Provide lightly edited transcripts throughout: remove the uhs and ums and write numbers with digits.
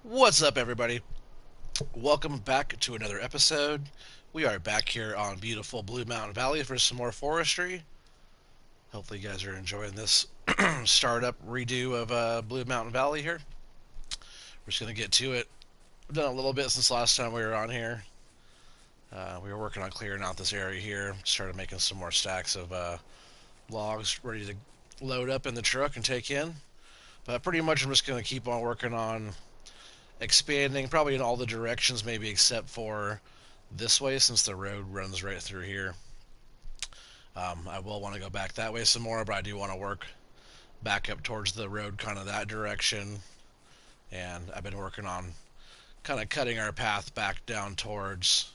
What's up, everybody? Welcome back to another episode. We are back here on beautiful Blue Mountain Valley for some more forestry. Hopefully, you guys are enjoying this startup redo of Blue Mountain Valley here. We're just going to get to it. We've done a little bit since last time we were on here. We were working on clearing out this area here. Started making some more stacks of logs ready to load up in the truck and take in. But pretty much, I'm just going to keep on working on expanding, probably in all the directions, maybe except for this way, since the road runs right through here. I will want to go back that way some more, but I do want to work back up towards the road, kind of that direction. And I've been working on kind of cutting our path back down towards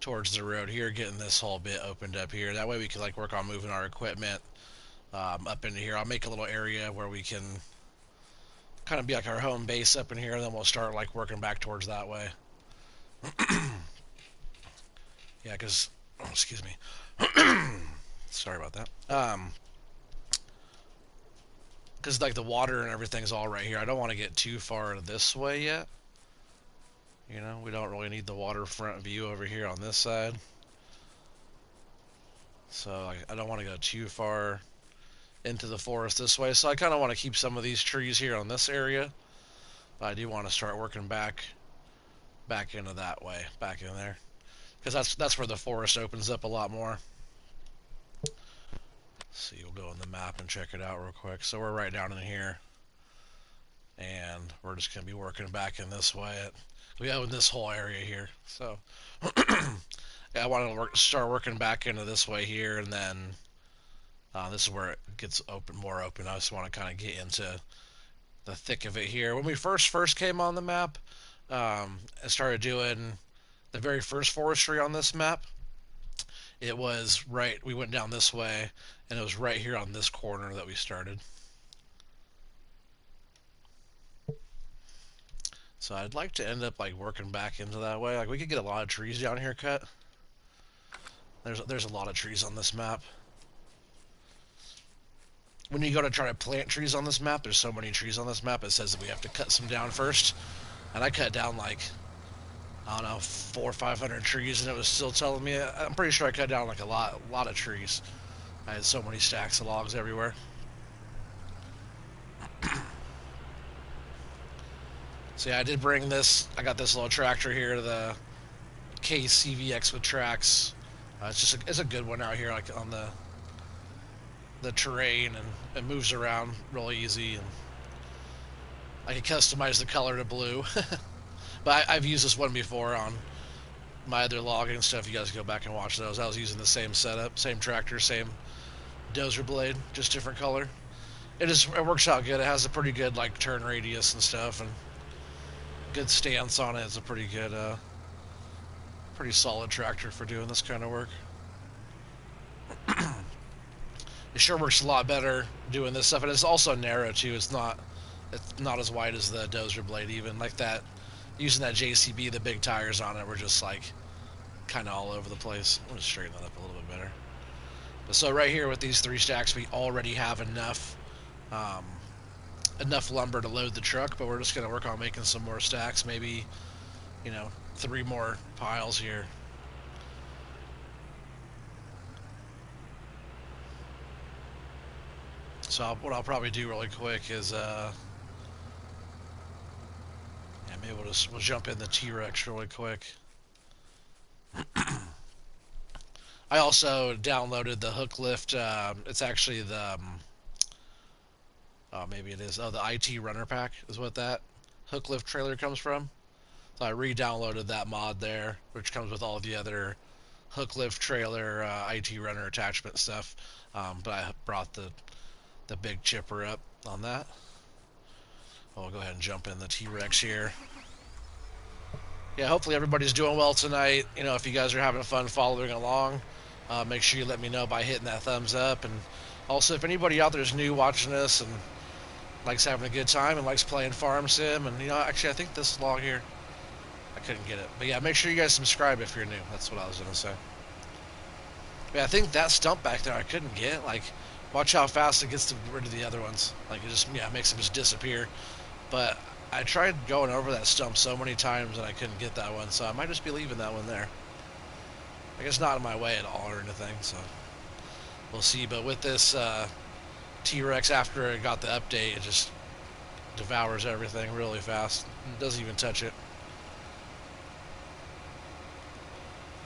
the road here, getting this whole bit opened up here. That way we can like work on moving our equipment up into here. I'll make a little area where we can kind of be like our home base up in here, and then we'll start like working back towards that way. Yeah, because excuse me, sorry about that. Because like the water and everything's all right here. I don't want to get too far this way yet. You know, we don't really need the waterfront view over here on this side. So like, I don't want to go too far into the forest this way. So I kind of want to keep some of these trees here on this area. But I do want to start working back into that way, back in there. Because that's where the forest opens up a lot more. So you'll go on the map and check it out real quick. So we're right down in here, and we're just gonna be working back in this way. We own this whole area here, so yeah, I want to start working back into this way here, and then this is where it gets more open. I just want to kind of get into the thick of it here. When we first came on the map, I started doing the very first forestry on this map. It was right, we went down this way, and it was right here on this corner that we started. So I'd like to end up like working back into that way. Like we could get a lot of trees down here cut. There's a lot of trees on this map. When you go to try to plant trees on this map, there's so many trees on this map, it says that we have to cut some down first. And I cut down like, I don't know, 400 or 500 trees, and it was still telling me. I'm pretty sure I cut down like a lot of trees. I had so many stacks of logs everywhere. So yeah, I did bring this. I got this little tractor here, the KCVX with tracks. It's a good one out here, like on the terrain, and it moves around really easy, and I can customize the color to blue. But I've used this one before on my other logging stuff. You guys go back and watch those. I was using the same setup, same tractor, same dozer blade, just different color. It works out good. It has a pretty good like turn radius and stuff, and good stance on it. It's a pretty solid tractor for doing this kind of work. It sure works a lot better doing this stuff, and it's also narrow too. It's not as wide as the dozer blade even. Like that, using that JCB, the big tires on it were just like kind of all over the place. I'm gonna straighten that up a little bit better. But so right here with these three stacks, we already have um, enough lumber to load the truck. But we're just gonna work on making some more stacks. Maybe, 3 more piles here. So what I'll probably do really quick is yeah, maybe we'll jump in the T-Rex really quick. I also downloaded the hook lift. It's actually the oh, maybe it is. Oh, the IT runner pack is what that hook lift trailer comes from. So I re-downloaded that mod there, which comes with all the other hook lift trailer IT runner attachment stuff. But I brought the big chipper up on that. I'll go ahead and jump in the T-Rex here. Yeah, hopefully everybody's doing well tonight. If you guys are having fun following along, make sure you let me know by hitting that thumbs up. And also, if anybody out there is new watching this and likes having a good time and likes playing Farm Sim, and actually, I think this log here, I couldn't get it. But yeah, make sure you guys subscribe if you're new. That's what I was gonna say. Yeah, I think that stump back there I couldn't get. Like, watch how fast it gets rid of the other ones. Like, it just makes them just disappear. But I tried going over that stump so many times and I couldn't get that one, so I might just be leaving that one there. I guess not in my way at all or anything, so we'll see. But with this T-Rex, after it got the update, it just devours everything really fast. It doesn't even touch it.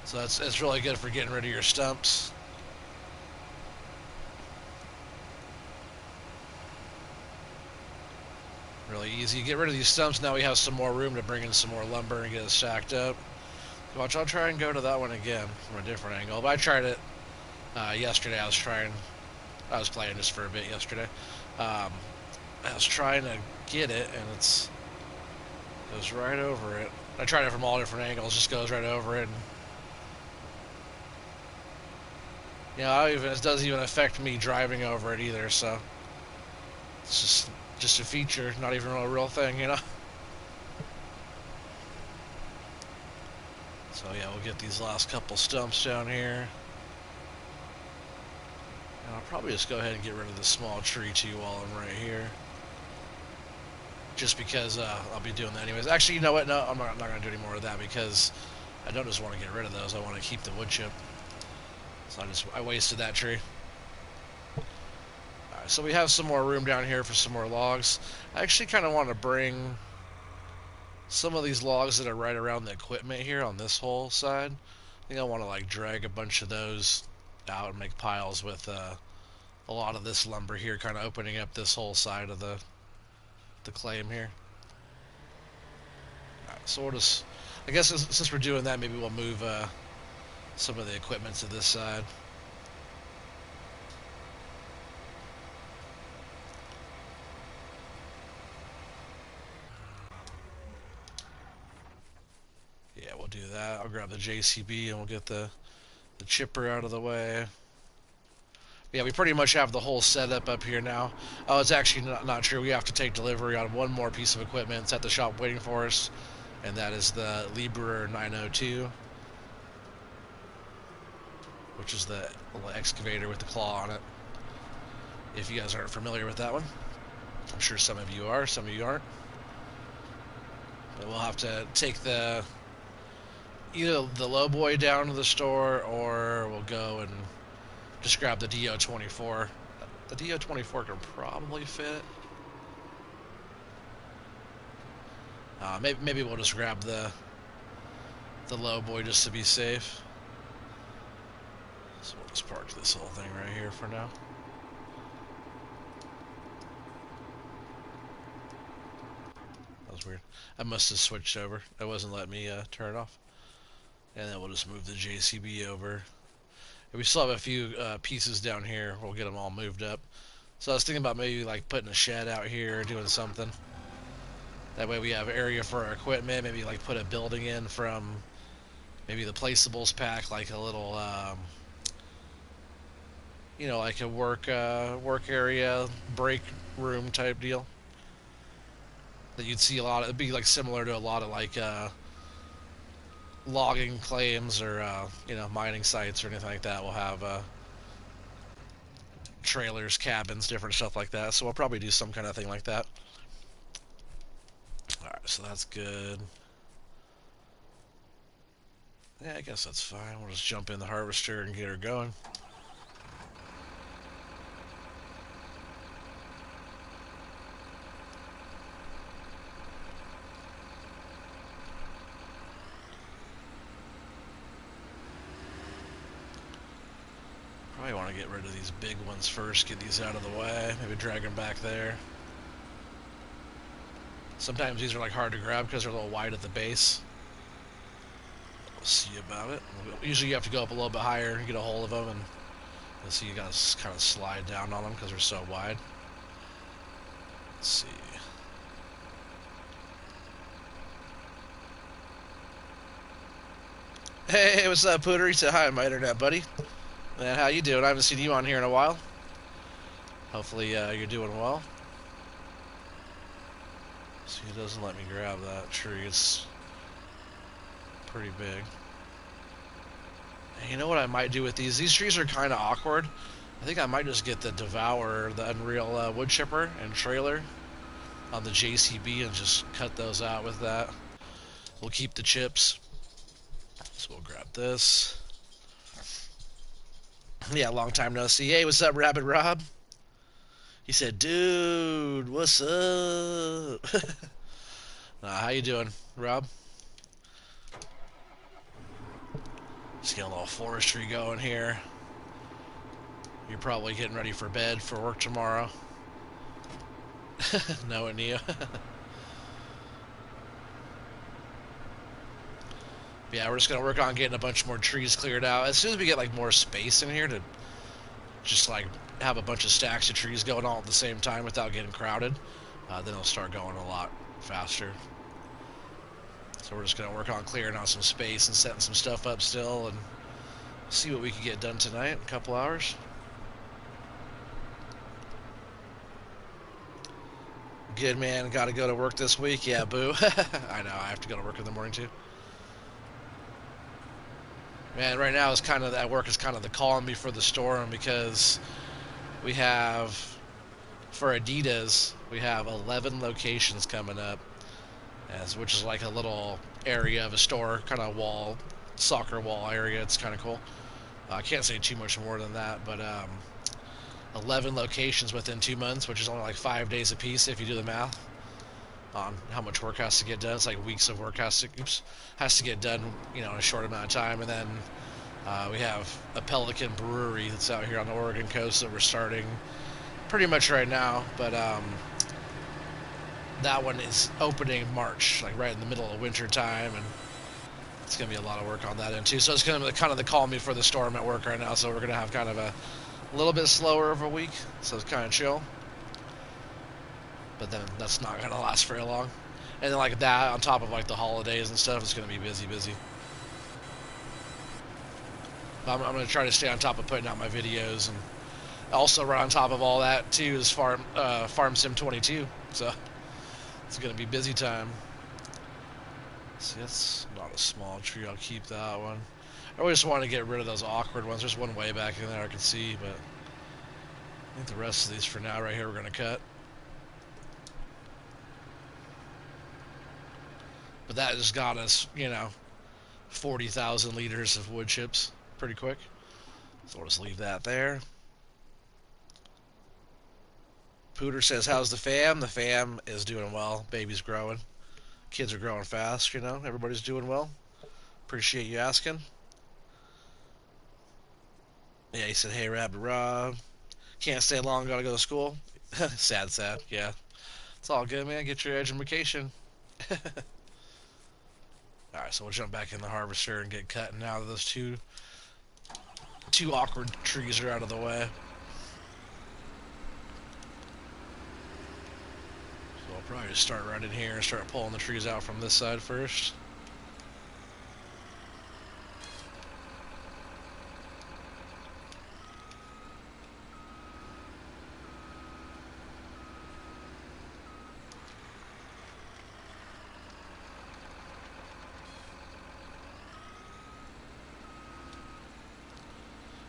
So it's really good for getting rid of your stumps. Really easy. Get rid of these stumps, now we have some more room to bring in some more lumber and get it stacked up. Watch, I'll try and go to that one again from a different angle. But I tried it yesterday. I was playing just for a bit yesterday. I was trying to get it, and it goes right over it. I tried it from all different angles, just goes right over it. And, you know, it doesn't even affect me driving over it either, so it's just a feature, not even a real thing, you know? So yeah, we'll get these last couple stumps down here. And I'll probably just go ahead and get rid of the small tree too while I'm right here. Just because I'll be doing that anyways. Actually, you know what? No, I'm not going to do any more of that because I don't just want to get rid of those. I want to keep the wood chip. So I wasted that tree. Alright, so we have some more room down here for some more logs. I actually kind of want to bring some of these logs that are right around the equipment here on this whole side. I think I want to like drag a bunch of those out and make piles with a lot of this lumber here, kind of opening up this whole side of the claim here. Alright, so we'll just, I guess since we're doing that, maybe we'll move some of the equipment to this side. Yeah, we'll do that. I'll grab the JCB and we'll get the chipper out of the way. Yeah, we pretty much have the whole setup up here now. Oh, it's actually not true. We have to take delivery on one more piece of equipment. It's at the shop waiting for us, and that is the Libra 902, which is the little excavator with the claw on it. If you guys aren't familiar with that one, I'm sure some of you are, some of you aren't. But we'll have to take either the low boy down to the store, or we'll go and just grab the DO24. The DO24 can probably fit. Maybe we'll just grab the low boy just to be safe. So we'll just park this whole thing right here for now. That was weird. I must have switched over. It wasn't letting me turn it off. And then we'll just move the JCB over. And we still have a few pieces down here. We'll get them all moved up. So I was thinking about maybe like putting a shed out here or doing something. That way we have area for our equipment. Maybe like put a building in from maybe the placeables pack, like a little, you know, like a work area, break room type deal. That you'd see a lot of. It'd be like similar to a lot of like logging claims or you know, mining sites or anything like that. We'll have trailers, cabins, different stuff like that. So we'll probably do some kind of thing like that. Alright, so that's good. Yeah, I guess that's fine. We'll just jump in the harvester and get her going. Probably want to get rid of these big ones first, get these out of the way, maybe drag them back there. Sometimes these are like hard to grab because they're a little wide at the base. We'll see about it. Usually you have to go up a little bit higher and get a hold of them, and you'll see you gotta kind of slide down on them because they're so wide. Let's see. Hey, what's up, Pooter? He said hi on my internet, buddy. Man, how you doing? I haven't seen you on here in a while. Hopefully you're doing well. See, it doesn't let me grab that tree. It's pretty big. And you know what I might do with these? These trees are kind of awkward. I think I might just get the Devourer, the Unreal wood chipper and trailer, on the JCB and just cut those out with that. We'll keep the chips. So we'll grab this. Yeah, long time no see. Hey, what's up, Rabbit Rob? He said, dude, what's up? How you doing, Rob? Just getting a little forestry going here. You're probably getting ready for bed for work tomorrow. No, Neo. Yeah, we're just gonna work on getting a bunch more trees cleared out. As soon as we get like more space in here to just like have a bunch of stacks of trees going all at the same time without getting crowded, then it'll start going a lot faster. So we're just gonna work on clearing out some space and setting some stuff up still, and see what we can get done tonight in a couple hours. Good, man. Got to go to work this week. Yeah, boo. I know. I have to go to work in the morning too. Man, right now is kind of that work is kind of the calm before the storm, because we have, for Adidas, we have 11 locations coming up, which is like a little area of a store, kind of wall, soccer wall area. It's kind of cool. I can't say too much more than that, but 11 locations within 2 months, which is only like 5 days a piece if you do the math on how much work has to get done. It's like weeks of work has to get done, in a short amount of time. And then we have a Pelican brewery that's out here on the Oregon coast that we're starting pretty much right now, but that one is opening March, like right in the middle of winter time, and it's gonna be a lot of work on that end too. So it's gonna be kind of the calm before the storm at work right now. So we're gonna have kind of a little bit slower of a week, so it's kind of chill. But then that's not gonna last very long. And then like that, on top of like the holidays and stuff, it's gonna be busy. I'm gonna try to stay on top of putting out my videos, and also right on top of all that too is Farm Sim 22. So it's gonna be busy time. See, that's not a small tree. I'll keep that one. I always want to get rid of those awkward ones. There's one way back in there I can see, but I think the rest of these for now right here we're going to cut. But that just got us, 40,000 liters of wood chips pretty quick. So we'll just leave that there. Pooter says, how's the fam? The fam is doing well. Baby's growing. Kids are growing fast, Everybody's doing well. Appreciate you asking. Yeah, he said, hey, Rabbit Rob. Can't stay long, gotta go to school. Sad, yeah. It's all good, man. Get your education. Alright, so we'll jump back in the harvester and get cutting now that those two awkward trees are out of the way. So I'll probably just start right in here and start pulling the trees out from this side first.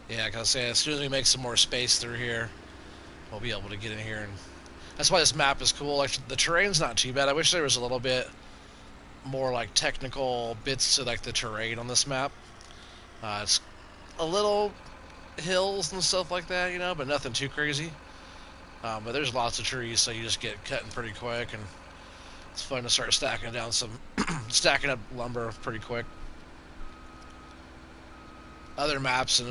Yeah, like I say, as soon as we make some more space through here, we'll be able to get in here, and that's why this map is cool. Like, the terrain's not too bad. I wish there was a little bit more like technical bits to like the terrain on this map. It's a little hills and stuff like that, but nothing too crazy. But there's lots of trees, so you just get cutting pretty quick, and it's fun to start stacking down stacking up lumber pretty quick. Other maps and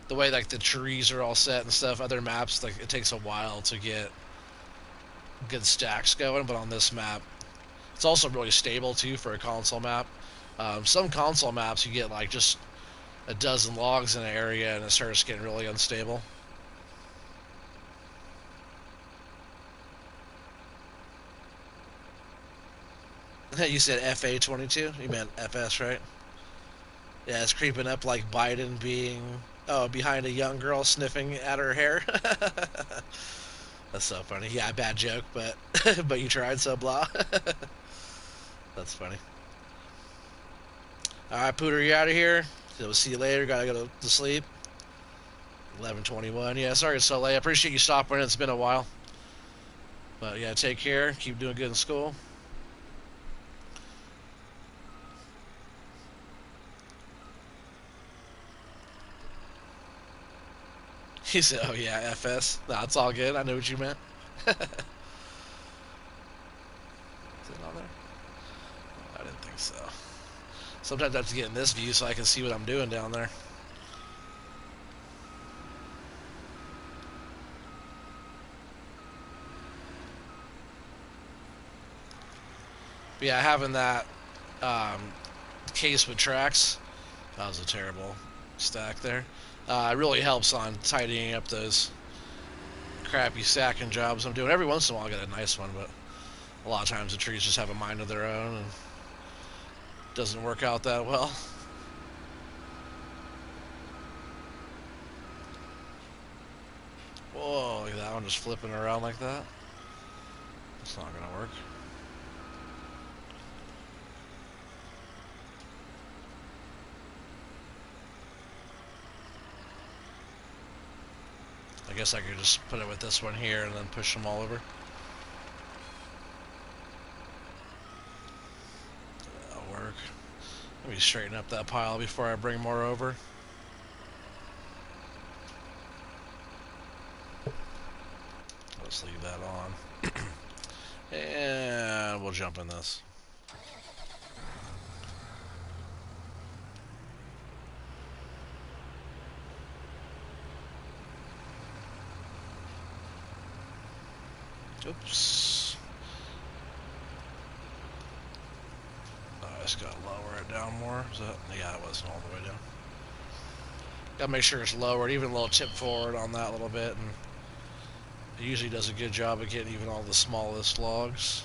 the way like the trees are all set and stuff, other maps, like it takes a while to get good stacks going, but on this map it's also really stable too for a console map. Some console maps you get like just a dozen logs in an area and it starts getting really unstable. You said FA22? You meant FS, right? Yeah, it's creeping up like Biden being behind a young girl sniffing at her hair. That's so funny. Yeah, bad joke, but but you tried, so blah. That's funny. Alright, Pooter, you out of here? So we'll see you later. Gotta go to sleep. 11:21. Yeah, sorry it's so late. I appreciate you stopping in. It's been a while. But yeah, take care. Keep doing good in school. He said, "Oh yeah, FS. No, it's all good. I know what you meant." Is it on there? I didn't think so. Sometimes I have to get in this view so I can see what I'm doing down there. But yeah, having that case with tracks, that was a terrible stack there. It really helps on tidying up those crappy stacking jobs I'm doing. Every once in a while I get a nice one, but a lot of times the trees just have a mind of their own and doesn't work out that well. Whoa, look at that one just flipping around like that. It's not gonna work. I guess I could just put it with this one here and then push them all over. That'll work. Let me straighten up that pile before I bring more over. Let's leave that on. And we'll jump in this. Oops. Oh, I just gotta lower it down more. Is that, yeah, it wasn't all the way down. Gotta make sure it's lowered, even a little tip forward on that a little bit, and it usually does a good job of getting even all the smallest logs.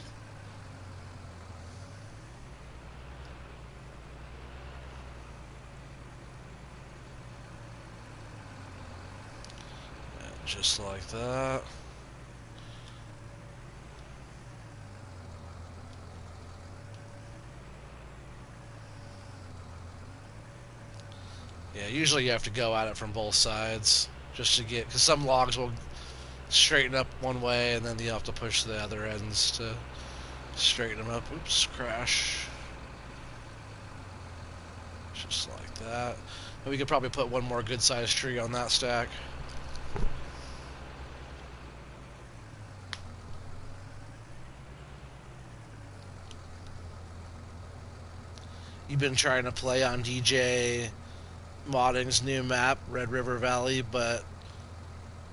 And just like that. Yeah, usually you have to go at it from both sides just to get, because some logs will straighten up one way and then you have to push the other ends to straighten them up. Oops, crash. Just like that. And we could probably put one more good sized tree on that stack. You've been trying to play on DJ Modding's new map, Red River Valley, but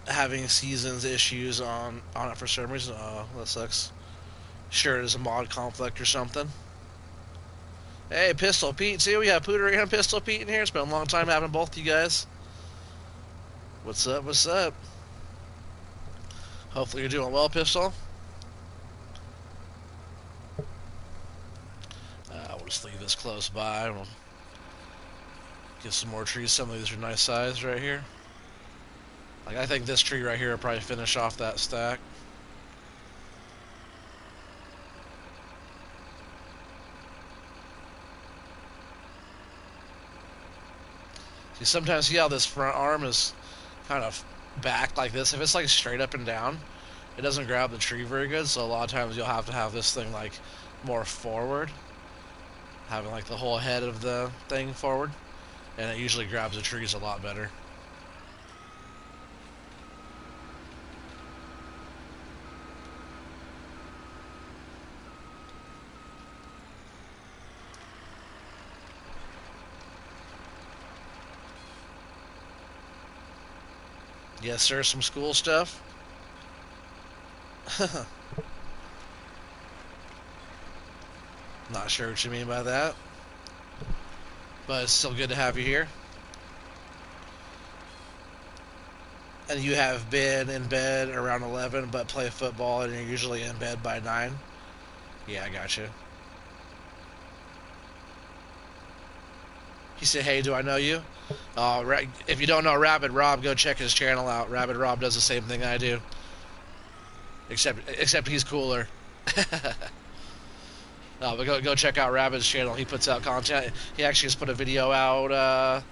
having seasons issues on it for some reason. Oh, that sucks. Sure, it is a mod conflict or something. Hey, Pistol Pete, too. We have Pootery and Pistol Pete in here. It's been a long time having both you guys. What's up? What's up? Hopefully you're doing well, Pistol. We'll just leave this close by. We'll get some more trees. Some of these are nice size right here. Like, I think this tree right here will probably finish off that stack. See, sometimes see how this front arm is kind of back like this. If it's like straight up and down, it doesn't grab the tree very good. So a lot of times you'll have to have this thing like more forward, having like the whole head of the thing forward, and it usually grabs the trees a lot better. Yes, sir, some school stuff. Not sure what you mean by that, but it's still good to have you here. And you have been in bed around 11, but play football, and you're usually in bed by 9. Yeah, I got you. He said, "Hey, do I know you?" If you don't know Rabid Rob, go check his channel out. Rabid Rob does the same thing I do, except he's cooler. No, but go check out Rabid's channel. He puts out content. He actually just put a video out.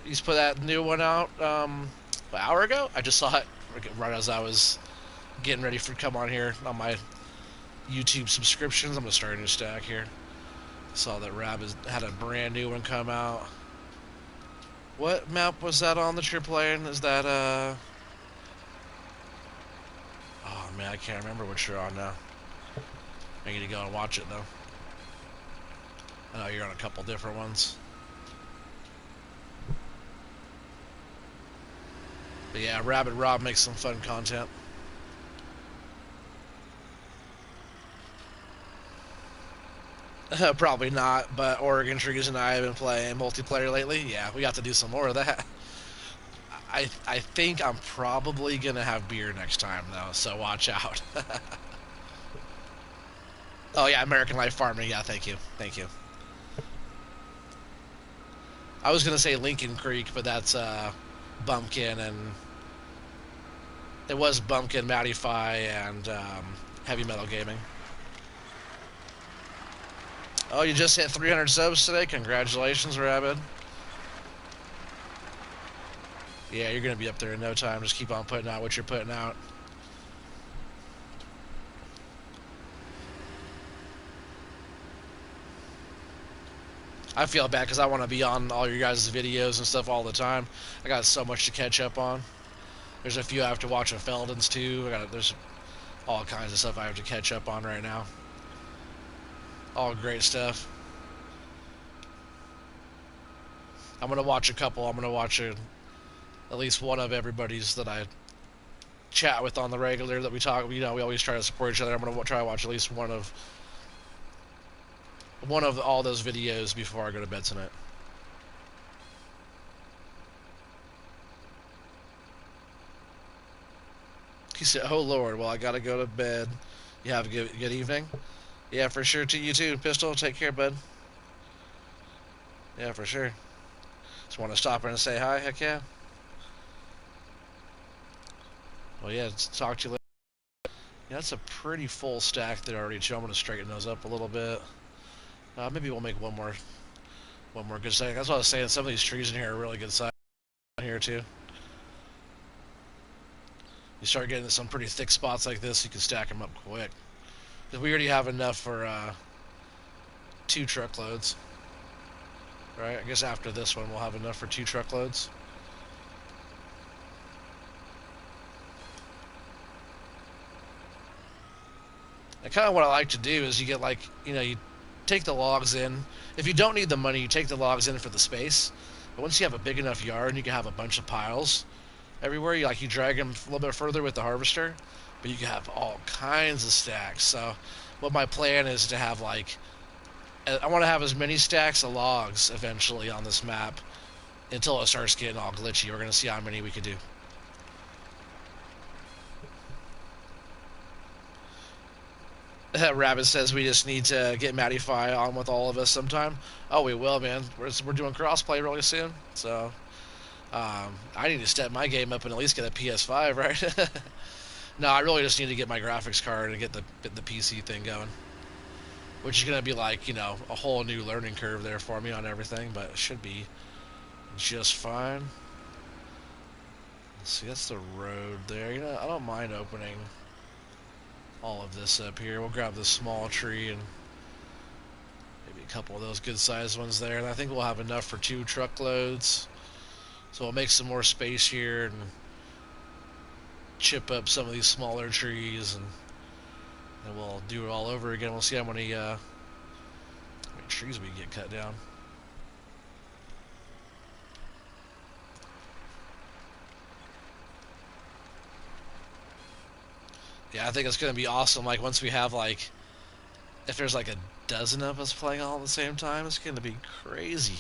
He's put that new one out an hour ago. I just saw it right as I was getting ready for come on here on my YouTube subscriptions. I'm gonna start a new stack here. Saw that Rab had a brand new one come out. What map was that on that you're playing? Is that oh man, I can't remember what you're on now. I need to go and watch it though. I know you're on a couple different ones. But yeah, Rabbit Rob makes some fun content. Probably not, but Oregon Trees and I have been playing multiplayer lately. Yeah, we got to do some more of that. I think I'm probably gonna have beer next time though, so watch out. Oh yeah, American Life Farming. Yeah, thank you, thank you. I was gonna say Lincoln Creek, but that's Bumpkin and it was Bumpkin, Mattify, and Heavy Metal Gaming. Oh, you just hit 300 subs today. Congratulations, Rabbit. Yeah, you're gonna be up there in no time. Just keep on putting out what you're putting out. I feel bad because I want to be on all your guys' videos and stuff all the time. I got so much to catch up on. There's a few I have to watch of Feldon's too. There's all kinds of stuff I have to catch up on right now. All great stuff. I'm gonna watch a couple. I'm gonna watch at least one of everybody's that I chat with on the regular that we talk. You know, we always try to support each other. I'm gonna try to watch at least one of all those videos before I go to bed tonight. He said, "Oh Lord, well I gotta go to bed. You have a good evening." Yeah, for sure. To you too, Pistol. Take care, bud. Yeah, for sure. Just want to stop in and say hi. Heck yeah. Well, yeah. Talk to you later. Yeah, that's a pretty full stack there already too. I'm gonna straighten those up a little bit. Maybe we'll make one more good stack. That's what I was saying. Some of these trees in here are really good size here too. You start getting some pretty thick spots like this, you can stack them up quick. Because we already have enough for 2 truckloads. Right? I guess after this one we'll have enough for 2 truckloads. And kind of what I like to do is you get like, you take the logs in. If you don't need the money, you take the logs in for the space. But once you have a big enough yard and you can have a bunch of piles everywhere, you drag them a little bit further with the harvester. But you can have all kinds of stacks. So what my plan is to have I want to have as many stacks of logs eventually on this map until it starts getting all glitchy. We're going to see how many we can do. Rabbit says we just need to get Mattify on with all of us sometime. Oh, we will, man. We're doing crossplay really soon. So I need to step my game up and at least get a PS5, right? No, I really just need to get my graphics card and get the PC thing going. Which is going to be like, a whole new learning curve there for me on everything, but it should be just fine. Let's see, that's the road there. I don't mind opening all of this up here. We'll grab this small tree and maybe a couple of those good sized ones there. And I think we'll have enough for 2 truckloads. So we'll make some more space here and chip up some of these smaller trees and we'll do it all over again. We'll see how many trees we get cut down. Yeah, I think it's going to be awesome. Like, once we have, if there's, a dozen of us playing all at the same time, it's going to be crazy.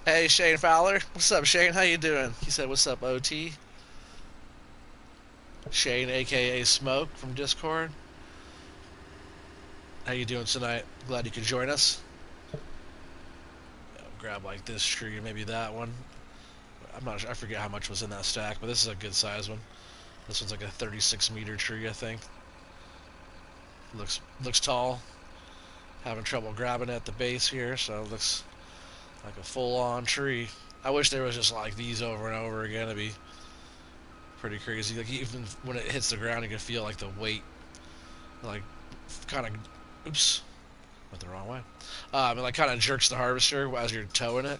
Hey, Shane Fowler. What's up, Shane? How you doing? He said, what's up, OT? Shane, a.k.a. Smoke from Discord. How you doing tonight? Glad you could join us. I'll grab, this tree, maybe that one. I'm not sure. I forget how much was in that stack, but this is a good size one. This one's like a 36-meter tree, I think. Looks tall. Having trouble grabbing at the base here, so it looks like a full-on tree. I wish there was just like these over and over again. It'd be Pretty crazy. Like even when it hits the ground, you can feel like the weight, like kind of, oops, went the wrong way. It like kind of jerks the harvester as you're towing it.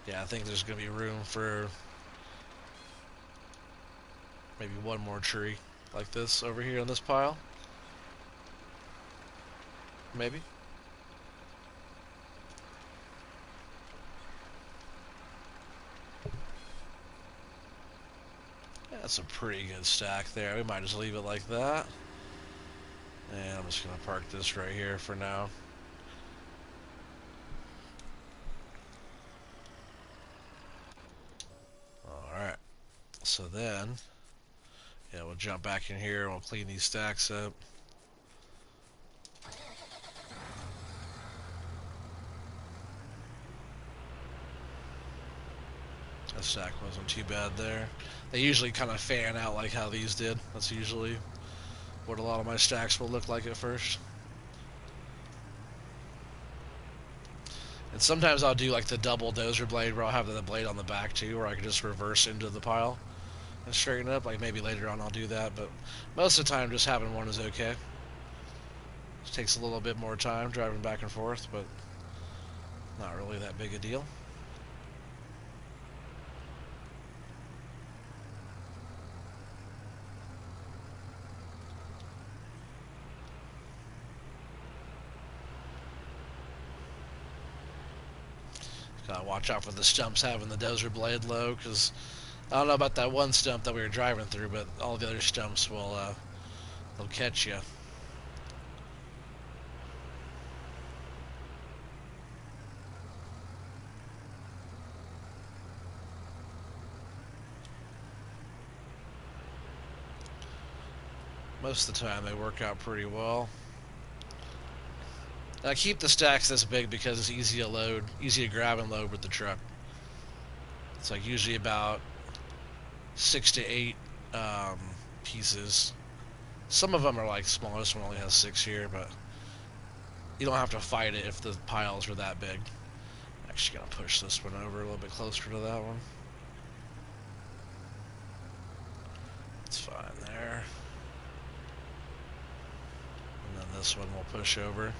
Yeah, I think there's gonna be room for maybe one more tree like this over here in this pile. Maybe. Yeah, that's a pretty good stack there. We might just leave it like that. And I'm just gonna park this right here for now. Alright. So then, yeah, we'll jump back in here and we'll clean these stacks up. That stack wasn't too bad there. They usually kind of fan out like how these did. That's usually what a lot of my stacks will look like at first. And sometimes I'll do like the double dozer blade where I'll have the blade on the back too, where I can just reverse into the pile and straighten up. Like maybe later on I'll do that, but most of the time just having one is okay. It takes a little bit more time driving back and forth, but not really that big a deal. Gotta watch out for the stumps having the dozer blade low, because I don't know about that one stump that we were driving through, but all the other stumps will they'll catch you. Most of the time they work out pretty well. And I keep the stacks this big because it's easy to load, easy to grab and load with the truck. It's like usually about 6 to 8 pieces. Some of them are like small. This one only has 6 here, but you don't have to fight it if the piles are that big. I'm actually gonna push this one over a little bit closer to that one. It's fine there. And then this one we'll push over.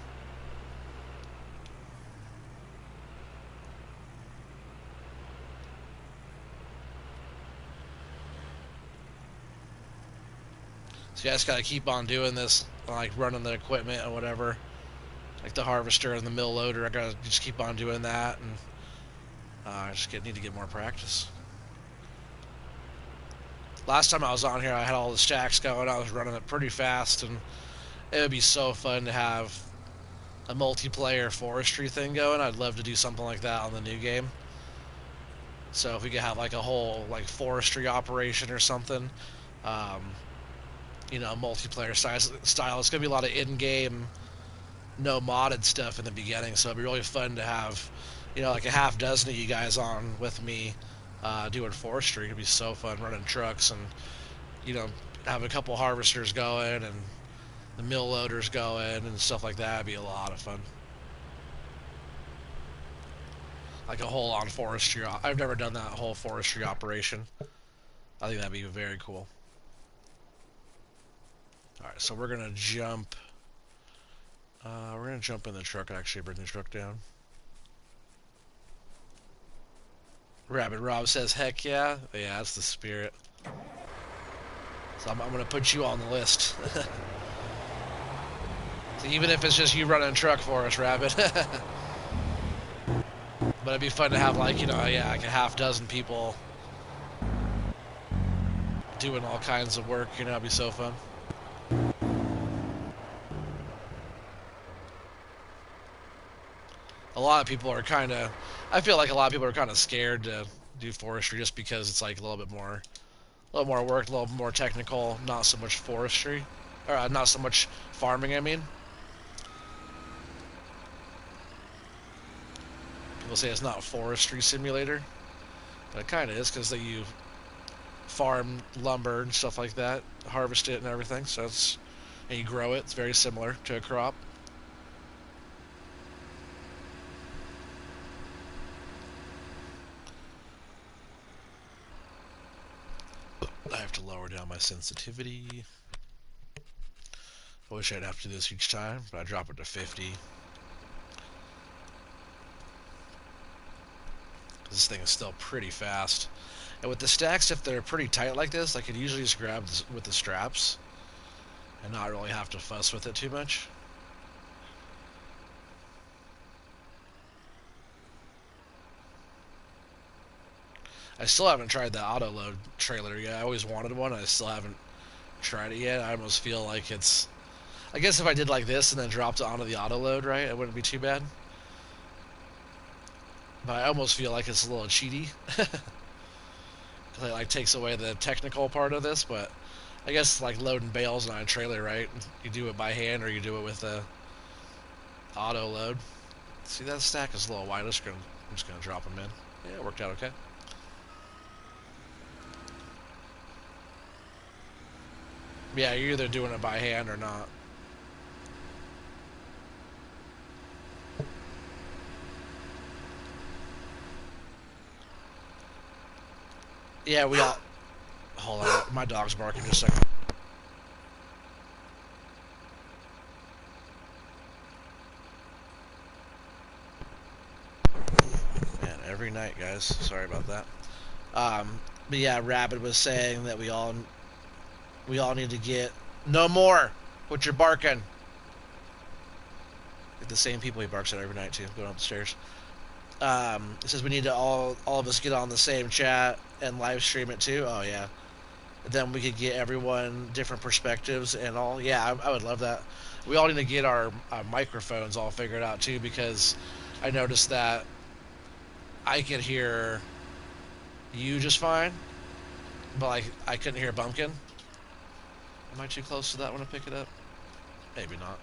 So you guys gotta keep on doing this, like running the equipment and whatever, like the harvester and the mill loader. I gotta just keep on doing that, and I just need to get more practice. Last time I was on here, I had all the stacks going. I was running it pretty fast, and it would be so fun to have a multiplayer forestry thing going. I'd love to do something like that on the new game. So if we could have like a whole like forestry operation or something, you know, multiplayer style. It's gonna be a lot of in-game, no modded stuff in the beginning. So it'd be really fun to have, you know, like a half dozen of you guys on with me doing forestry. It'd be so fun running trucks and, you know, have a couple harvesters going and the mill loaders going and stuff like that. It'd be a lot of fun. Like a whole on forestry. I've never done that whole forestry operation. I think that'd be very cool. Alright, so we're gonna jump. We're gonna jump in the truck and actually bring the truck down. Rabbit Rob says, heck yeah. Yeah, that's the spirit. So I'm gonna put you on the list. So even if it's just you running a truck for us, Rabbit. But it'd be fun to have, like, you know, yeah, like a half dozen people doing all kinds of work, you know, it'd be so fun. A lot of people are kind of, I feel like a lot of people are kind of scared to do forestry just because it's like a little more work, a little more technical, not so much forestry, or not so much farming, I mean. People say it's not a forestry simulator, but it kind of is because you farm lumber and stuff like that, harvest it and everything, so it's, and you grow it. It's very similar to a crop. to lower down my sensitivity. I wish I'd have to do this each time, but I drop it to 50. This thing is still pretty fast. And with the stacks, if they're pretty tight like this, I could usually just grab this with the straps and not really have to fuss with it too much. I still haven't tried the Autoload trailer yet. I always wanted one. I still haven't tried it yet. I almost feel like it's... I guess if I did like this and then dropped it onto the Autoload, right, it wouldn't be too bad. But I almost feel like it's a little cheaty. It like takes away the technical part of this, but I guess like loading bales on a trailer, right? You do it by hand or you do it with a auto load. See, that stack is a little wide. I'm just gonna drop them in. Yeah, it worked out okay. Yeah, you're either doing it by hand or not. Yeah, we all... Hold on, my dog's barking just a second. Man, every night, guys. Sorry about that. But yeah, Rabbit was saying that we all need to get... No more! What you're barking. Like the same people he barks at every night, too, going up the stairs. It says we need to all of us get on the same chat and live stream it too. Oh yeah, then we could get everyone different perspectives and all. Yeah, I would love that. We all need to get our microphones all figured out too, because I noticed that I could hear you just fine, but like I couldn't hear Bumpkin. Am I too close to that one to pick it up? Maybe not.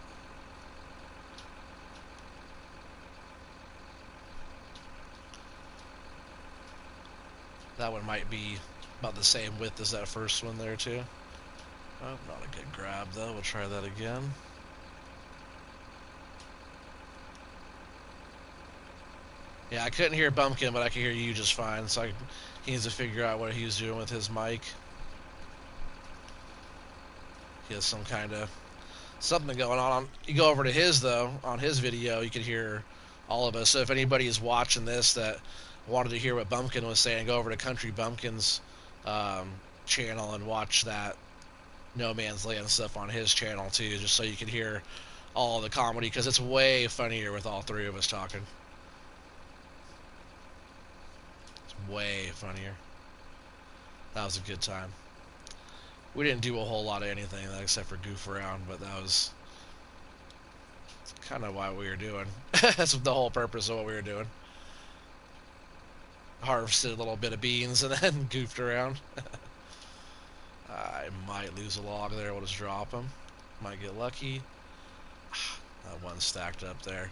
That one might be about the same width as that first one there too. Oh, not a good grab though. We'll try that again. Yeah, I couldn't hear Bumpkin, but I could hear you just fine. So he needs to figure out what he was doing with his mic. He has some kind of something going on. You go over to his though, on his video, you can hear all of us. So if anybody is watching this that wanted to hear what Bumpkin was saying, go over to Country Bumpkin's channel and watch that No Man's Land stuff on his channel too, just so you can hear all the comedy, because it's way funnier with all three of us talking. It's way funnier. That was a good time. We didn't do a whole lot of anything except for goof around, but that was kind of why we were doing. That's the whole purpose of what we were doing. Harvested a little bit of beans and then goofed around. I might lose a log there. We'll just drop them. Might get lucky. That one stacked up there,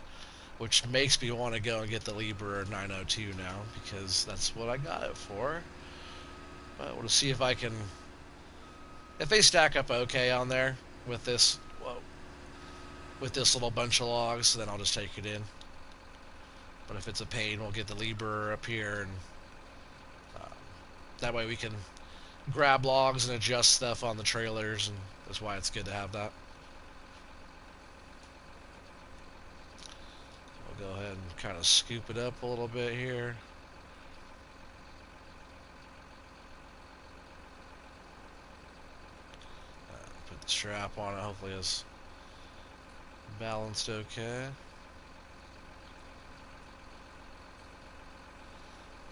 which makes me want to go and get the Libra 902 now, because that's what I got it for. But we'll see if I can... If they stack up okay on there with this, whoa, with this little bunch of logs, then I'll just take it in. But if it's a pain, we'll get the Libra up here, and that way we can grab logs and adjust stuff on the trailers, and that's why it's good to have that. We'll go ahead and kind of scoop it up a little bit here. Put the strap on it, hopefully it's balanced okay.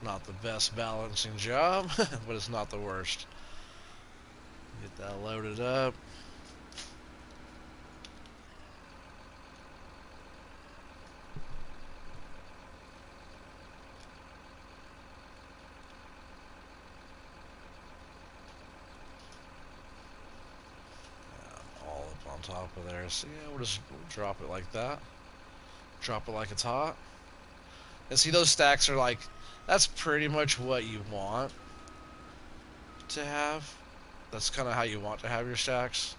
Not the best balancing job, but it's not the worst. Get that loaded up. All up on top of there. So yeah, we'll just drop it like that. Drop it like it's hot. And see, those stacks are like, that's pretty much what you want to have. That's kind of how you want to have your stacks.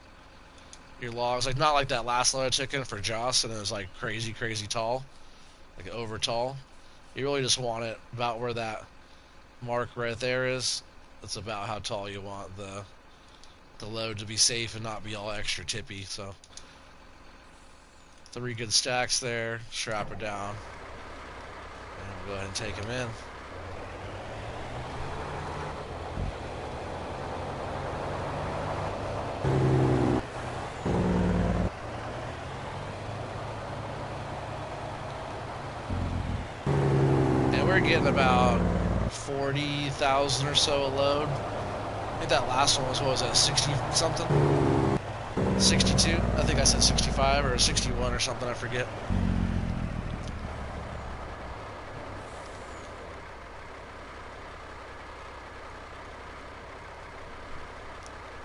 Your logs, like not like that last load I took in for Joss, and it was like crazy tall, like over tall. You really just want it about where that mark right there is. That's about how tall you want the the load to be safe and not be all extra tippy. So 3 good stacks there. Strap her down. And we'll go ahead and take them in. And we're getting about 40,000 or so a load. I think that last one was, what was that, 60 something? 62? I think I said 65 or 61 or something, I forget.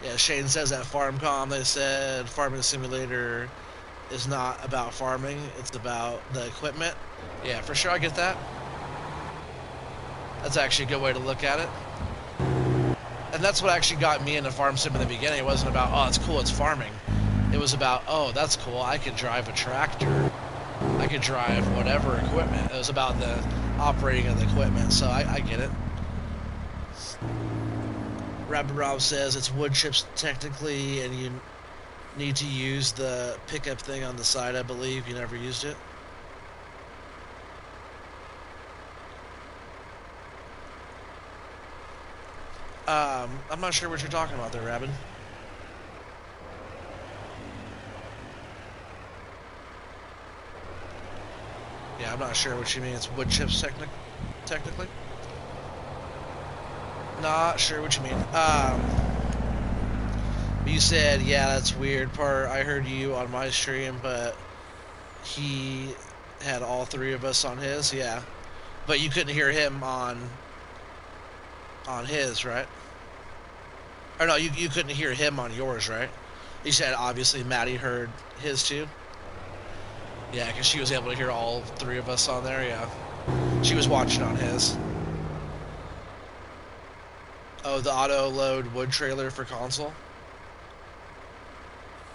Yeah, Shane says at FarmCom, they said Farming Simulator is not about farming, it's about the equipment. Yeah, for sure, I get that. That's actually a good way to look at it. And that's what actually got me into Farm Sim in the beginning. It wasn't about, oh, it's cool, it's farming. It was about, oh, that's cool, I could drive a tractor. I could drive whatever equipment. It was about the operating of the equipment, so I get it. Rabbit Rob says it's wood chips technically, and you need to use the pickup thing on the side, I believe. You never used it. I'm not sure what you're talking about there, Rabbit. Yeah, I'm not sure what you mean. It's wood chips technically. Not sure what you mean. You said, yeah, that's weird part. I heard you on my stream, but he had all 3 of us on his, yeah. But you couldn't hear him on his, right? Or no, you couldn't hear him on yours, right? You said obviously Maddie heard his too. Yeah, because she was able to hear all 3 of us on there, yeah. She was watching on his. Oh, the auto-load wood trailer for console?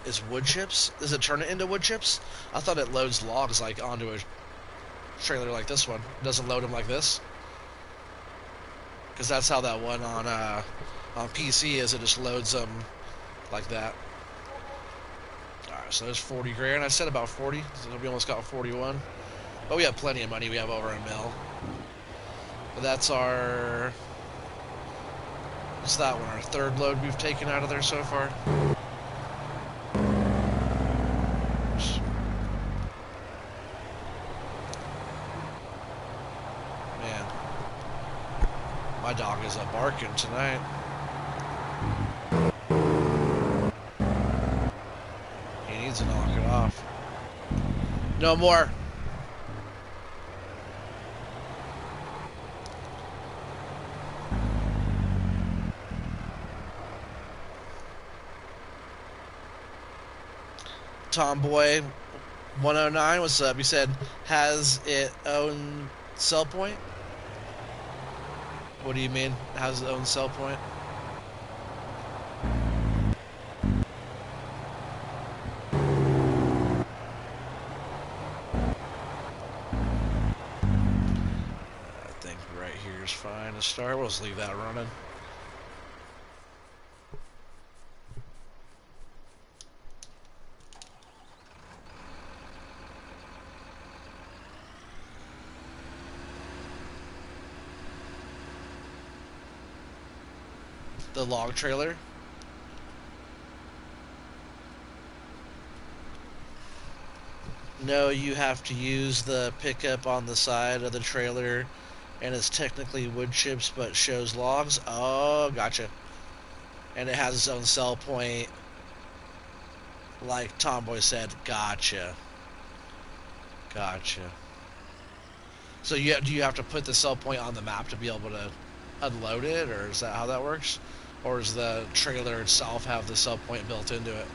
Is wood chips? Does it turn it into wood chips? I thought it loads logs like onto a trailer like this one. It doesn't load them like this? Because that's how that one on PC is. It just loads them like that. Alright, so there's 40 grand. I said about 40, so we almost got 41. But we have plenty of money. We have over $1 million. But that's our... What's that one? Our 3rd load we've taken out of there so far. Man. My dog is barking tonight. He needs to knock it off. No more. Tomboy 109, what's up? You said, has it own sell point? What do you mean, has it own sell point? I think right here is fine to start. We'll just leave that running. The log trailer. No, you have to use the pickup on the side of the trailer, and it's technically wood chips but shows logs. Oh, gotcha. And it has its own sell point, like Tomboy said. Gotcha. Gotcha. So do you have to put the sell point on the map to be able to unload it, or is that how that works? Or does the trailer itself have the sell point built into it?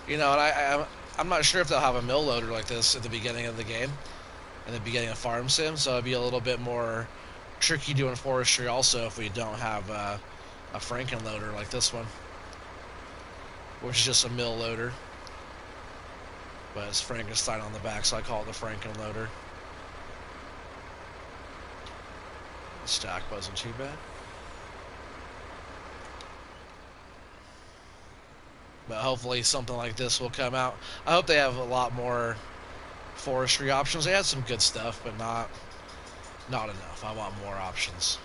You know, and I'm not sure if they'll have a mill loader like this at the beginning of the game, in the beginning of Farm Sim, so it'd be a little bit more tricky doing forestry also if we don't have a Franken loader like this one, which is just a mill loader. But it's Frankenstein on the back, so I call it the Franken loader. The stack wasn't too bad. But hopefully something like this will come out. I hope they have a lot more forestry options. They had some good stuff, but not enough. I want more options.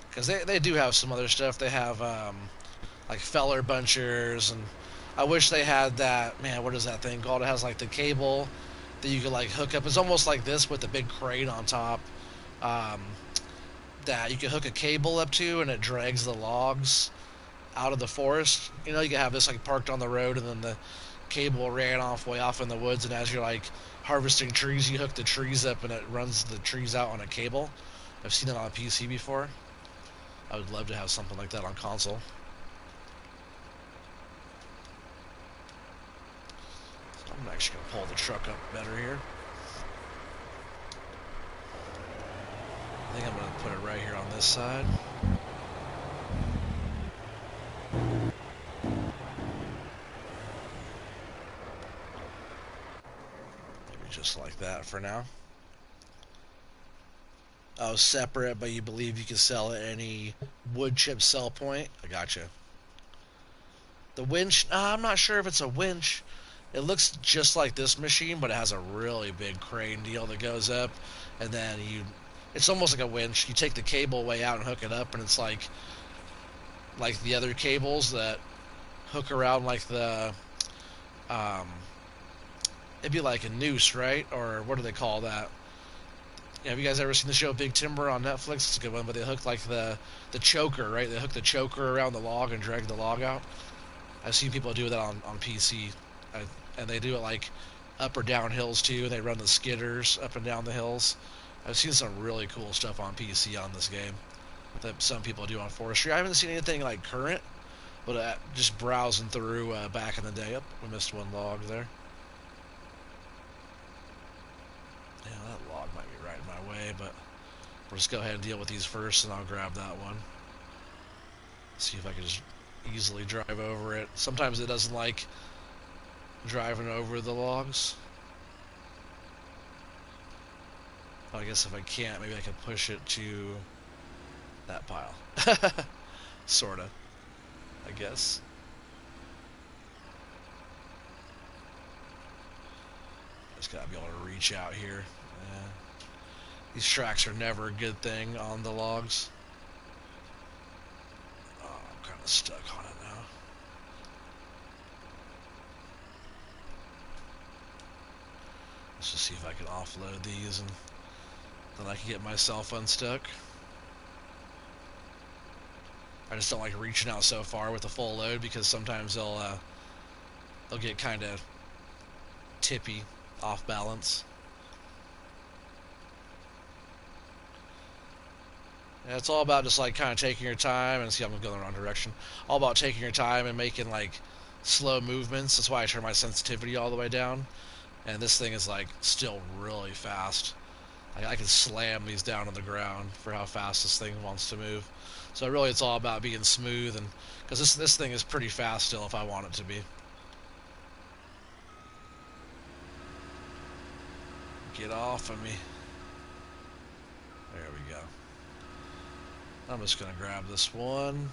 Because they do have some other stuff. They have like feller bunchers, and I wish they had that. Man, what is that thing called? It has like the cable that you could like hook up. It's almost like this with the big crane on top. Um, that you can hook a cable up to, and it drags the logs out of the forest. You know, you can have this like parked on the road, and then the cable ran off way off in the woods. And as you're like harvesting trees, you hook the trees up, and it runs the trees out on a cable. I've seen it on a PC before. I would love to have something like that on console. So I'm actually gonna pull the truck up better here. I think I'm gonna put it right here on this side. Maybe just like that for now. Oh, separate, but you believe you can sell at any wood chip sell point? I gotcha. The winch, I'm not sure if it's a winch. It looks just like this machine, but it has a really big crane deal that goes up, and then it's almost like a winch. You take the cable way out and hook it up, and it's like the other cables that hook around like um, it'd be like a noose, right? Or what do they call that? Have you guys ever seen the show Big Timber on Netflix? It's a good one, but they hook like the choker, right? They hook the choker around the log and drag the log out. I've seen people do that on PC, and they do it like up or down hills too. They run the skidders up and down the hills. I've seen some really cool stuff on PC on this game that some people do on Forestry. I haven't seen anything like current, but just browsing through back in the day. Yep, we missed one log there. Yeah, that log might be right in my way, but we'll just go ahead and deal with these first, and I'll grab that one. See if I can just easily drive over it. Sometimes it doesn't like driving over the logs. But I guess if I can't, maybe I can push it to that pile. Sorta, I guess. Just gotta be able to reach out here. Yeah. These tracks are never a good thing on the logs. Oh, I'm kind of stuck on it now. Let's just see if I can offload these, and then I can get myself unstuck. I just don't like reaching out so far with a full load, because sometimes they'll get kind of tippy, off balance. And it's all about just like kind of taking your time, and see, I'm going the wrong direction. All about taking your time and making like slow movements. That's why I turn my sensitivity all the way down. And this thing is like still really fast. I can slam these down on the ground for how fast this thing wants to move. So really, it's all about being smooth, and because this thing is pretty fast still if I want it to be. Get off of me. There we go. I'm just gonna grab this one.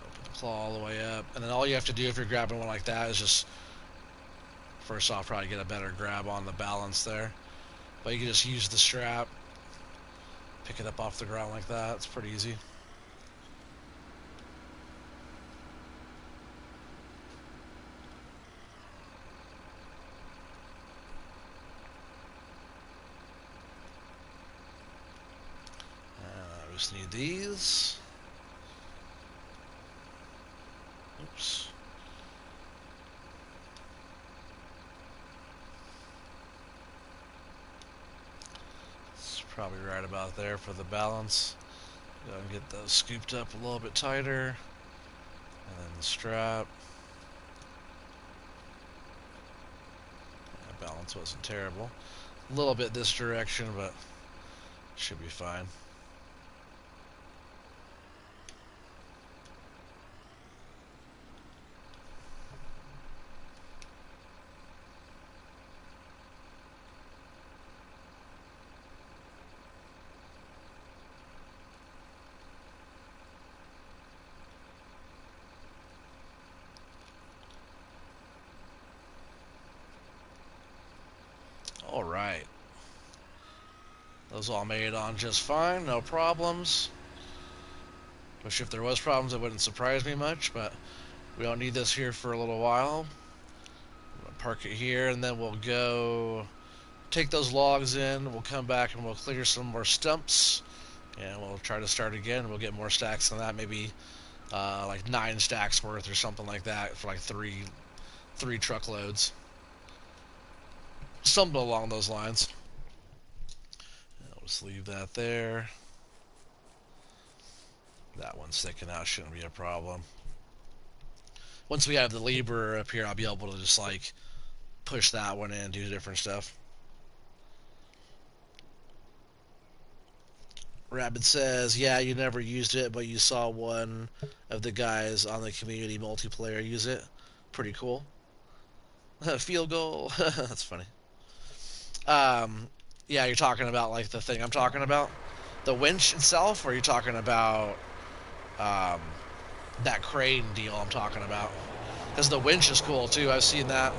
Open the claw all the way up, and then all you have to do if you're grabbing one like that is just, first off, probably get a better grab on the balance there. But you can just use the strap, pick it up off the ground like that. It's pretty easy. I just need these. Oops. It's probably right about there for the balance. Go and get those scooped up a little bit tighter. And then the strap. That balance wasn't terrible. A little bit this direction, but should be fine. Alright. Those all made it on just fine, no problems. Which if there was problems it wouldn't surprise me much, but we don't need this here for a little while. We'll park it here and then we'll go take those logs in, we'll come back and we'll clear some more stumps and we'll try to start again. We'll get more stacks than that, maybe like 9 stacks worth or something like that for like three truckloads. Something along those lines. I'll just leave that there. That one's sticking out, shouldn't be a problem. Once we have the laborer up here, I'll be able to just like push that one in and do different stuff. Rabbit says, yeah, you never used it, but you saw one of the guys on the community multiplayer use it. Pretty cool. Field goal. That's funny. Yeah, you're talking about like the thing I'm talking about? The winch itself, or are you talking about that crane deal I'm talking about? Because the winch is cool too. I've seen that.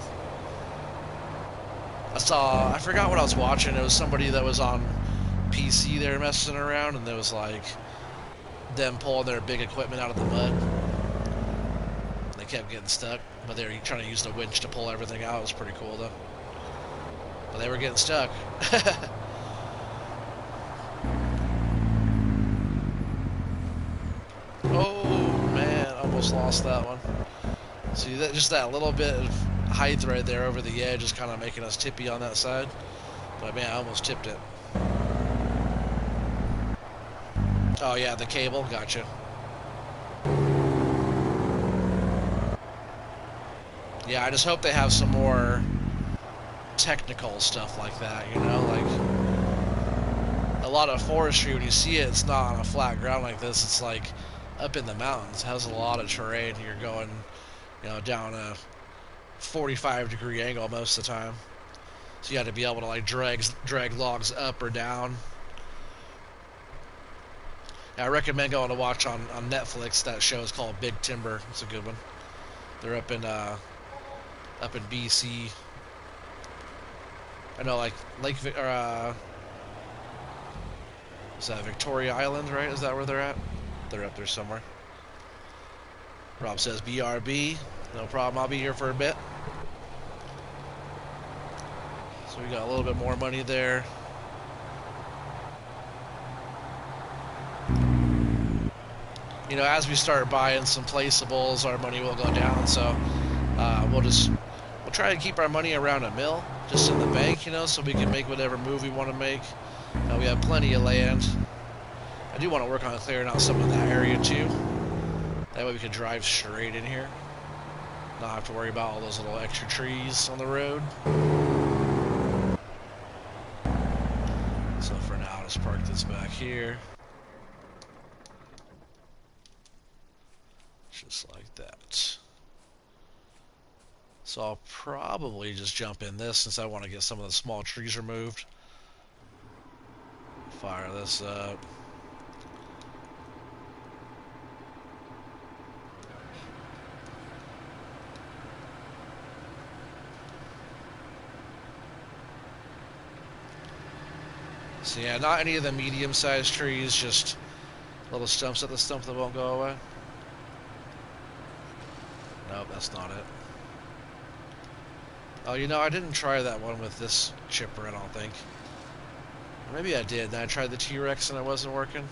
I forgot what I was watching. It was somebody that was on PC there messing around, and there was like them pulling their big equipment out of the mud. They kept getting stuck, but they were trying to use the winch to pull everything out. It was pretty cool though. But they were getting stuck. Oh man, almost lost that one. See, that just that little bit of height right there over the edge is kind of making us tippy on that side. But man, I almost tipped it. Oh yeah, the cable, gotcha. Yeah, I just hope they have some more technical stuff like that, you know, like a lot of forestry, when you see it, it's not on a flat ground like this, it's like up in the mountains. It has a lot of terrain. You're going, you know, down a 45-degree angle most of the time, so you got to be able to like drag logs up or down. Yeah, I recommend going to watch on Netflix. That show is called Big Timber. It's a good one. They're up in BC. I know, like Lake is that Victoria Island, right? Is that where they're at? They're up there somewhere. Rob says BRB. No problem. I'll be here for a bit. So we got a little bit more money there. You know, as we start buying some placeables, our money will go down. So we'll try to keep our money around $1 million, just in the bank, you know, so we can make whatever move we want to make. We have plenty of land. I do want to work on clearing out some of that area too. That way we can drive straight in here, not have to worry about all those little extra trees on the road. So for now, I'll just park this back here. Just like that. So I'll probably just jump in this since I want to get some of the small trees removed. Fire this up. So yeah, not any of the medium-sized trees, just little stumps at the stump that won't go away. Nope, that's not it. Oh, you know, I didn't try that one with this chipper, I don't think. Maybe I did, and I tried the T-Rex and it wasn't working.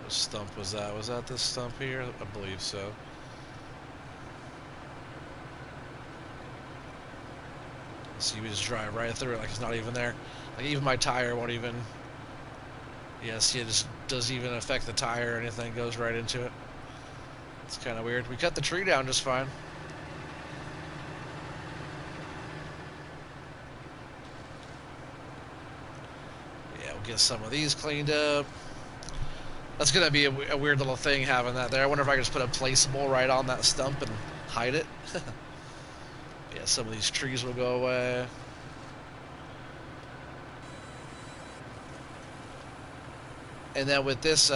What stump was that? Was that this stump here? I believe so. See, we just drive right through it like it's not even there. Like, even my tire won't even... Yeah, see, it just doesn't even affect the tire or anything. It goes right into it. It's kind of weird. We cut the tree down just fine. Yeah, we'll get some of these cleaned up. That's going to be a weird little thing having that there. I wonder if I can just put a placeable right on that stump and hide it. Yeah, some of these trees will go away. And then with this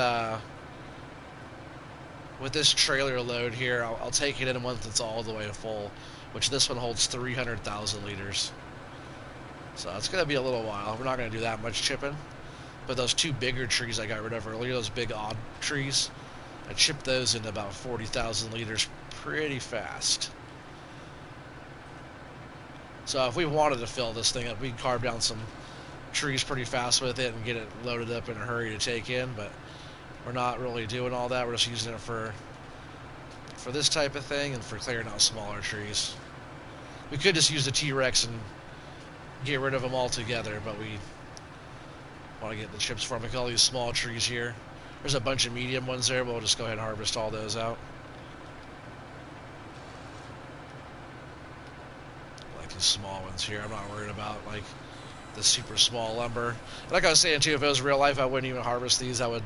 trailer load here, I'll take it in once it's all the way full, which this one holds 300,000 liters. So it's going to be a little while. We're not going to do that much chipping. But those two bigger trees I got rid of earlier, those big odd trees, I chipped those into about 40,000 liters pretty fast. So if we wanted to fill this thing up, we'd carve down some trees pretty fast with it and get it loaded up in a hurry to take in, but we're not really doing all that. We're just using it for this type of thing and for clearing out smaller trees. We could just use the T-Rex and get rid of them altogether, but we want to get the chips for them. Like all these small trees here. There's a bunch of medium ones there, but we'll just go ahead and harvest all those out. Like these small ones here, I'm not worried about like the super small lumber. Like I was saying too, if it was real life, I wouldn't even harvest these. I would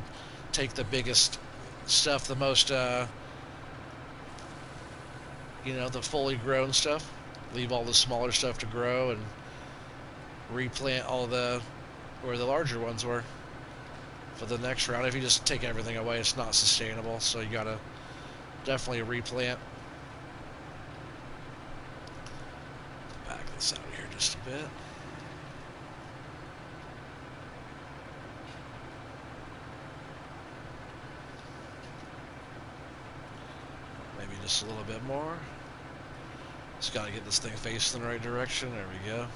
take the biggest stuff, the most, the fully grown stuff. Leave all the smaller stuff to grow and replant all where the larger ones were for the next round. If you just take everything away, it's not sustainable, so you gotta definitely replant. Back this out here just a bit. Maybe just a little bit more. Just gotta get this thing facing the right direction. There we go.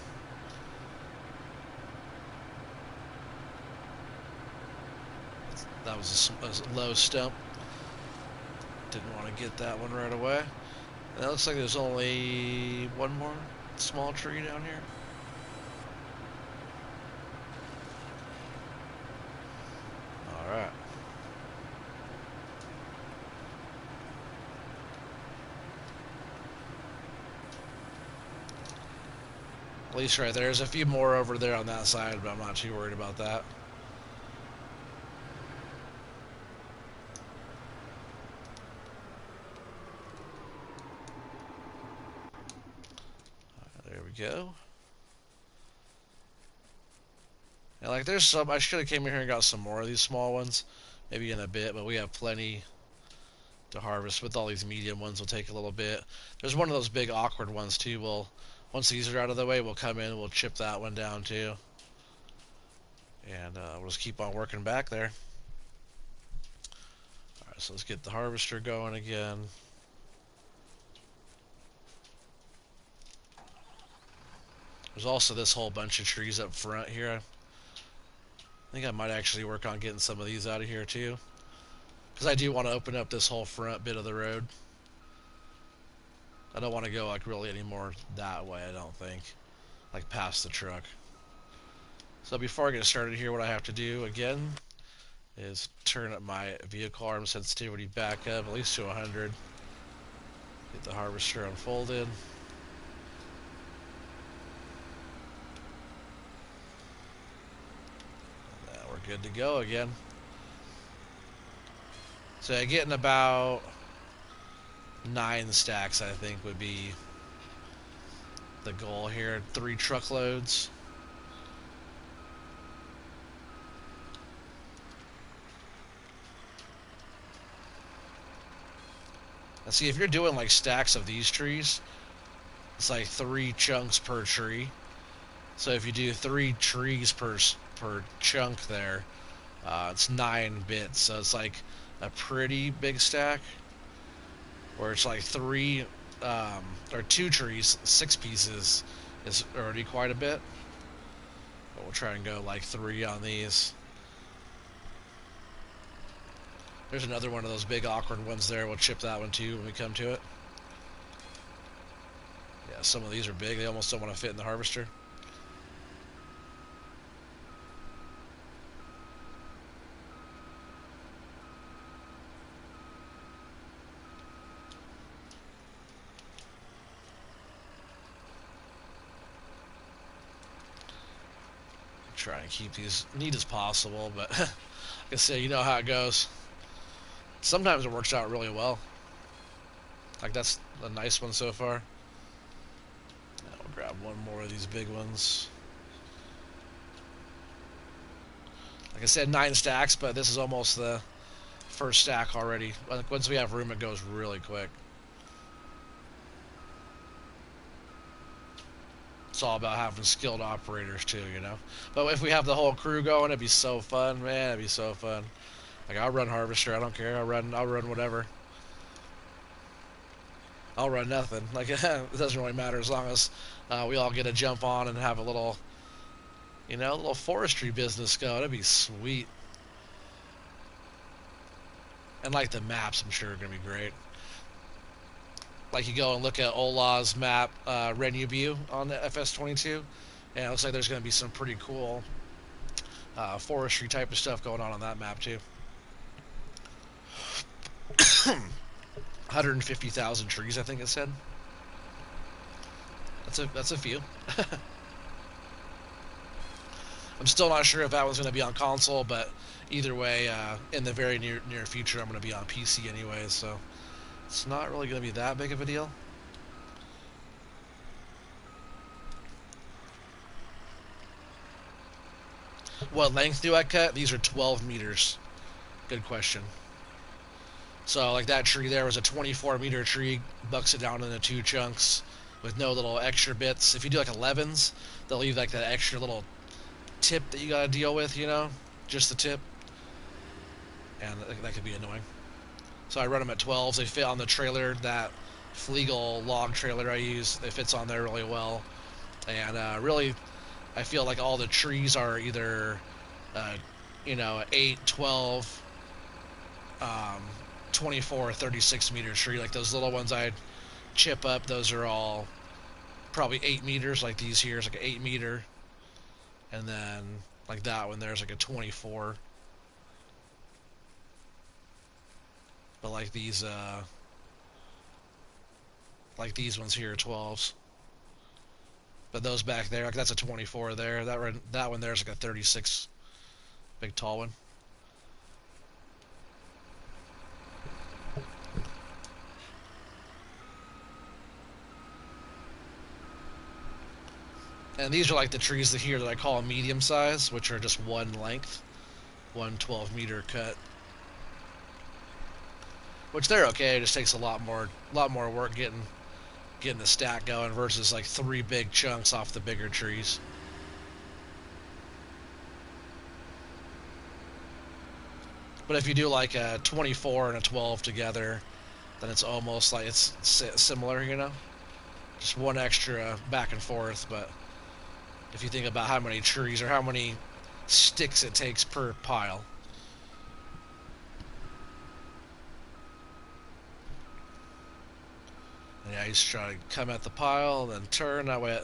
That was a low stump. Didn't want to get that one right away. And it looks like there's only one more small tree down here. Alright. At least right there. There's a few more over there on that side, but I'm not too worried about that. There we go. And like there's some, I should have came in here and got some more of these small ones, maybe in a bit, but we have plenty to harvest. With all these medium ones, will take a little bit. There's one of those big awkward ones too. Once these are out of the way, we'll come in, we'll chip that one down too. And we'll just keep on working back there. Alright, so let's get the harvester going again. There's also this whole bunch of trees up front here. I think I might actually work on getting some of these out of here too, because I do want to open up this whole front bit of the road. I don't want to go like really anymore that way, I don't think, like past the truck. So before I get started here, what I have to do again is turn up my vehicle arm sensitivity back up at least to 100. Get the harvester unfolded. We're good to go again. So getting about 9 stacks, I think, would be the goal here. 3 truckloads. And see, if you're doing like stacks of these trees, it's like 3 chunks per tree. So if you do 3 trees per chunk there, it's 9 bits. So it's like a pretty big stack, where it's like 3 or 2 trees, 6 pieces is already quite a bit. But we'll try and go like 3 on these. There's another one of those big awkward ones there. We'll chip that one too when we come to it. Yeah, some of these are big. They almost don't want to fit in the harvester. Try and keep these neat as possible, but like I say, you know how it goes. Sometimes it works out really well. Like that's a nice one so far. I'll grab one more of these big ones. Like I said, 9 stacks, but this is almost the first stack already. Once we have room, it goes really quick. It's all about having skilled operators too, you know. But if we have the whole crew going, it'd be so fun, man. It'd be so fun. Like I'll run harvester, I don't care. I'll run whatever. I'll run nothing. Like it doesn't really matter as long as we all get a jump on and have a little, you know, a little forestry business going. That'd be sweet. And like the maps, I'm sure are gonna be great. Like you go and look at Ola's map, Renubu on the FS22, and it looks like there's gonna be some pretty cool forestry type of stuff going on that map too. 150,000 trees, I think it said. That's a few. I'm still not sure if that was going to be on console, but either way, in the very near future, I'm going to be on PC anyways, so it's not really going to be that big of a deal. What length do I cut? These are 12 meters. Good question. So, like that tree there was a 24-meter tree, bucks it down into 2 chunks with no little extra bits. If you do like 11s, they'll leave like that extra little tip that you gotta deal with, you know? Just the tip. And that could be annoying. So I run them at 12s. They fit on the trailer, that Flegel log trailer I use. It fits on there really well. And really, I feel like all the trees are either, you know, 8, 12, 24 or 36 meter tree. Like those little ones I chip up, those are all probably 8 meters. Like these here is like an 8 meter. And then like that one there's like a 24. But like these ones here are 12s. But those back there, like that's a 24 there. That one there's like a 36, big tall one. And these are like the trees here that I call medium size, which are just one length, one 12-meter cut. Which they're okay. It just takes a lot more work getting the stack going versus like 3 big chunks off the bigger trees. But if you do like a 24 and a 12 together, then it's almost like it's similar, you know? Just one extra back and forth, but if you think about how many trees or how many sticks it takes per pile. And yeah, I just try to come at the pile, then turn, that way it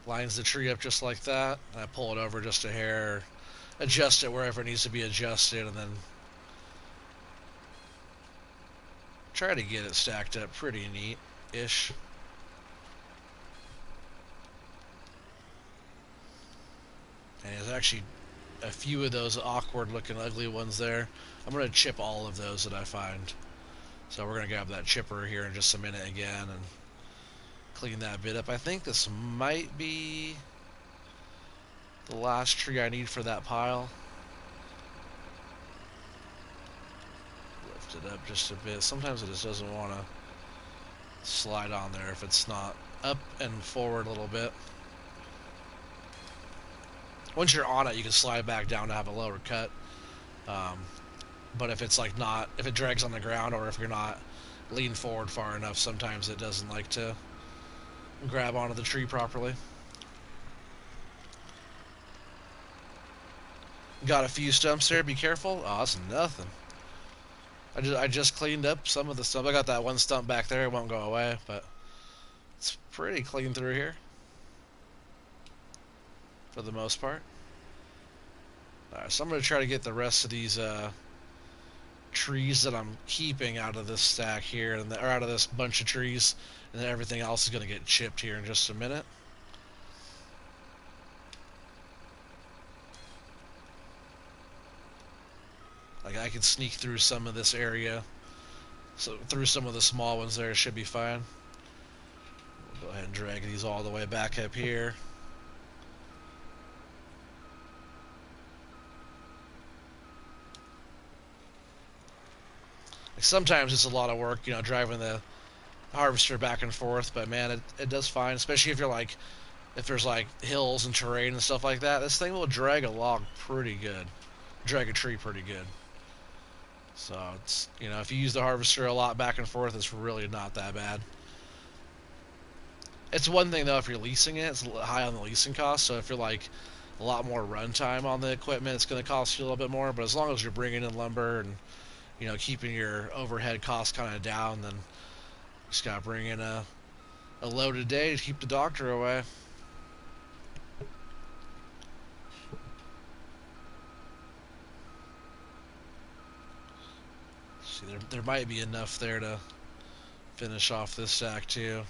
lines the tree up just like that. And I pull it over just a hair, adjust it wherever it needs to be adjusted, and then try to get it stacked up pretty neat-ish. And there's actually a few of those awkward looking ugly ones there. I'm going to chip all of those that I find. So we're going to grab that chipper here in just a minute again and clean that bit up. I think this might be the last tree I need for that pile. Lift it up just a bit. Sometimes it just doesn't want to slide on there if it's not up and forward a little bit. Once you're on it, you can slide back down to have a lower cut. But if it's like not, if it drags on the ground or if you're not leaning forward far enough, sometimes it doesn't like to grab onto the tree properly. Got a few stumps there, be careful. Oh, that's nothing. I just cleaned up some of the stuff. I got that one stump back there, it won't go away, but it's pretty clean through here. For the most part. Alright, so I'm going to try to get the rest of these trees that I'm keeping out of this stack here, or out of this bunch of trees, and then everything else is going to get chipped here in just a minute. Like I can sneak through some of this area, so through some of the small ones there should be fine. We'll go ahead and drag these all the way back up here. Like sometimes it's a lot of work, you know, driving the harvester back and forth, but man, it does fine, especially if you're like, if there's like hills and terrain and stuff like that. This thing will drag a log pretty good, drag a tree pretty good. So it's, you know, if you use the harvester a lot back and forth, it's really not that bad. It's one thing though if you're leasing it, it's high on the leasing cost. So if you're like a lot more runtime on the equipment, it's going to cost you a little bit more. But as long as you're bringing in lumber and, you know, keeping your overhead costs kind of down, then you just got to bring in a load a day to keep the doctor away. See, there might be enough there to finish off this stack too.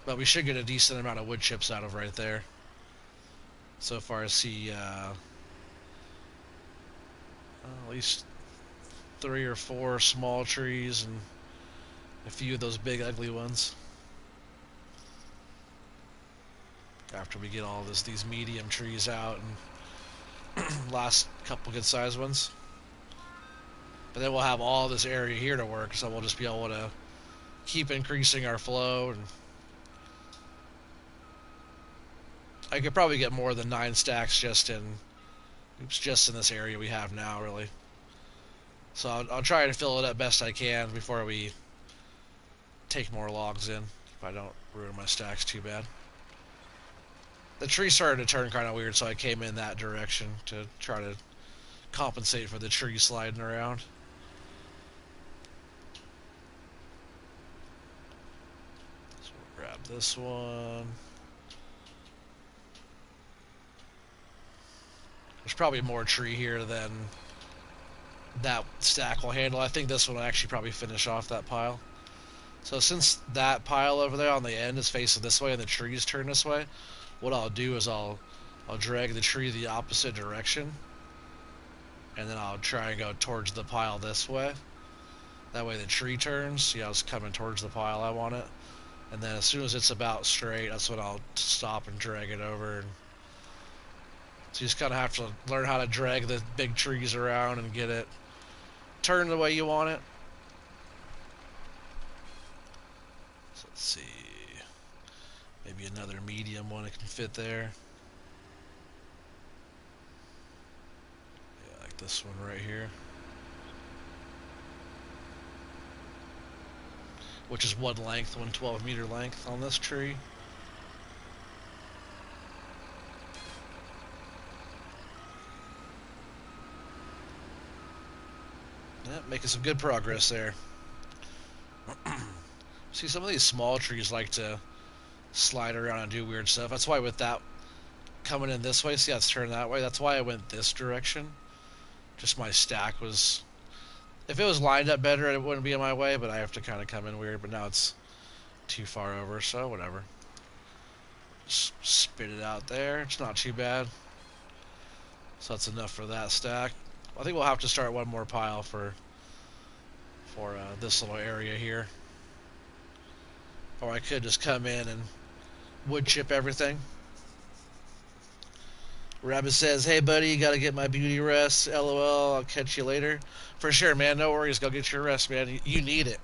But we should get a decent amount of wood chips out of right there. So far I see at least 3 or 4 small trees and a few of those big ugly ones. After we get all these medium trees out and last couple good sized ones. But then we'll have all this area here to work, so we'll just be able to keep increasing our flow. And I could probably get more than 9 stacks just in this area we have now, really. So I'll try to fill it up best I can before we take more logs in, if I don't ruin my stacks too bad. The tree started to turn kind of weird, so I came in that direction to try to compensate for the tree sliding around. So we'll grab this one. There's probably more tree here than that stack will handle. I think this one will actually probably finish off that pile. So since that pile over there on the end is facing this way and the trees turn this way, what I'll do is I'll drag the tree the opposite direction, and then I'll try and go towards the pile this way. That way the tree turns, see how it's coming towards the pile I want it. And then as soon as it's about straight, that's when I'll stop and drag it over. And so you just kind of have to learn how to drag the big trees around and get it turned the way you want it. So let's see. Maybe another medium one that can fit there. Yeah, like this one right here. Which is one length, 112 meter length on this tree. Yeah, making some good progress there. See, some of these small trees like to slide around and do weird stuff. That's why with that coming in this way, see how it's turned that way? That's why I went this direction. Just my stack was... If it was lined up better, it wouldn't be in my way, but I have to kind of come in weird. But now it's too far over, so whatever. Just spit it out there. It's not too bad. So that's enough for that stack. I think we'll have to start one more pile for this little area here. Or I could just come in and wood chip everything. Rabbit says, "Hey buddy, you gotta get my beauty rest. LOL, I'll catch you later." For sure, man. No worries. Go get your rest, man. You need it.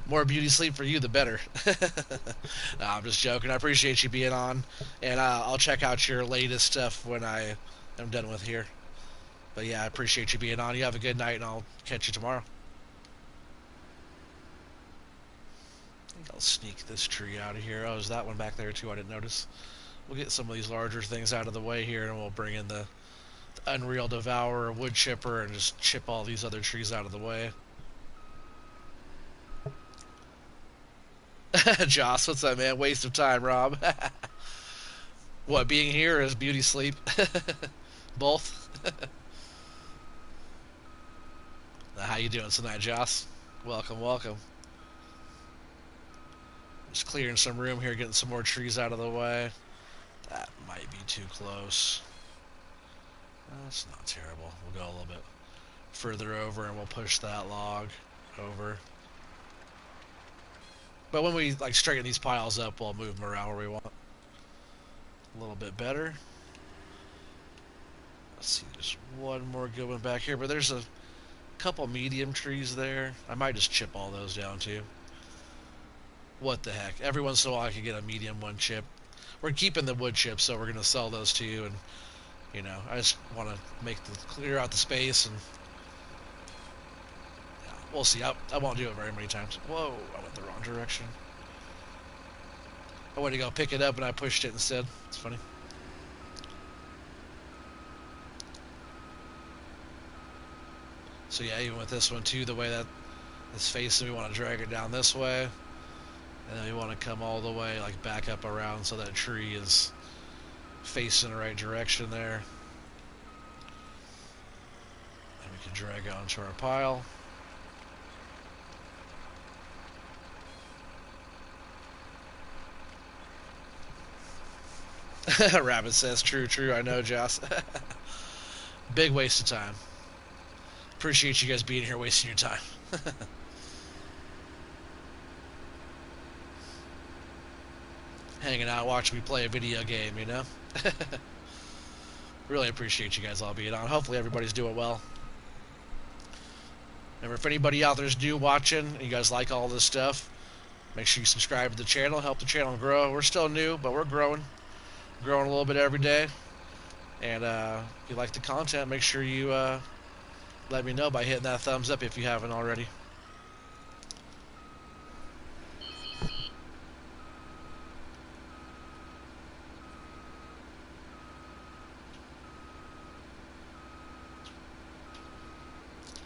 More beauty sleep for you, the better. No, I'm just joking. I appreciate you being on, and I'll check out your latest stuff when I am done with here. But yeah, I appreciate you being on. You have a good night, and I'll catch you tomorrow. I think I'll sneak this tree out of here. Oh, is that one back there too? I didn't notice. We'll get some of these larger things out of the way here, and we'll bring in the Unreal Devourer wood chipper and just chip all these other trees out of the way. Joss, what's up, man? Waste of time, Rob. What, being here is beauty sleep? Both? How you doing tonight, Joss? Welcome, welcome. Just clearing some room here, getting some more trees out of the way. That might be too close. That's not terrible. We'll go a little bit further over and we'll push that log over. But when we like straighten these piles up, we'll move them around where we want. A little bit better. Let's see, there's one more good one back here, but there's a couple medium trees there. I might just chip all those down too. What the heck? Every once in a while I can get a medium one chip. We're keeping the wood chips, so we're going to sell those to you, and you know, I just want to clear out the space, and yeah, we'll see. I won't do it very many times. Whoa, I went the wrong direction. I went to go pick it up and I pushed it instead. It's funny. So yeah, even with this one too, the way that it's facing, we want to drag it down this way, and then we want to come all the way like back up around so that tree is facing the right direction there. And we can drag it onto our pile. Rabbit says, true, I know, Joss. Big waste of time. Appreciate you guys being here wasting your time. Hanging out, watching me play a video game, you know? Really appreciate you guys all being on. Hopefully everybody's doing well. Remember, if anybody out there's new watching and you guys like all this stuff, make sure you subscribe to the channel, help the channel grow. We're still new, but we're growing. Growing a little bit every day. And if you like the content, make sure you let me know by hitting that thumbs up if you haven't already.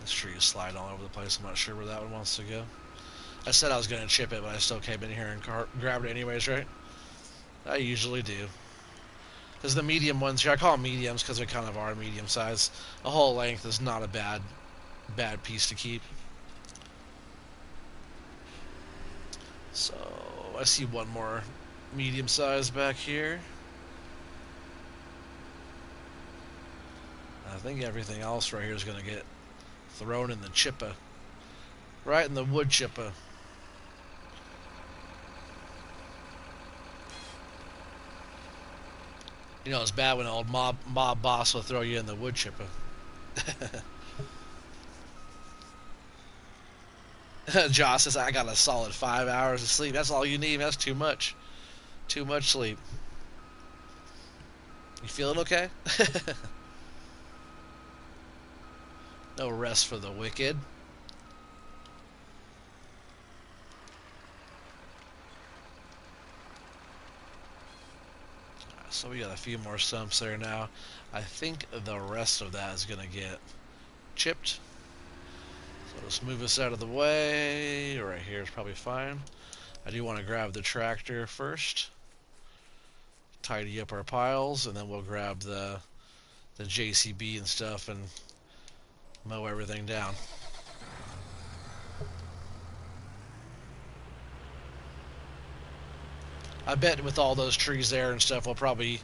This tree is sliding all over the place. I'm not sure where that one wants to go. I said I was going to chip it, but I still came in here and grabbed it anyways, right? I usually do. Because the medium ones here, I call them mediums because they kind of are medium size. A whole length is not a bad piece to keep. So I see one more medium size back here. I think everything else right here is going to get thrown in the chipper. Right in the wood chipper. You know, it's bad when an old mob boss will throw you in the wood chipper. Josh says, I got a solid 5 hours of sleep. That's all you need. That's too much. Too much sleep. You feeling okay? No rest for the wicked. So we got a few more stumps there now. I think the rest of that is going to get chipped. So let's move this out of the way. Right here is probably fine. I do want to grab the tractor first. Tidy up our piles, and then we'll grab the JCB and stuff and mow everything down. I bet with all those trees there and stuff, we'll probably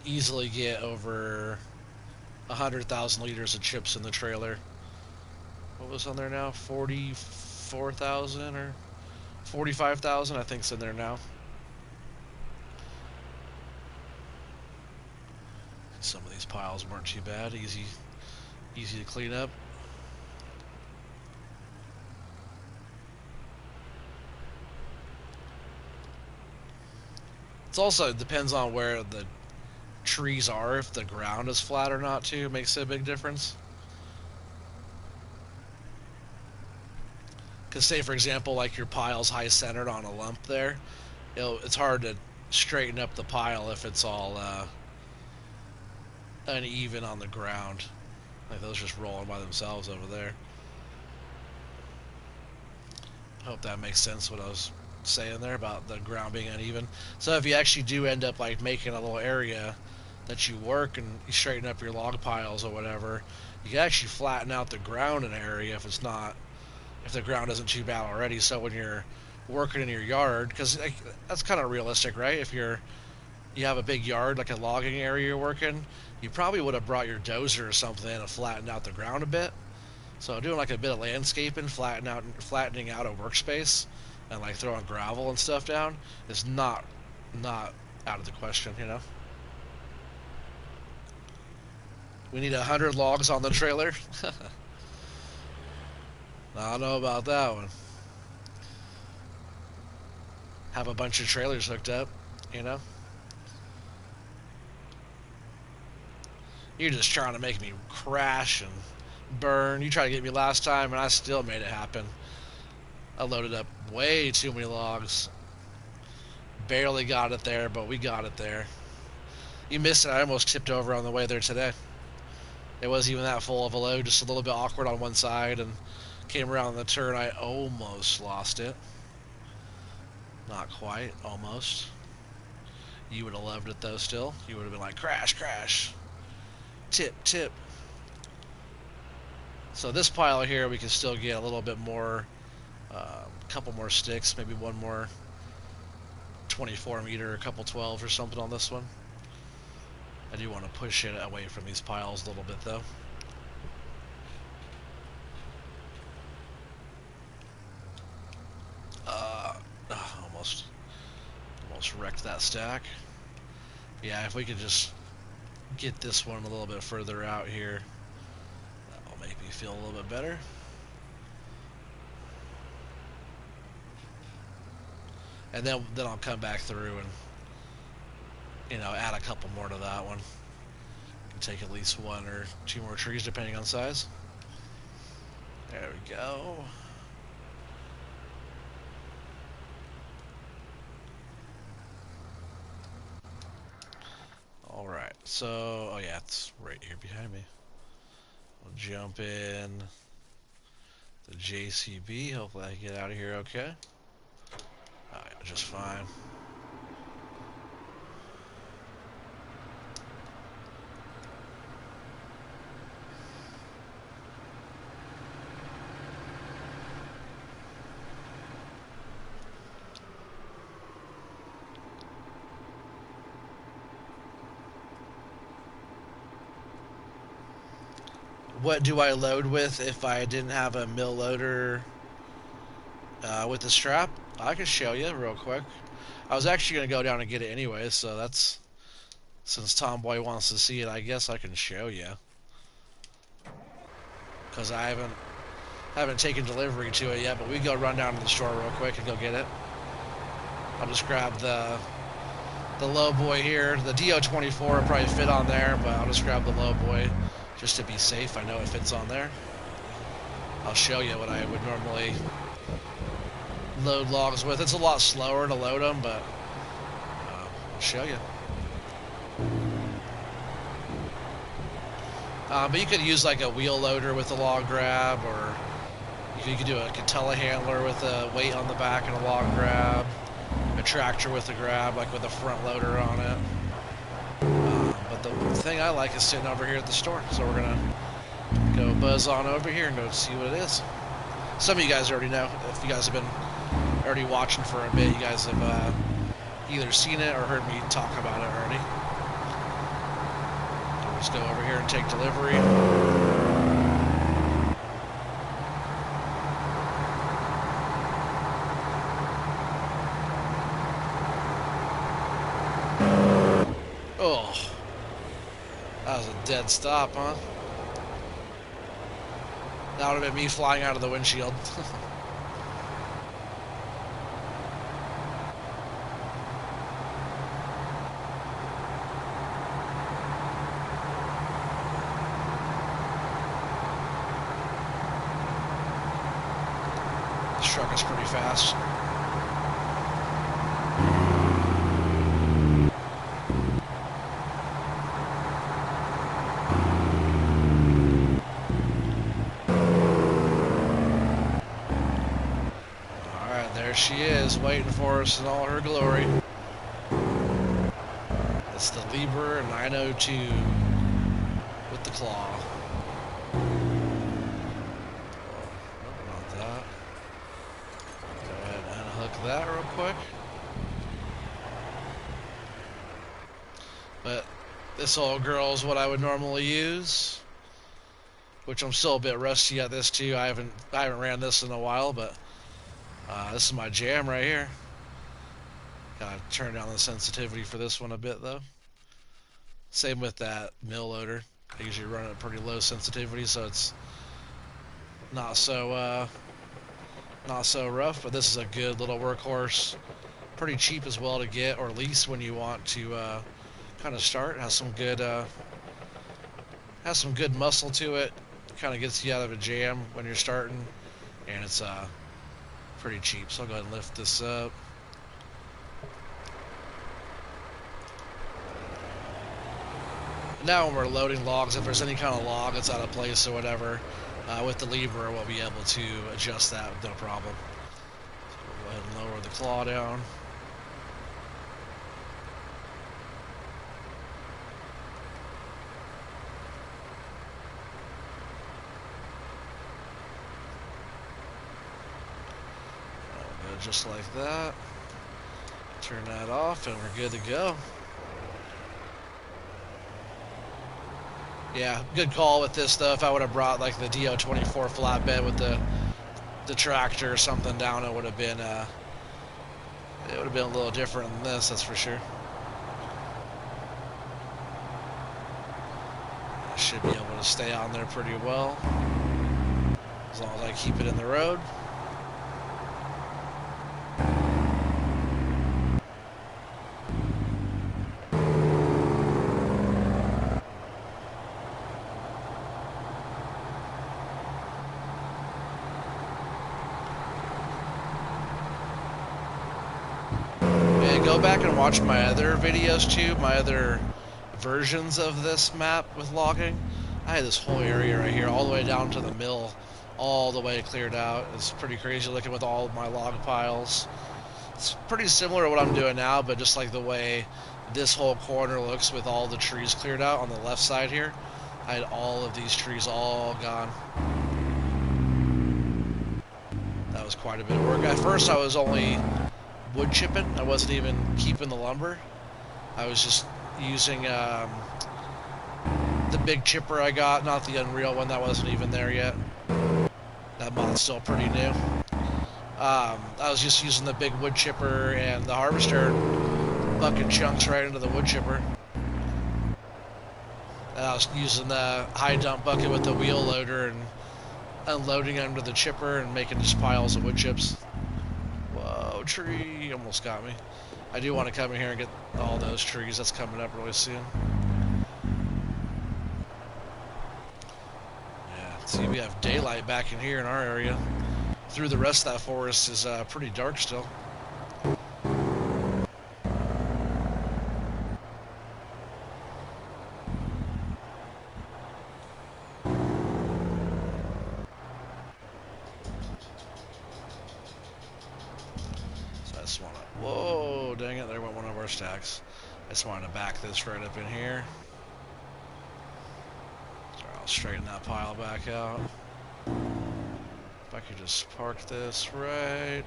easily get over 100,000 liters of chips in the trailer. What was on there now? 44,000 or 45,000, I think, is in there now. Some of these piles weren't too bad. Easy to clean up. It also depends on where the trees are, if the ground is flat or not too, makes a big difference. Because say for example, like your pile's high centered on a lump there, it's hard to straighten up the pile if it's all uneven on the ground. Like those just rolling by themselves over there. I hope that makes sense what I was saying there about the ground being uneven. So if you actually do end up like making a little area that you work and you straighten up your log piles or whatever, you can actually flatten out the ground in an area if the ground isn't too bad already. So when you're working in your yard, because that's kind of realistic, right? If you're you have a big yard, like a logging area you're working, you probably would have brought your dozer or something and flattened out the ground a bit. So doing like a bit of landscaping, flattening out a workspace, and like throwing gravel and stuff down is not out of the question. You know, we need 100 logs on the trailer. I don't know about that one. Have a bunch of trailers hooked up. You know, you're just trying to make me crash and burn. You tried to get me last time, and I still made it happen. I loaded up way too many logs. Barely got it there, but we got it there. You missed it. I almost tipped over on the way there today. It wasn't even that full of a load, just a little bit awkward on one side, and came around the turn. I almost lost it. Not quite, almost. You would have loved it though. Still, you would have been like, crash, crash, tip, tip. So this pile here, we can still get a little bit more, a couple more sticks, maybe one more 24 meter, a couple 12 or something on this one. I do want to push it away from these piles a little bit though. Almost wrecked that stack. Yeah, if we could just get this one a little bit further out here, that'll make me feel a little bit better. And then I'll come back through and, you know, add a couple more to that one. Can take at least one or two more trees depending on size. There we go. Alright, so, oh yeah, it's right here behind me. We'll jump in the JCB. Hopefully I can get out of here okay. Alright, just fine. What do I load with if I didn't have a mill loader with the strap? I can show you real quick. I was actually going to go down and get it anyway, so that's, since Tomboy wants to see it, I guess I can show you. Because I haven't taken delivery to it yet, but we can go run down to the store real quick and go get it. I'll just grab the low boy here. The DO24 will probably fit on there, but I'll just grab the low boy just to be safe. I know it fits on there. I'll show you what I would normally load logs with. It's a lot slower to load them, but I'll show you. But you could use like a wheel loader with a log grab, or you could do a telehandler with a weight on the back and a log grab, a tractor with a grab, like with a front loader on it. But the thing I like is sitting over here at the store, so we're gonna go buzz on over here and go see what it is. Some of you guys already know. If you guys have been already watching for a bit, you guys have either seen it or heard me talk about it already. So we'll just go over here and take delivery. Oh, that was a dead stop, huh? That would have been me flying out of the windshield. This truck is pretty fast. She is waiting for us in all her glory. It's the Lieber 902 with the claw. Not that. Go ahead and unhook that real quick. But this old girl is what I would normally use, which I'm still a bit rusty at this too. I haven't ran this in a while, but this is my jam right here. Gotta turn down the sensitivity for this one a bit though. Same with that mill loader. I usually run it at pretty low sensitivity, so it's not so rough. But this is a good little workhorse. Pretty cheap as well to get, or at least when you want to kind of start. Has some good muscle to it. Kind of gets you out of a jam when you're starting, and it's pretty cheap. So I'll go ahead and lift this up. Now when we're loading logs, if there's any kind of log that's out of place or whatever, with the lever we'll be able to adjust that with no problem. So we'll go ahead and lower the claw down. We'll go just like that. Turn that off and we're good to go. Yeah, good call with this though. If I would have brought like the DO24 flatbed with the tractor or something down, it would have been a little different than this, that's for sure. I should be able to stay on there pretty well as long as I keep it in the road. Go back and watch my other videos too, my other versions of this map with logging. I had this whole area right here, all the way down to the mill, all the way cleared out. It's pretty crazy looking with all of my log piles. It's pretty similar to what I'm doing now, but just like the way this whole corner looks with all the trees cleared out on the left side here. I had all of these trees all gone. That was quite a bit of work. At first I was only wood chipping. I wasn't even keeping the lumber. I was just using the big chipper I got, not the Unreal one. That wasn't even there yet. That mod's still pretty new. I was just using the big wood chipper and the harvester, bucking chunks right into the wood chipper. And I was using the high dump bucket with the wheel loader and unloading under the chipper and making just piles of wood chips. Tree almost got me. I do want to come in here and get all those trees. That's coming up really soon. Yeah, see, we have daylight back in here in our area. Through the rest of that forest is pretty dark still. Whoa, dang it, there went one of our stacks. I just wanted to back this right up in here. So I'll straighten that pile back out. If I could just park this right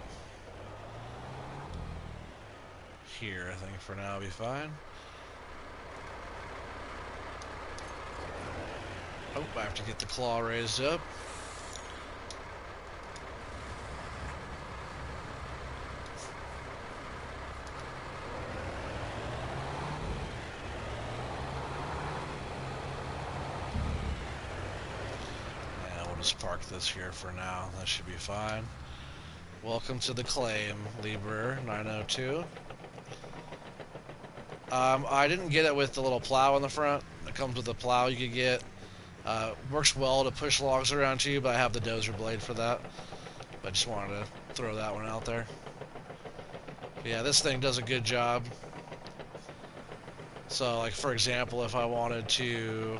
here, I think for now will be fine. Oh, I have to get the claw raised up. Just park this here for now. That should be fine. Welcome to the claim, Lieber 902. I didn't get it with the little plow in the front. It comes with a plow you could get. Works well to push logs around too, but I have the dozer blade for that. But I just wanted to throw that one out there. But yeah, this thing does a good job. So, like for example, if I wanted to,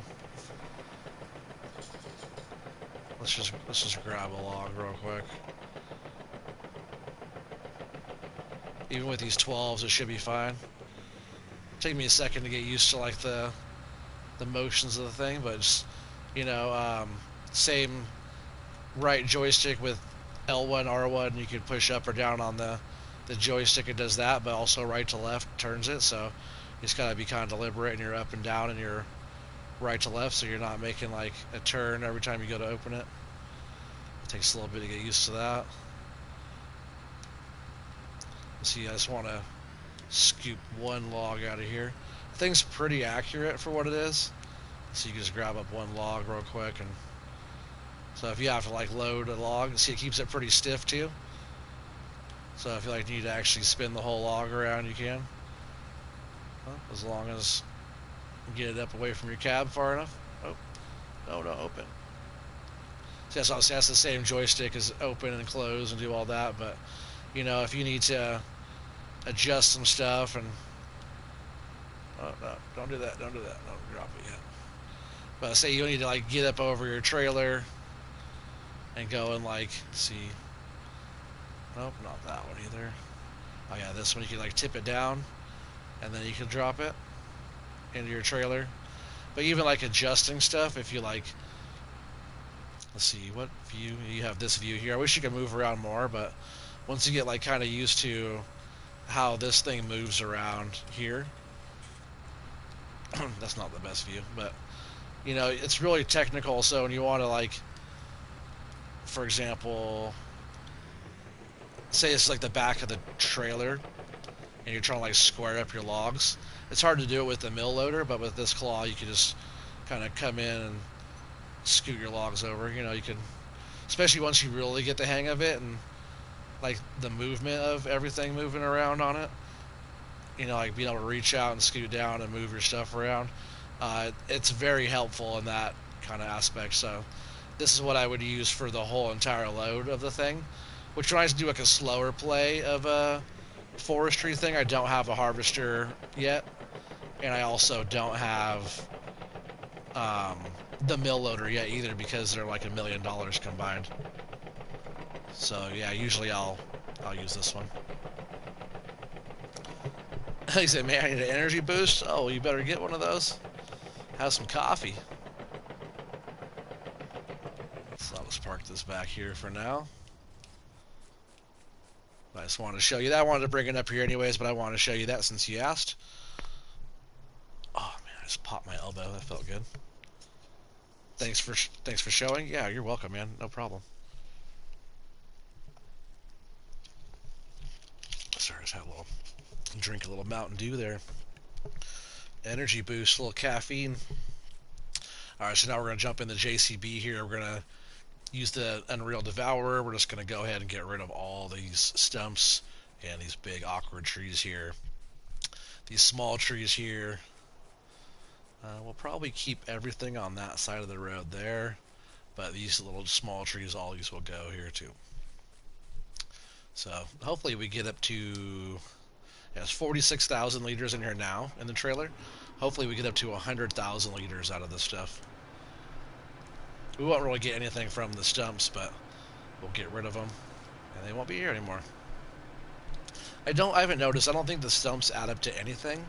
let's just grab a log real quick. Even with these 12s, it should be fine. Take me a second to get used to like the motions of the thing, but just, you know, same right joystick with L1, R1. You can push up or down on the joystick. It does that, but also right to left turns it. So You just gotta be kind of deliberate in your up and down and your right to left, so you're not making like a turn every time you go to open it. It takes a little bit to get used to that. See, I just want to scoop one log out of here. The thing's pretty accurate for what it is, so you can just grab up one log real quick. And so if you have to like load a log, see, it keeps it pretty stiff too. So if you like need to actually spin the whole log around, you can. Well, as long as you get it up away from your cab far enough. Oh, no, don't open. So that's the same joystick as open and close and do all that. But you know, if you need to adjust some stuff and oh no, don't do that, don't drop it yet. But say you need to like get up over your trailer and go and like see. Nope, not that one either. Oh yeah, this one you can like tip it down and then you can drop it into your trailer. But even like adjusting stuff, if you like, let's see, what view, you have this view here. I wish you could move around more, but once you get like kind of used to how this thing moves around here, that's not the best view, but you know, it's really technical. So when you want to like, for example, say it's like the back of the trailer and you're trying to like square up your logs, it's hard to do it with the mill loader, but with this claw you can just kind of come in and scoot your logs over. You know, you can, especially once you really get the hang of it and like the movement of everything moving around on it, you know, like being able to reach out and scoot down and move your stuff around, it's very helpful in that kind of aspect. So this is what I would use for the whole entire load of the thing, which tries to do like a slower play of a forestry thing. I don't have a harvester yet, and I also don't have the mill loader yet either, because they're like $1 million combined. So yeah, usually I'll use this one. He said, man, I need an energy boost. Oh, you better get one of those. Have some coffee. So I'll just park this back here for now. I just wanted to show you that. I wanted to bring it up here anyways, but I wanted to show you that since you asked. Oh man, I just popped my elbow. That felt good. Thanks for showing. Yeah, you're welcome, man. No problem. Sorry, I just had a little drink, a little Mountain Dew there. Energy boost, a little caffeine. All right, so now we're gonna jump in the JCB here. We're gonna use the Unreal Devourer. We're just gonna go ahead and get rid of all these stumps and these big awkward trees here. These small trees here. We'll probably keep everything on that side of the road there, but these little small trees, all these will go here too. So hopefully we get up to, it's 46,000 liters in here now in the trailer. Hopefully we get up to 100,000 liters out of this stuff. We won't really get anything from the stumps, but we'll get rid of them and they won't be here anymore. I haven't noticed, I don't think the stumps add up to anything.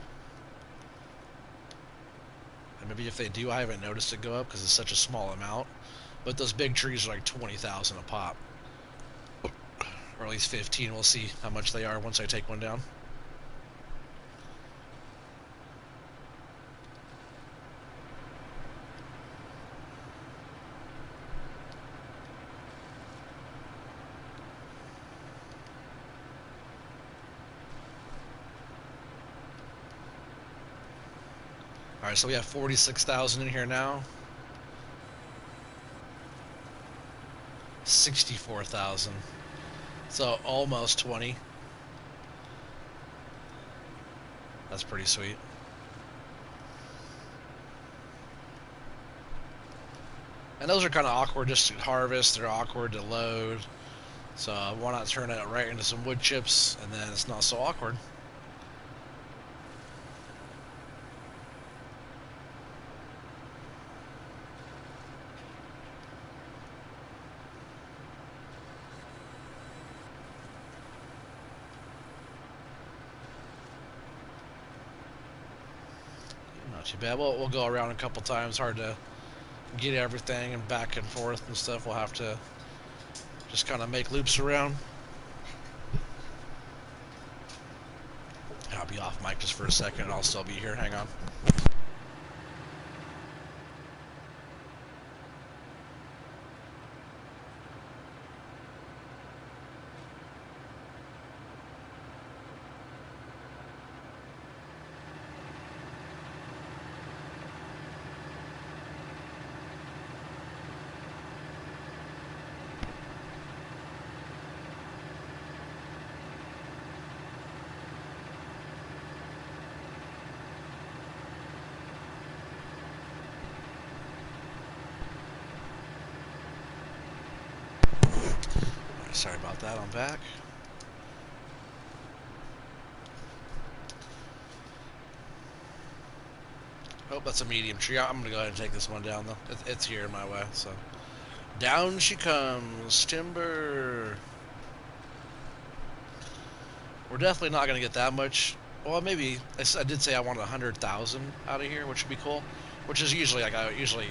And maybe if they do, I haven't noticed it go up because it's such a small amount. But those big trees are like 20,000 a pop. Or at least 15. We'll see how much they are once I take one down. Alright, so we have 46,000 in here now. 64,000. So almost 20. That's pretty sweet. And those are kind of awkward just to harvest. They're awkward to load. So why not turn it right into some wood chips, and then it's not so awkward. Not too bad. We'll go around a couple times. Hard to get everything and back and forth and stuff. We'll have to just kind of make loops around. I'll be be off mic just for a second, and I'll still be here. Hang on. Sorry about that, I'm back. Oh, that's a medium tree. I'm going to go ahead and take this one down, though. It's here in my way, so. Down she comes. Timber. We're definitely not going to get that much. Well, maybe. I did say I wanted 100,000 out of here, which would be cool. Which is usually, like, I usually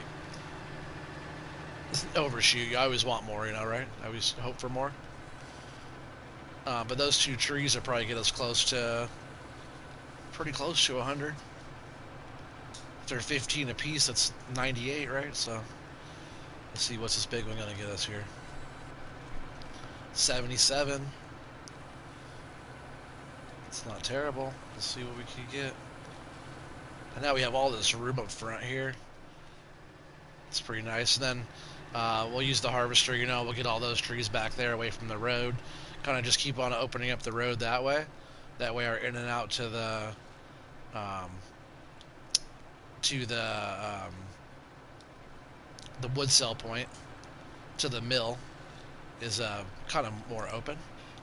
overshoot. I always want more, you know, right? I always hope for more. But those two trees will probably get us pretty close to 100. If they're 15 apiece, that's 98, right? So, let's see what's this big one going to get us here. 77. It's not terrible. Let's see what we can get. And now we have all this room up front here. It's pretty nice. And then we'll use the harvester, you know, we'll get all those trees back there away from the road. Kind of just keep on opening up the road that way. That way our in and out to the wood cell point, to the mill, is kind of more open,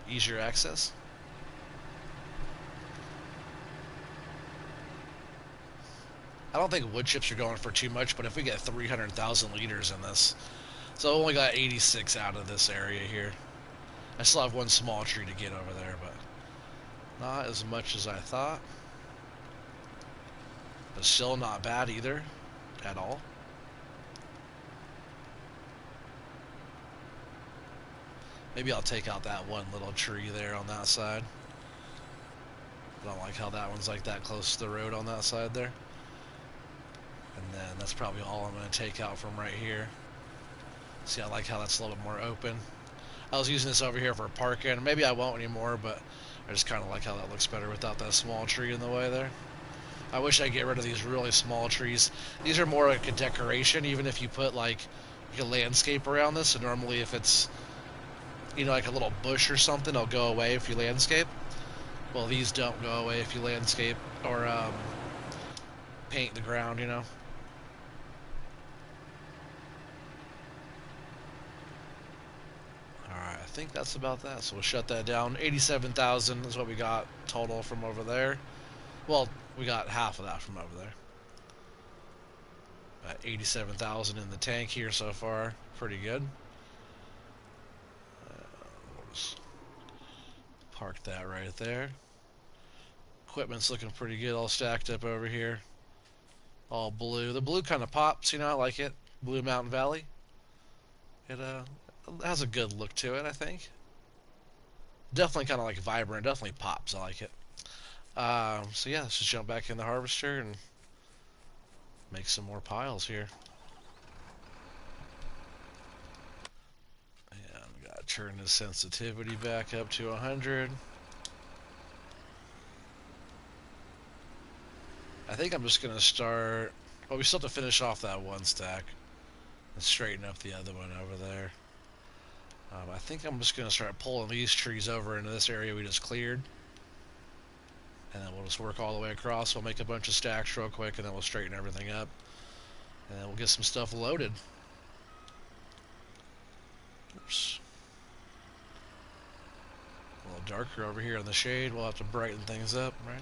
easier access. I don't think wood chips are going for too much, but if we get 300,000 liters in this, so I only got 86 out of this area here. I still have one small tree to get over there, but not as much as I thought. But still not bad either, at all. Maybe I'll take out that one little tree there on that side. I don't like how that one's like that close to the road on that side there. And then that's probably all I'm going to take out from right here. See, I like how that's a little bit more open. I was using this over here for parking. Maybe I won't anymore, but I just kind of like how that looks better without that small tree in the way there. I wish I'd get rid of these really small trees. These are more like a decoration, even if you put like a landscape around this. So normally if it's, you know, like a little bush or something, it'll go away if you landscape. Well, these don't go away if you landscape or paint the ground, you know. Alright, I think that's about that. So we'll shut that down. 87,000 is what we got total from over there. Well, we got half of that from over there. 87,000 in the tank here so far. Pretty good. We'll just park that right there. Equipment's looking pretty good, all stacked up over here. All blue. The blue kind of pops, you know, I like it. Blue Mountain Valley. It has a good look to it, I think. Definitely kind of like vibrant. Definitely pops. I like it. So yeah, let's just jump back in the harvester and make some more piles here. And we gotta turn the sensitivity back up to 100. I think I'm just gonna start. Well, we still have to finish off that one stack and straighten up the other one over there. I think I'm just gonna start pulling these trees over into this area we just cleared. And then we'll just work all the way across. We'll make a bunch of stacks real quick, and then we'll straighten everything up. And then we'll get some stuff loaded. Oops. A little darker over here in the shade. We'll have to brighten things up, right?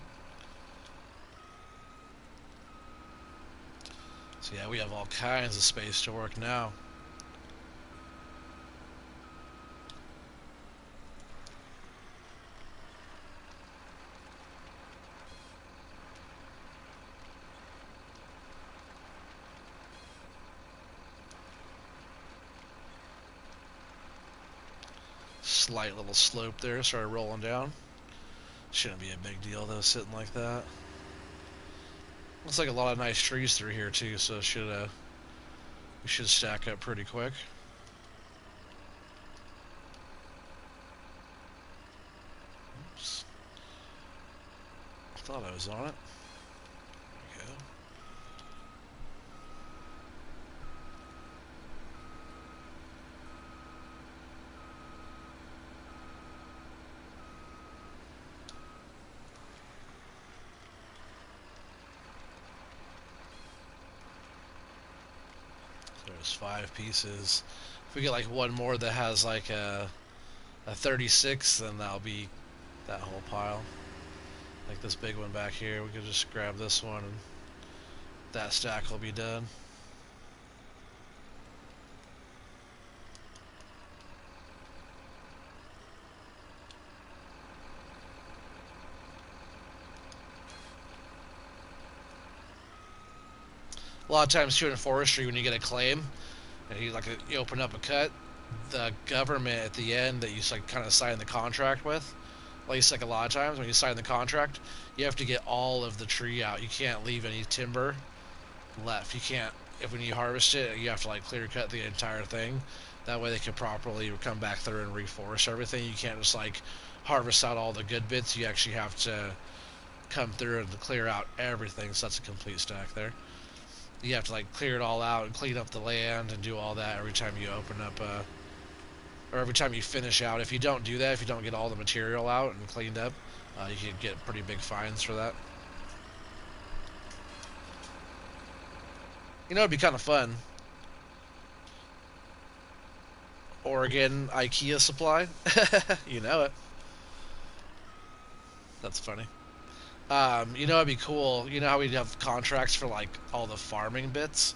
So yeah, we have all kinds of space to work now. Slight little slope there, started rolling down. Shouldn't be a big deal though, sitting like that. Looks like a lot of nice trees through here too, so we should stack up pretty quick. Oops. I thought I was on it. There we go. There's 5 pieces. If we get like one more that has like a 36, then that'll be that whole pile. Like this big one back here, we could just grab this one and that stack will be done. A lot of times too in forestry, when you get a claim and you open up a cut, the government at the end that you like kind of sign the contract with, at least like a lot of times when you sign the contract, you have to get all of the tree out. You can't leave any timber left. You can't, if when you harvest it, you have to like clear cut the entire thing. That way they can properly come back through and reforest everything. You can't just like harvest out all the good bits. You actually have to come through and clear out everything. So that's a complete stack there. You have to like clear it all out and clean up the land and do all that every time you open up or every time you finish out. If you don't do that, if you don't get all the material out and cleaned up, you can get pretty big fines for that. You know, it'd be kind of fun. Oregon IKEA supply. You know it. That's funny. You know, it'd be cool. You know how we have contracts for like all the farming bits?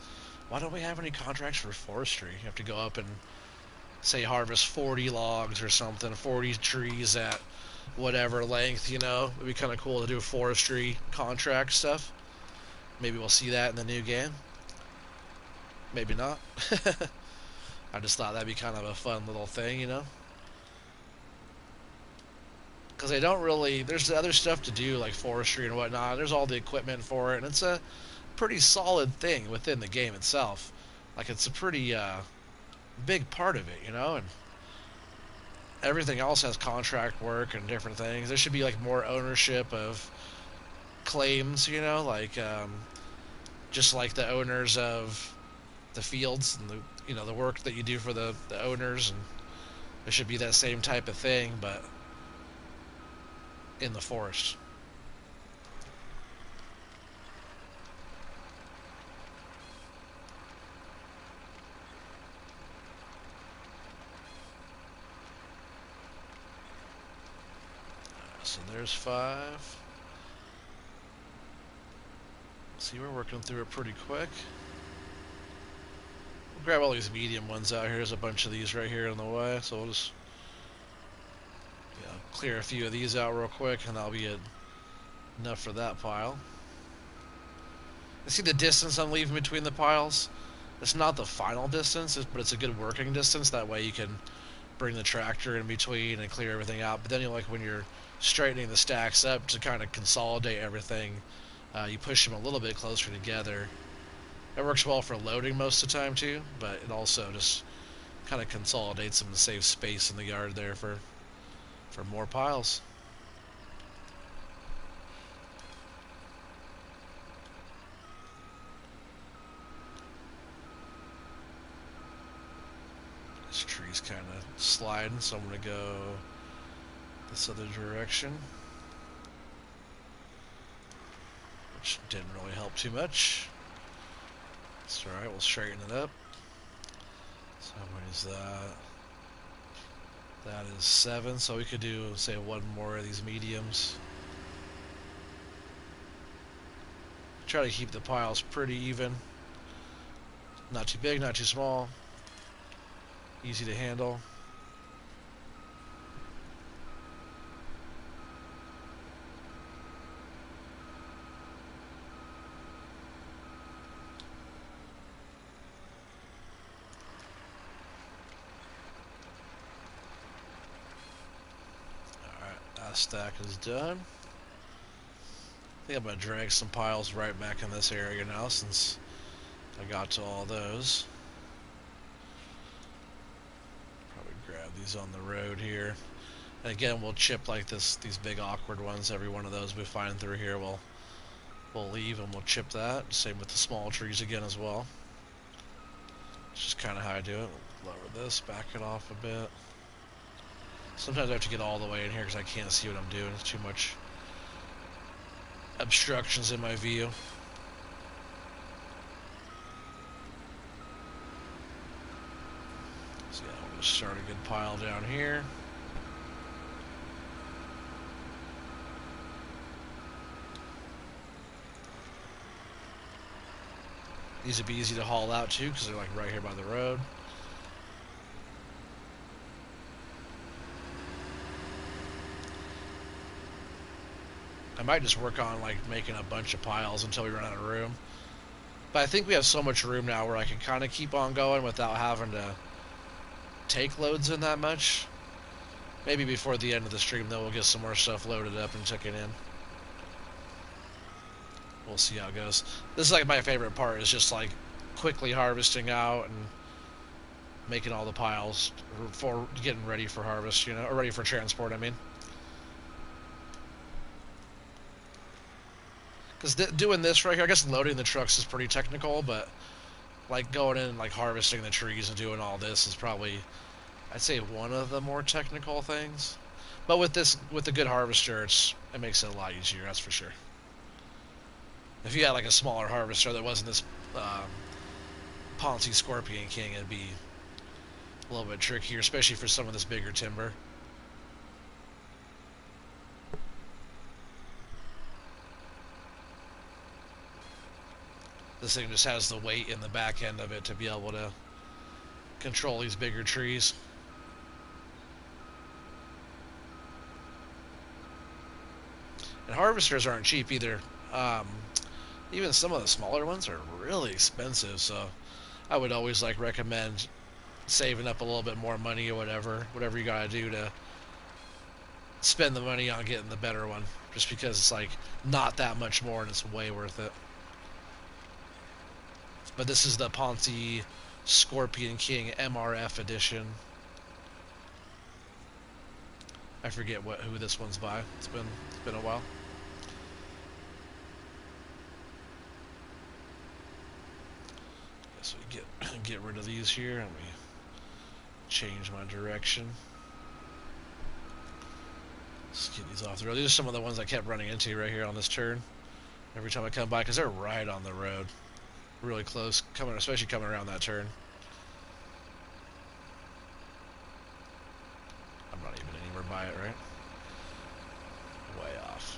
Why don't we have any contracts for forestry? You have to go up and say harvest 40 logs or something, 40 trees at whatever length, you know? It'd be kind of cool to do forestry contract stuff. Maybe we'll see that in the new game. Maybe not. I just thought that'd be kind of a fun little thing, you know? Because they don't really, there's other stuff to do like forestry and whatnot. There's all the equipment for it, and it's a pretty solid thing within the game itself. Like it's a pretty big part of it, you know? And everything else has contract work and different things. There should be like more ownership of claims, you know, like just like the owners of the fields and the work that you do for the owners, and there should be that same type of thing, but in the forest. So there's 5. See, we're working through it pretty quick. We'll grab all these medium ones out here. There's a bunch of these right here in the way, so we'll just clear a few of these out real quick, and that'll be enough for that pile. You see the distance I'm leaving between the piles? It's not the final distance, but it's a good working distance. That way you can bring the tractor in between and clear everything out. But then when you're straightening the stacks up to kind of consolidate everything, you push them a little bit closer together. It works well for loading most of the time too, but it also just kind of consolidates them to save space in the yard there for more piles. This tree's kind of sliding, so I'm going to go this other direction, which didn't really help too much. It's alright, we'll straighten it up. So how many is that? That is 7, so we could do, say, 1 more of these mediums. Try to keep the piles pretty even. Not too big, not too small. Easy to handle. Stack is done. think I'm going to drag some piles right back in this area now since I got to all those. Probably grab these on the road here. And again, we'll chip like this, these big awkward ones. Every one of those we find through here, we'll leave and we'll chip that. Same with the small trees again as well. It's just kind of how I do it. Lower this, back it off a bit. Sometimes I have to get all the way in here because I can't see what I'm doing. It's too much obstructions in my view. So yeah, we'll just start a good pile down here. These would be easy to haul out too because they're like right here by the road. I might just work on like making a bunch of piles until we run out of room. But I think we have so much room now where I can kind of keep on going without having to take loads in that much. Maybe before the end of the stream though we'll get some more stuff loaded up and taken in. We'll see how it goes. This is like my favorite part, is just like quickly harvesting out and making all the piles for getting ready for harvest, you know, or ready for transport, I mean. Because doing this right here, I guess loading the trucks is pretty technical, but like going in and like harvesting the trees and doing all this is probably, I'd say, one of the more technical things. But with this, with the good harvester, it makes it a lot easier, that's for sure. If you had like a smaller harvester that wasn't this Ponzi Scorpion King, it'd be a little bit trickier, especially for some of this bigger timber. This thing just has the weight in the back end of it to be able to control these bigger trees. And harvesters aren't cheap either. Even some of the smaller ones are really expensive, so I would always like recommend saving up a little bit more money or whatever you gotta do to spend the money on getting the better one, just because it's like not that much more and it's way worth it. But this is the Ponzi Scorpion King MRF edition. I forget who this one's by. It's been a while. So we get rid of these here, and we change my direction. Let's get these off the road. These are some of the ones I kept running into right here on this turn every time I come by, because they're right on the road, really close, especially coming around that turn. I'm not even anywhere by it, right? Way off.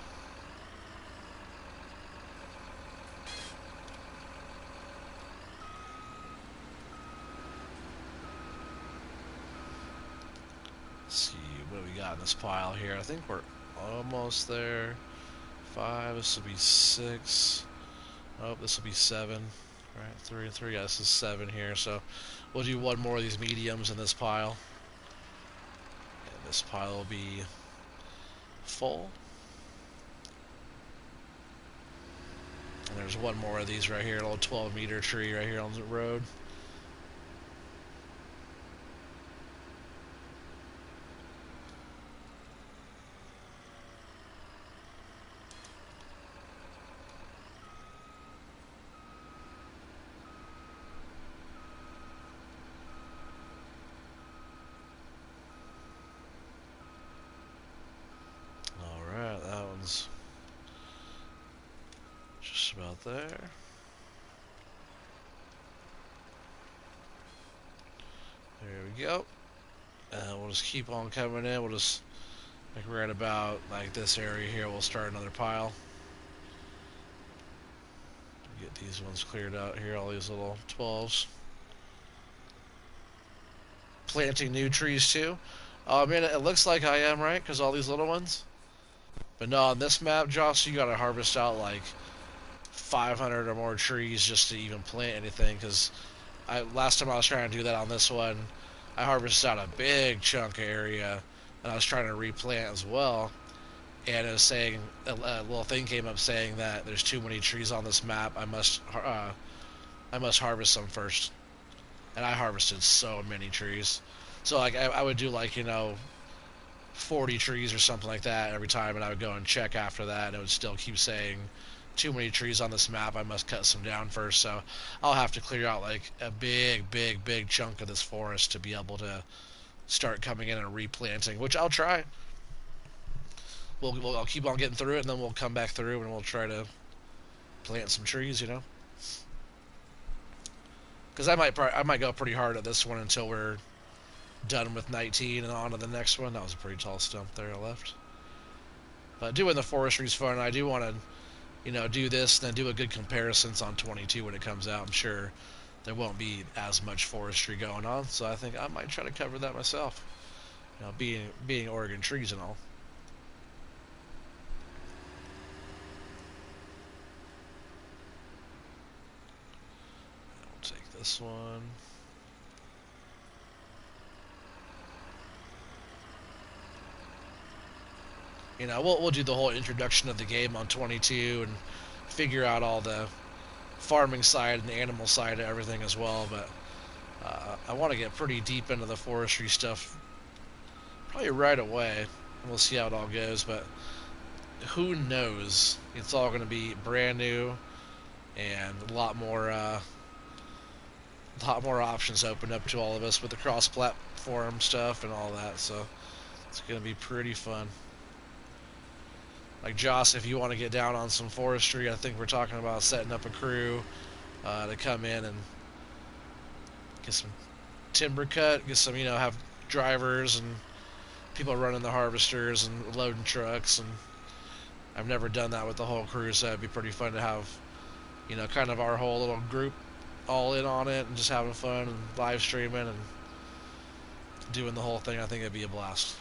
Let's see what we got in this pile here. I think we're almost there. 5, this will be 6. Oh, this will be 7. Right, 3 and 3. Yeah, this is 7 here. So we'll do one more of these mediums in this pile. And this pile will be full. And there's one more of these right here, a little 12-meter tree right here on the road. Just about there. There we go. And we'll just keep on coming in. We'll just, like right about like this area here, we'll start another pile. Get these ones cleared out here, all these little 12s. Planting new trees too. I mean, it looks like I am, right? Because all these little ones. But no, on this map, Josh, you gotta harvest out like 500 or more trees just to even plant anything. Because last time I was trying to do that on this one, I harvested out a big chunk of area, and I was trying to replant as well. and it was saying a little thing came up saying that there's too many trees on this map. I must harvest some first, and I harvested so many trees. So like I would do like 40 trees or something like that every time, and I would go and check after that, and it would still keep saying too many trees on this map. I must cut some down first. So I'll have to clear out like a big chunk of this forest to be able to start coming in and replanting, which I'll try. I'll keep on getting through it, and then we'll come back through and we'll try to plant some trees. Because I might go pretty hard at this one until we're done with 19 and on to the next one. That was a pretty tall stump there I left. But doing the forestry is fun. I do want to, do this and then do a good comparisons on 22 when it comes out. I'm sure there won't be as much forestry going on, so I think I might try to cover that myself. Being Oregon trees and all. I'll take this one. We'll do the whole introduction of the game on 22 and figure out all the farming side and the animal side of everything as well. But I want to get pretty deep into the forestry stuff probably right away. We'll see how it all goes, but who knows? It's all going to be brand new and a lot more options opened up to all of us with the cross-platform stuff and all that. So it's going to be pretty fun. Like Joss, if you want to get down on some forestry, I think we're talking about setting up a crew to come in and get some timber cut, get some, have drivers and people running the harvesters and loading trucks. And I've never done that with the whole crew, so it'd be pretty fun to have, kind of our whole little group all in on it and just having fun and live streaming and doing the whole thing. I think it'd be a blast.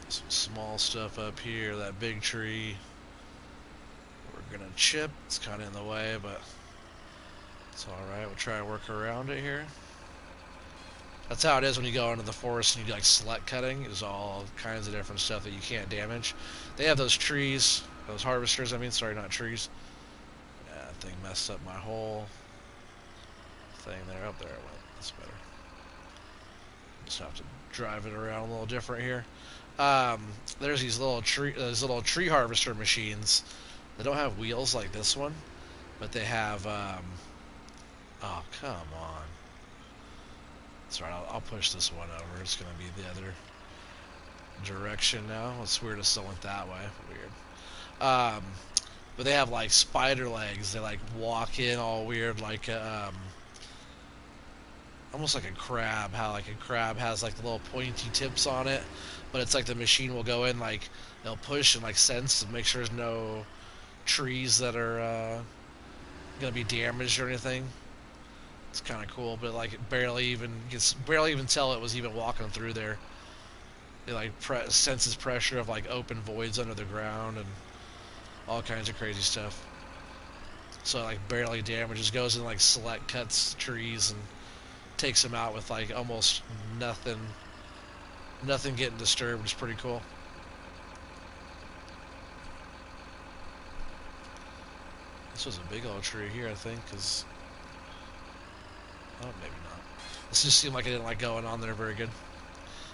Some small stuff up here. That big tree we're gonna chip. It's kind of in the way, but it's alright. We'll try to work around it here. That's how it is when you go into the forest and you do like select cutting. There's all kinds of different stuff that you can't damage. They have those trees, those harvesters, sorry, not trees. Yeah, that thing messed up my whole thing there. Up there it went. That's better. Just have to drive it around a little different here. There's these little tree harvester machines. They don't have wheels like this one, but they have. Oh, come on. That's right. I'll push this one over. It's gonna be the other direction now. It's weird. It still went that way. Weird. But they have like spider legs. They like walk in all weird, like almost like a crab. How like a crab has like the little pointy tips on it, but it's like the machine will go in, like they'll push and like sense and make sure there's no trees that are gonna be damaged or anything. It's kind of cool, but like it barely even tell it was even walking through there. It like senses pressure of like open voids under the ground and all kinds of crazy stuff. So like barely damages, goes and like select cuts trees and takes them out with like almost nothing getting disturbed. It's pretty cool. This was a big old tree here, I think, because oh, maybe not. This just seemed like it didn't like going on there very good.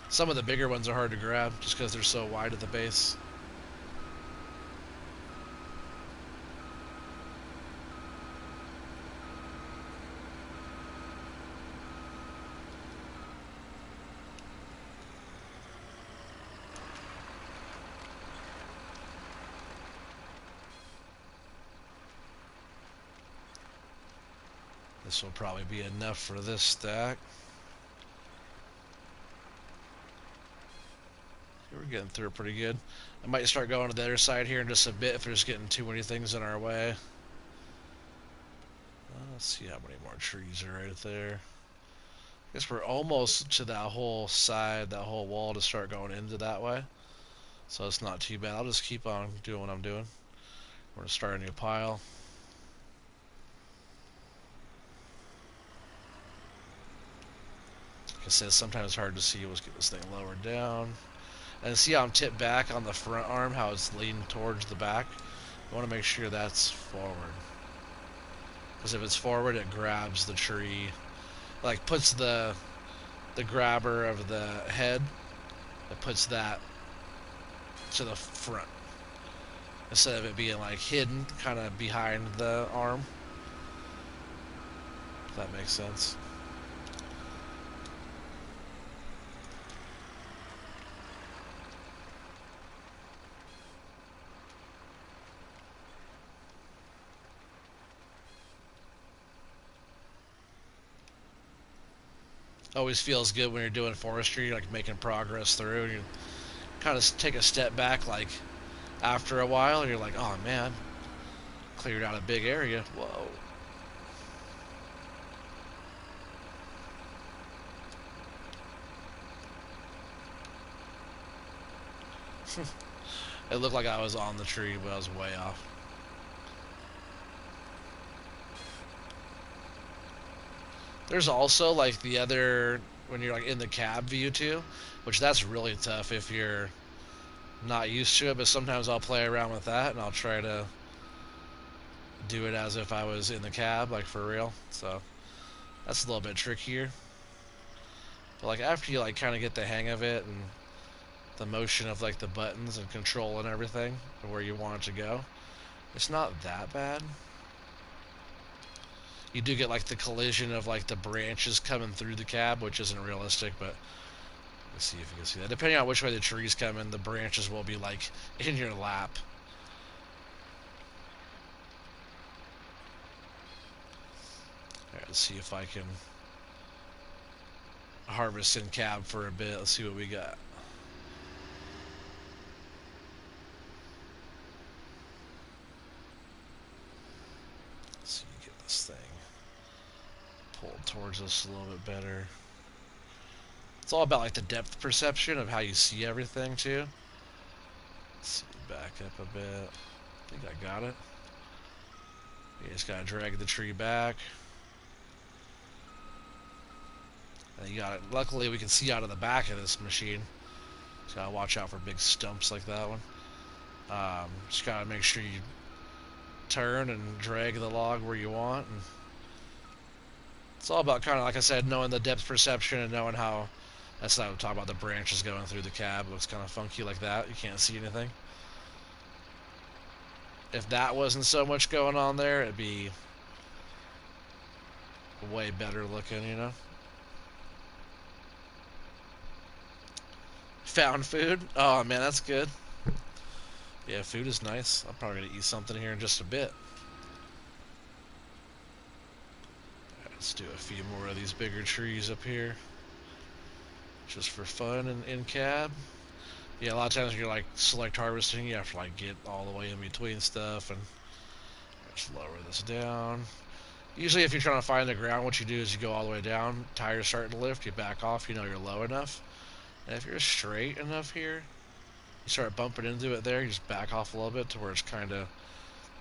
Some of the bigger ones are hard to grab just because they're so wide at the base. This will probably be enough for this stack. We're getting through it pretty good. I might start going to the other side here in just a bit if there's getting too many things in our way. Let's see how many more trees are right there. I guess we're almost to that whole side, that whole wall to start going into that way. So it's not too bad. I'll just keep on doing what I'm doing. We're going to start a new pile. Like I said, sometimes it's hard to see. Let's get this thing lowered down. And see how I'm tipped back on the front arm, how it's leaning towards the back? I want to make sure that's forward. Because if it's forward, it grabs the tree. Like, puts the grabber of the head, it puts that to the front. Instead of it being, like, hidden kind of behind the arm. If that makes sense. Always feels good when you're doing forestry, like making progress through, and you kind of take a step back, like after a while, and you're like, oh man, cleared out a big area. Whoa. It looked like I was on the tree, but I was way off. There's also like the other, when you're like in the cab view too, which that's really tough if you're not used to it, but sometimes I'll play around with that and I'll try to do it as if I was in the cab, like for real. So that's a little bit trickier. But like after you like kind of get the hang of it and the motion of like the buttons and control and everything and where you want it to go, it's not that bad. You do get like the collision of like the branches coming through the cab, which isn't realistic, but let's see if you can see that. Depending on which way the trees come in, the branches will be like in your lap. Alright, let's see if I can harvest in cab for a bit. Let's see what we got. Let's see, get this thing pulled towards us a little bit better. It's all about like the depth perception of how you see everything too. Let's see, back up a bit. I think I got it. You just gotta drag the tree back. And you got it. Luckily, we can see out of the back of this machine. Just gotta watch out for big stumps like that one. Just gotta make sure you turn and drag the log where you want. And it's all about kind of, like I said, knowing the depth perception and knowing how. That's not what I'm talking about. The branches going through the cab. It looks kind of funky like that. You can't see anything. If that wasn't so much going on there, it'd be way better looking, you know? Found food? Oh, man, that's good. Yeah, food is nice. I'm probably going to eat something here in just a bit. Let's do a few more of these bigger trees up here. Just for fun and in cab. Yeah, a lot of times when you're like select harvesting, you have to like get all the way in between stuff and just lower this down. Usually if you're trying to find the ground, what you do is you go all the way down, tires starting to lift, you back off, you know you're low enough. And if you're straight enough here, you start bumping into it there, you just back off a little bit to where it's kind of,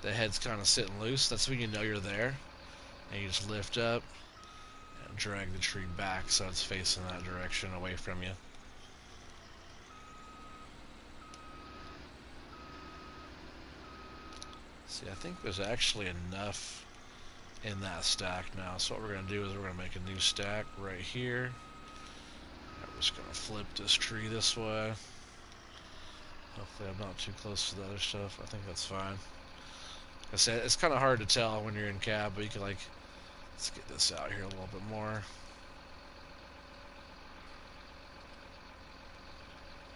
the head's kind of sitting loose. That's when you know you're there. And you just lift up and drag the tree back so it's facing that direction away from you. See, I think there's actually enough in that stack now. So what we're going to do is we're going to make a new stack right here. I'm just going to flip this tree this way. Hopefully I'm not too close to the other stuff. I think that's fine. Like I said, it's kind of hard to tell when you're in cab, but you can like, let's get this out here a little bit more.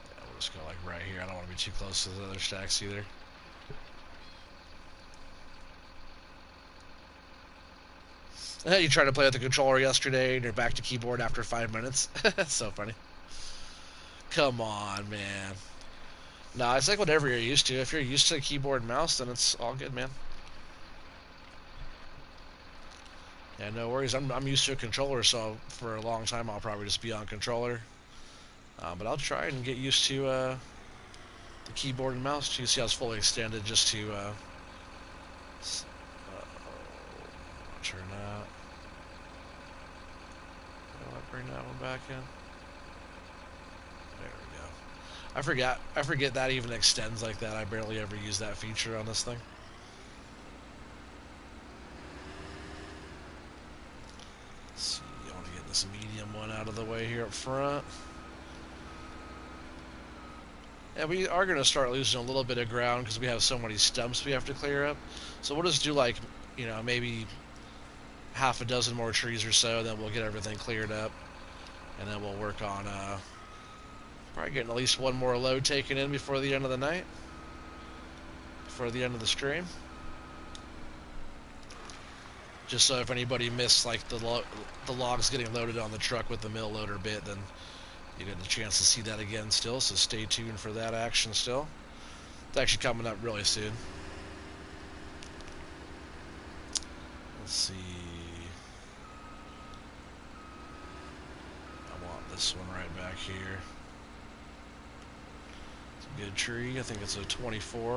Yeah, we'll just go like right here. I don't want to be too close to the other stacks either. You tried to play with the controller yesterday and you're back to keyboard after 5 minutes. That's so funny. Come on, man. Nah, it's like whatever you're used to. If you're used to keyboard and mouse, then it's all good, man. Yeah, no worries. I'm used to a controller, so for a long time I'll probably just be on controller. But I'll try and get used to the the keyboard and mouse. You see how it's fully extended just to turn that. Will I bring that one back in? There we go. I forget that even extends like that. I barely ever use that feature on this thing. Let's see, I want to get this medium one out of the way here up front. Yeah, we are going to start losing a little bit of ground because we have so many stumps we have to clear up. So we'll just do like, you know, maybe half a dozen more trees or so, then we'll get everything cleared up. And then we'll work on probably getting at least one more load taken in before the end of the night. Before the end of the stream. Just so if anybody missed like the logs getting loaded on the truck with the mill loader bit, then you get a chance to see that again still, so stay tuned for that action still. It's actually coming up really soon. Let's see. I want this one right back here. It's a good tree. I think it's a 24. A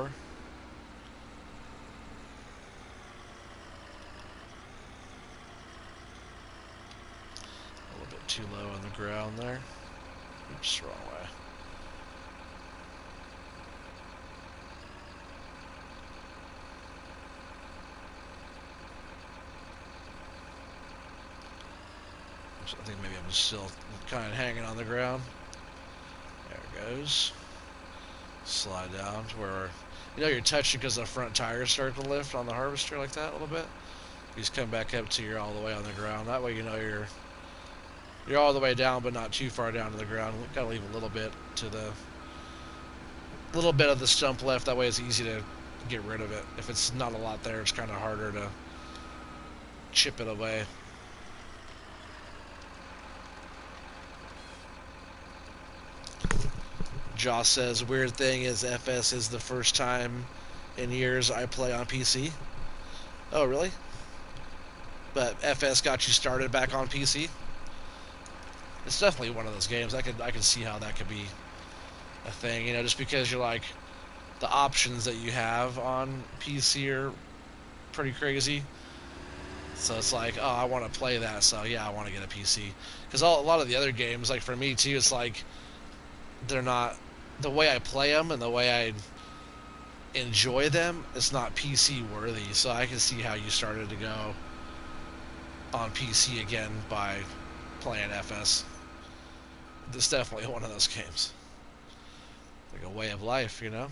little bit too low on the ground there. Oops, wrong way. I think maybe I'm still kind of hanging on the ground. There it goes. Slide down to where, you know, you're touching because the front tires start to lift on the harvester like that a little bit. You just come back up till you're all the way on the ground. That way you know you're all the way down, but not too far down to the ground. We've got to leave a little bit to the little bit of the stump left. That way it's easy to get rid of it. If it's not a lot there, it's kind of harder to chip it away. Joss says, weird thing is FS is the first time in years I play on PC. Oh, really? But FS got you started back on PC? It's definitely one of those games. I can see how that could be a thing, you know, just because you're like, the options that you have on PC are pretty crazy. So it's like, oh, I want to play that, so yeah, I want to get a PC. Because a lot of the other games, like for me too, it's like, they're not, the way I play them and the way I enjoy them, it's not PC worthy. So I can see how you started to go on PC again by playing FS. This is definitely one of those games. Like a way of life, you know?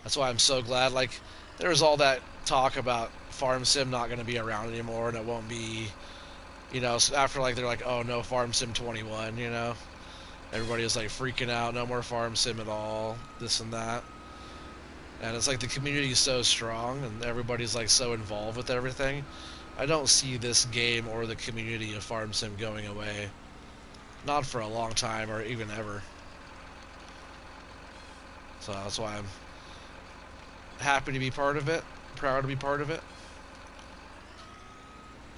That's why I'm so glad, like, there was all that talk about Farm Sim not going to be around anymore, and it won't be, you know, so after, like, they're like, oh, no Farm Sim 21, you know? Everybody was, like, freaking out, no more Farm Sim at all, this and that. And it's like the community is so strong, and everybody's, like, so involved with everything. I don't see this game or the community of Farm Sim going away. Not for a long time, or even ever. So that's why I'm happy to be part of it, proud to be part of it.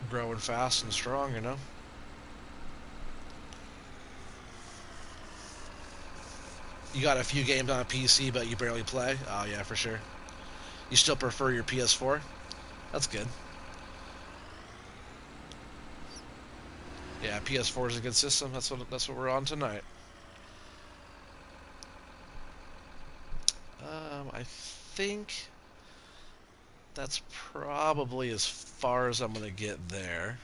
Growing fast and strong, you know. You got a few games on a PC, but you barely play? Oh, yeah, for sure. You still prefer your PS4? That's good. Yeah, PS4 is a good system. That's what we're on tonight. I think that's probably as far as I'm gonna get there.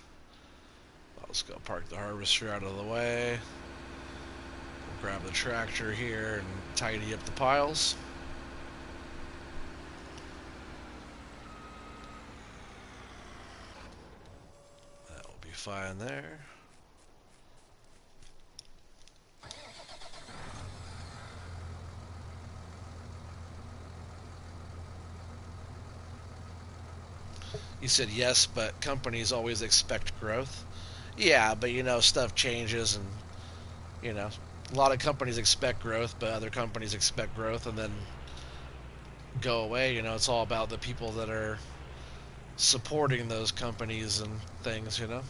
I'll just go park the harvester out of the way. We'll grab the tractor here and tidy up the piles. That will be fine there. You said yes, but companies always expect growth. Yeah, but you know, stuff changes, and you know, a lot of companies expect growth, but other companies expect growth and then go away. You know, it's all about the people that are supporting those companies and things, you know.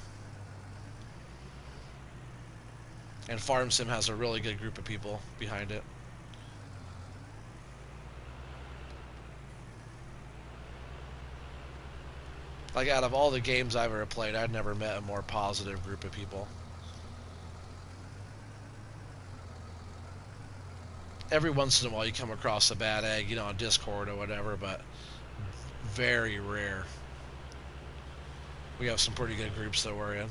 And Farm Sim has a really good group of people behind it. Like, out of all the games I've ever played, I'd never met a more positive group of people. Every once in a while you come across a bad egg, you know, on Discord or whatever, but very rare. We have some pretty good groups that we're in.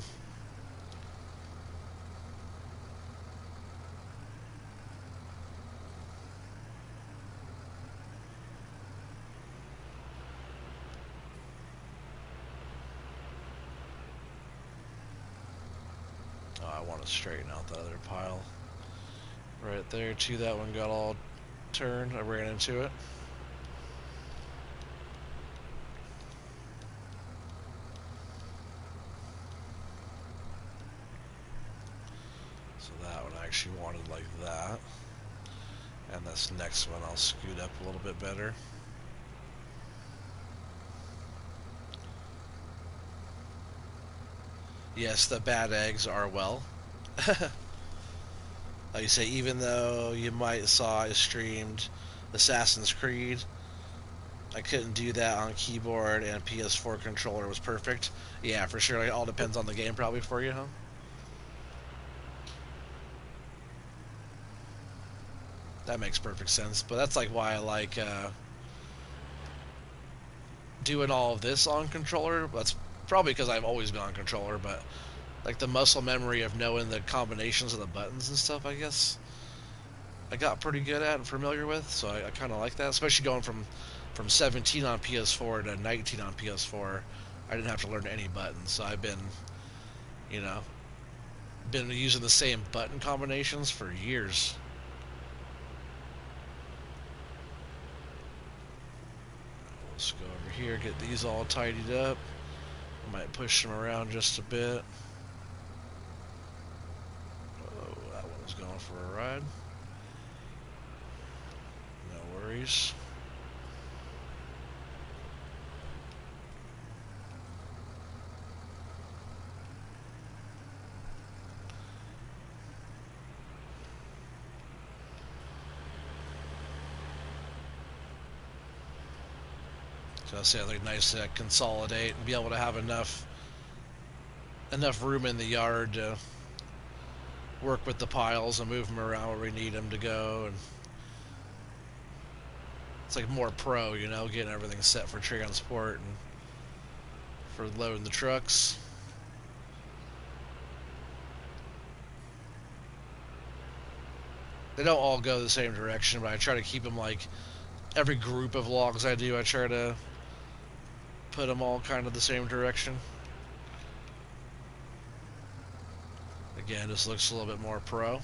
Oh, I want to straighten out that other pile. Right there, too. That one got all turned. I ran into it. So that one I actually wanted like that. And this next one I'll scoot up a little bit better. Yes, the bad eggs are well. Like you say, even though you might saw I streamed Assassin's Creed, I couldn't do that on keyboard and PS4 controller was perfect. Yeah, for sure. It all depends on the game probably for you, huh? That makes perfect sense. But that's like why I like doing all of this on controller. That's probably because I've always been on controller, but like the muscle memory of knowing the combinations of the buttons and stuff, I guess I got pretty good at and familiar with. So I kind of like that, especially going from 17 on PS4 to 19 on PS4. I didn't have to learn any buttons, so I've been, you know, been using the same button combinations for years. Let's go over here, get these all tidied up. Might push them around just a bit. Oh, that one was going for a ride. No worries. So I say it's like nice to consolidate and be able to have enough room in the yard to work with the piles and move them around where we need them to go. And it's like more pro, you know, getting everything set for transport and for loading the trucks. They don't all go the same direction, but I try to keep them like every group of logs I do, I try to put them all kind of the same direction. Again, this looks a little bit more pro.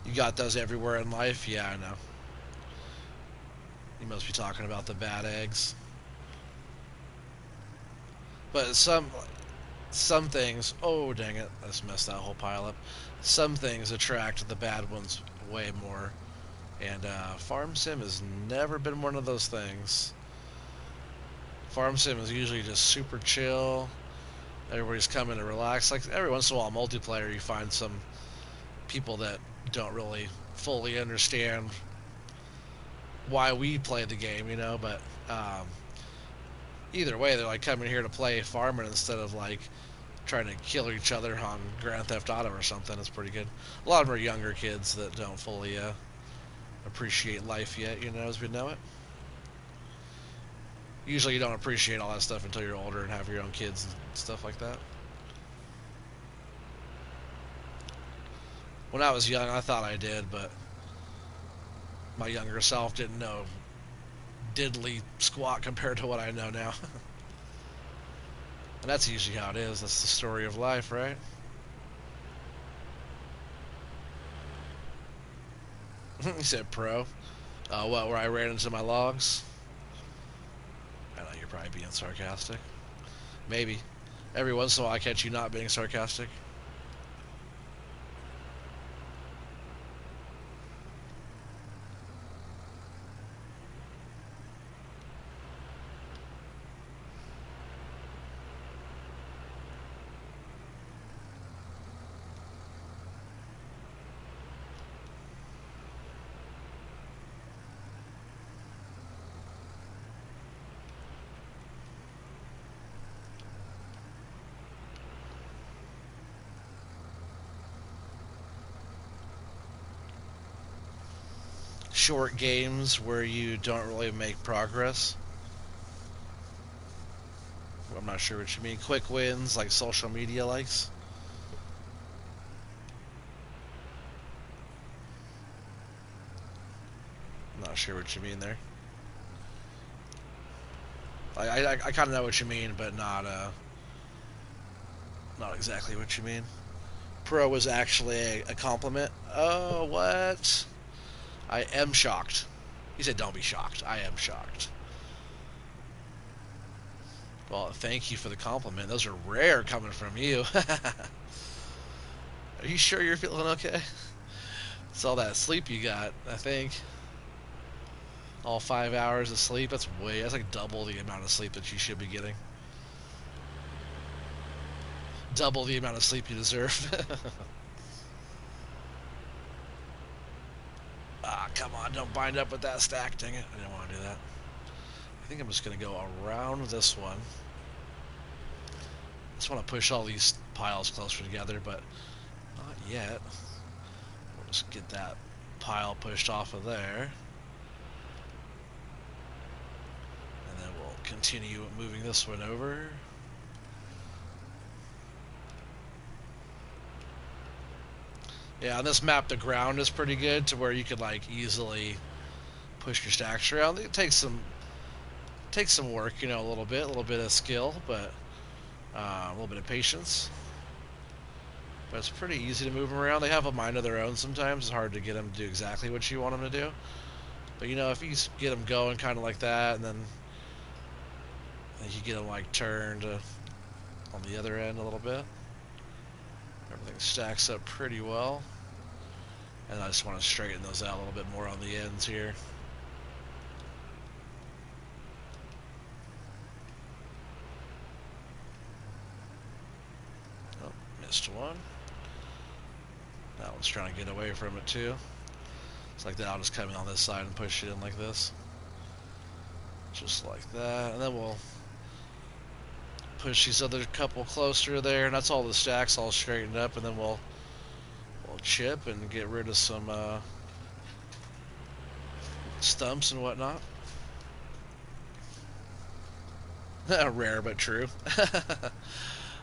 You got those everywhere in life? Yeah, I know. You must be talking about the bad eggs. But some things, oh dang it, I just messed that whole pile up. Some things attract the bad ones way more. And Farm Sim has never been one of those things. Farm Sim is usually just super chill. Everybody's coming to relax. Like every once in a while, multiplayer, you find some people that don't really fully understand why we play the game, you know. But either way, they're like coming here to play farming instead of like trying to kill each other on Grand Theft Auto or something. It's pretty good. A lot of them are younger kids that don't fully appreciate life yet, you know, as we know it. Usually you don't appreciate all that stuff until you're older and have your own kids and stuff like that. When I was young, I thought I did, but my younger self didn't know diddly squat compared to what I know now. And that's usually how it is. That's the story of life, right? He said pro. What, where I ran into my logs? I know you're probably being sarcastic. Maybe. Every once in a while I catch you not being sarcastic. short games where you don't really make progress. I'm not sure what you mean. Quick wins, like social media likes. I'm not sure what you mean there. I kind of know what you mean, but not exactly what you mean. Pro was actually a compliment. Oh, what? I am shocked. He said, "Don't be shocked." I am shocked. Well, thank you for the compliment. Those are rare coming from you. Are you sure you're feeling okay? It's all that sleep you got, I think. All 5 hours of sleep. That's like double the amount of sleep that you should be getting. Double the amount of sleep you deserve. Ah, come on, don't bind up with that stack, dang it. I didn't want to do that. I think I'm just going to go around this one. I just want to push all these piles closer together, but not yet. We'll just get that pile pushed off of there. And then we'll continue moving this one over. Yeah, on this map the ground is pretty good to where you could like easily push your stacks around. It takes some work, you know, a little bit of skill, but a little bit of patience. But it's pretty easy to move them around. They have a mind of their own sometimes. It's hard to get them to do exactly what you want them to do. But you know, if you get them going kind of like that, and then you get them like turned on the other end a little bit, everything stacks up pretty well. And I just want to straighten those out a little bit more on the ends here. Oh, missed one. That one's trying to get away from it too. It's like that. I'll just come in on this side and push it in like this. Just like that. And then we'll push these other couple closer there. And that's all the stacks all straightened up. And then we'll chip and get rid of some stumps and whatnot. Rare but true.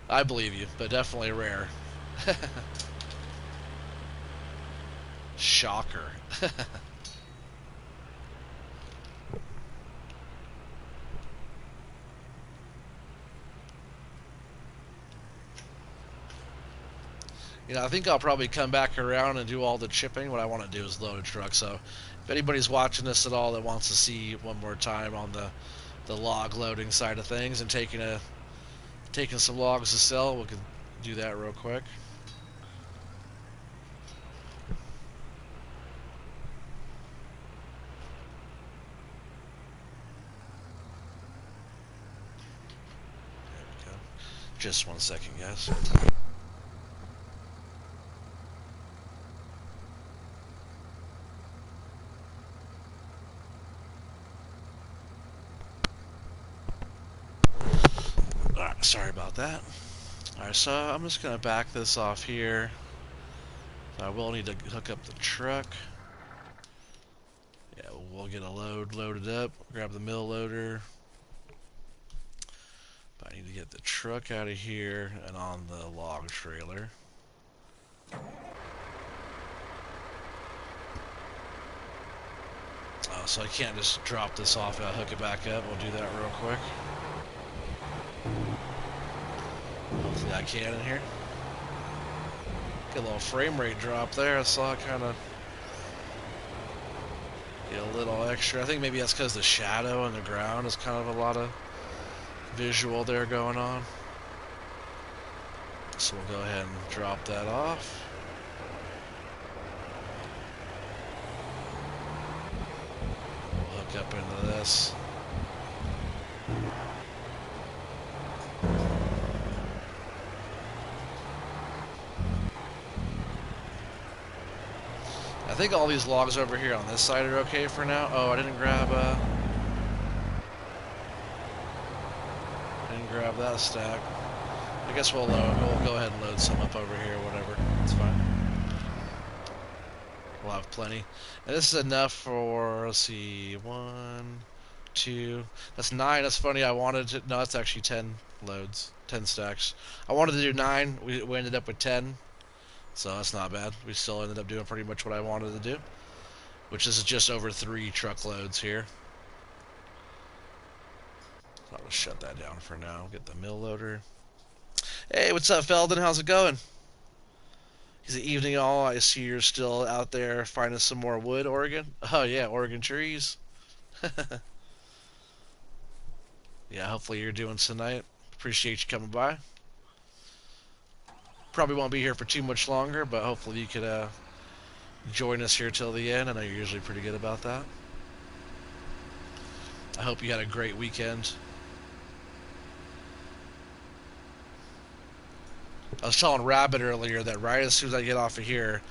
I believe you, but definitely rare. Shocker. You know, I think I'll probably come back around and do all the chipping. What I want to do is load a truck. So if anybody's watching this at all that wants to see one more time on the log loading side of things and taking some logs to sell, we can do that real quick. There we go. Just 1 second, guys. Sorry about that. Alright, so I'm just going to back this off here. So I will need to hook up the truck. Yeah, we'll get a load loaded up. Grab the mill loader. But I need to get the truck out of here and on the log trailer. So I can't just drop this off and hook it back up. We'll do that real quick. Hopefully I can in here. Get a little frame rate drop there. I saw it kind of get a little extra. I think maybe that's because the shadow on the ground is kind of a lot of visual there going on. So we'll go ahead and drop that off. We'll hook up into this. I think all these logs over here on this side are okay for now. Oh, I didn't grab that stack. I guess we'll go ahead and load some up over here, whatever. It's fine. We'll have plenty. And this is enough for, let's see, 1, 2. That's 9. That's funny. I wanted to. No, that's actually 10 loads. 10 stacks. I wanted to do 9. We ended up with 10. So that's not bad. We still ended up doing pretty much what I wanted to do, which is just over 3 truckloads here. So I'll just shut that down for now. Get the mill loader. Hey, what's up, Feldon? How's it going? Is it evening all? I see you're still out there finding some more wood, Oregon. Oh yeah, Oregon trees. Yeah, hopefully you're doing tonight. Appreciate you coming by. Probably won't be here for too much longer, but hopefully you could join us here till the end. I know you're usually pretty good about that. I hope you had a great weekend. I was telling Rabbit earlier that right as soon as I get off of here,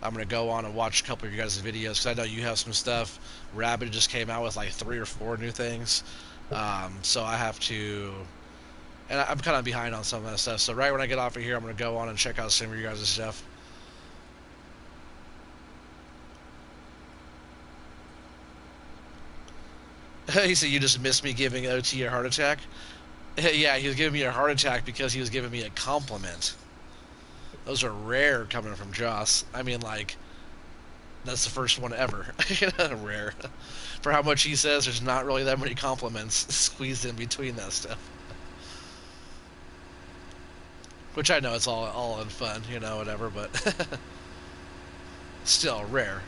I'm going to go on and watch a couple of your guys' videos, because I know you have some stuff. Rabbit just came out with like 3 or 4 new things. So I have to... And I'm kind of behind on some of that stuff. So right when I get off of here, I'm going to go on and check out some of your guys' stuff. He said, you just missed me giving OT a heart attack? Yeah, he was giving me a heart attack because he was giving me a compliment. Those are rare coming from Joss. I mean, like, that's the first one ever. Rare. For how much he says, there's not really that many compliments squeezed in between that stuff. Which I know it's all in fun, whatever, but still rare.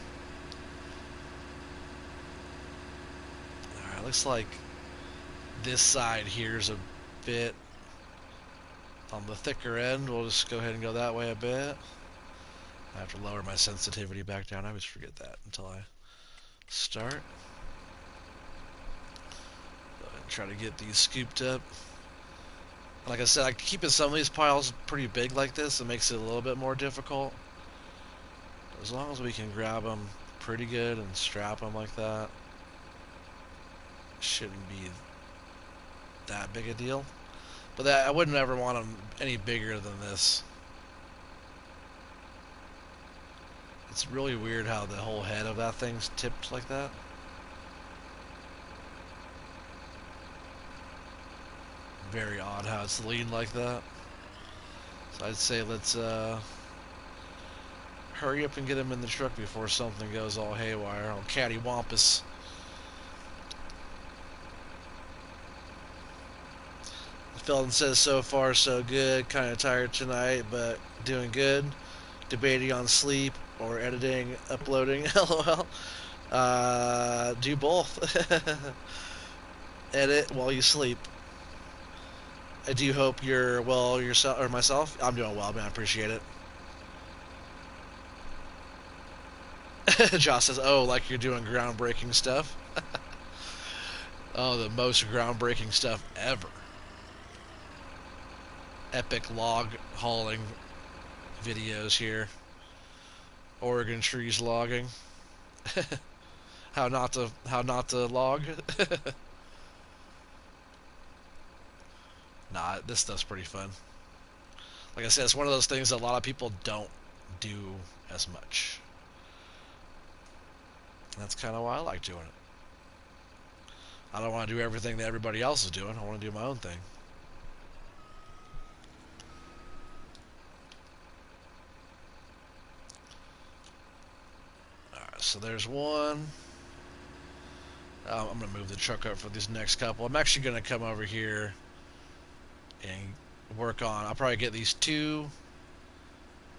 Alright, looks like this side here is a bit on the thicker end. We'll just go ahead and go that way a bit. I have to lower my sensitivity back down. I always forget that until I start. Go ahead and try to get these scooped up. Like I said, I keeping some of these piles pretty big like this. It makes it a little bit more difficult. As long as we can grab them pretty good and strap them like that, shouldn't be that big a deal. But I wouldn't ever want them any bigger than this. It's really weird how the whole head of that thing's tipped like that. Very odd how it's leaned like that. So I'd say let's hurry up and get him in the truck before something goes all haywire, all cattywampus. Felton says so far so good, kind of tired tonight, but doing good. Debating on sleep or editing, uploading, lol. Do both. Edit while you sleep. I do hope you're well yourself, or myself. I'm doing well, man. I appreciate it. Josh says, oh, like you're doing groundbreaking stuff. Oh, the most groundbreaking stuff ever. Epic log hauling videos here. Oregon trees logging. How not to log. Nah, this stuff's pretty fun. Like I said, it's one of those things that a lot of people don't do as much. And that's kind of why I like doing it. I don't want to do everything that everybody else is doing. I want to do my own thing. Alright, so there's one. I'm going to move the truck up for these next couple. I'm actually going to come over here and work on, I'll probably get these 2,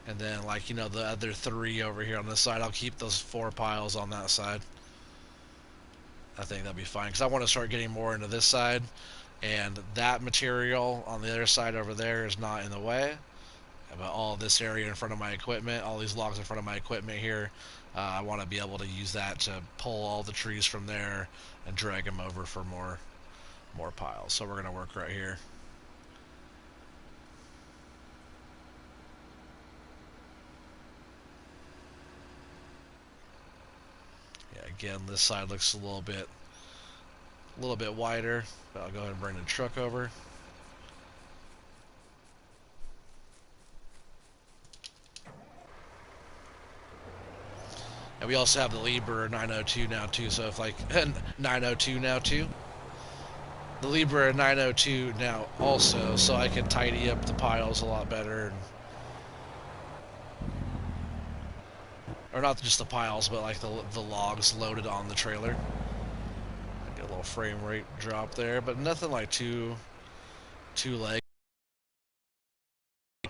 and then the other 3 over here on this side. I'll keep those 4 piles on that side. I think that'll be fine, because I want to start getting more into this side, and that material on the other side over there is not in the way. But all this area in front of my equipment, all these logs in front of my equipment here, I want to be able to use that to pull all the trees from there and drag them over for more piles. So we're going to work right here. Yeah, again, this side looks a little bit wider, but I'll go ahead and bring the truck over. And we also have the Libra 902 now too. So if like 902 now too, the Libra 902 now also, so I can tidy up the piles a lot better. Or not just the piles, but like the logs loaded on the trailer. Get a little frame rate drop there, but nothing like too leg. You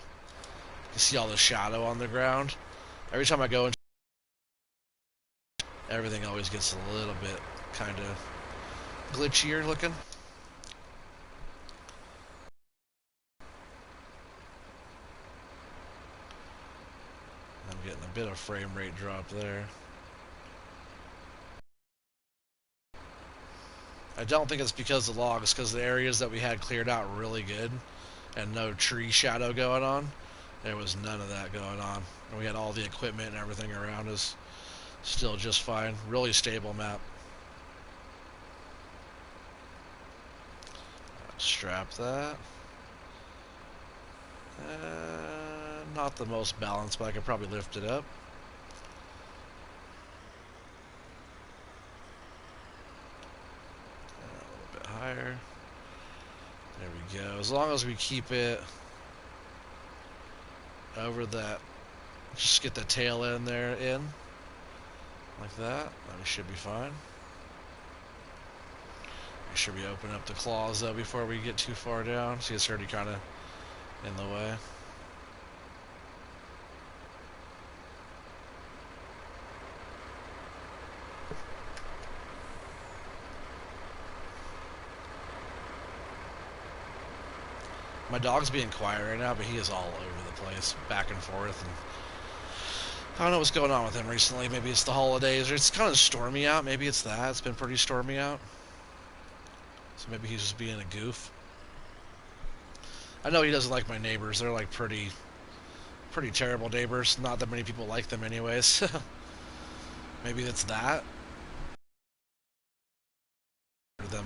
see all the shadow on the ground. Every time I go into everything always gets a little bit kind of glitchier looking. I'm getting a bit of frame rate drop there. I don't think it's because of the logs, because the areas that we had cleared out really good and no tree shadow going on, there was none of that going on. And we had all the equipment and everything around us still just fine. Really stable map. Strap that. Not the most balanced, but I could probably lift it up. A little bit higher. There we go. As long as we keep it over that, just get the tail end there in, like that. That should be fine. Make sure we open up the claws though before we get too far down. See, it's already kind of in the way. My dog's being quiet right now, but he is all over the place, back and forth, and I don't know what's going on with him recently. Maybe it's the holidays, or it's kind of stormy out. Maybe it's that. It's been pretty stormy out. So maybe he's just being a goof. I know he doesn't like my neighbors. They're like pretty terrible neighbors. Not that many people like them anyways. Maybe it's that. Them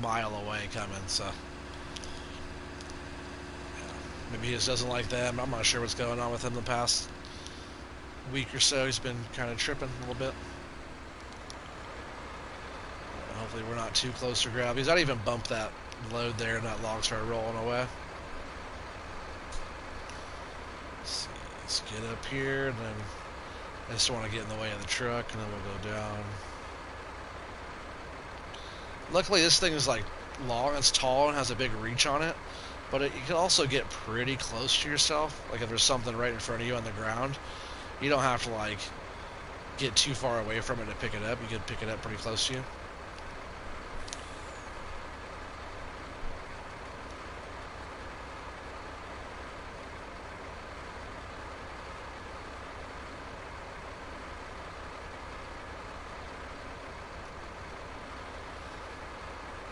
mile away coming, so yeah. Maybe he just doesn't like them. I'm not sure what's going on with him the past week or so. He's been kind of tripping a little bit. Hopefully we're not too close to gravity. He's not even bumped that load there and that log started rolling away. Let's get up here, and then I just don't want to get in the way of the truck, and then we'll go down. Luckily this thing is like long, it's tall, and has a big reach on it, but you can also get pretty close to yourself. Like if there's something right in front of you on the ground, you don't have to like get too far away from it to pick it up. You can pick it up pretty close to you.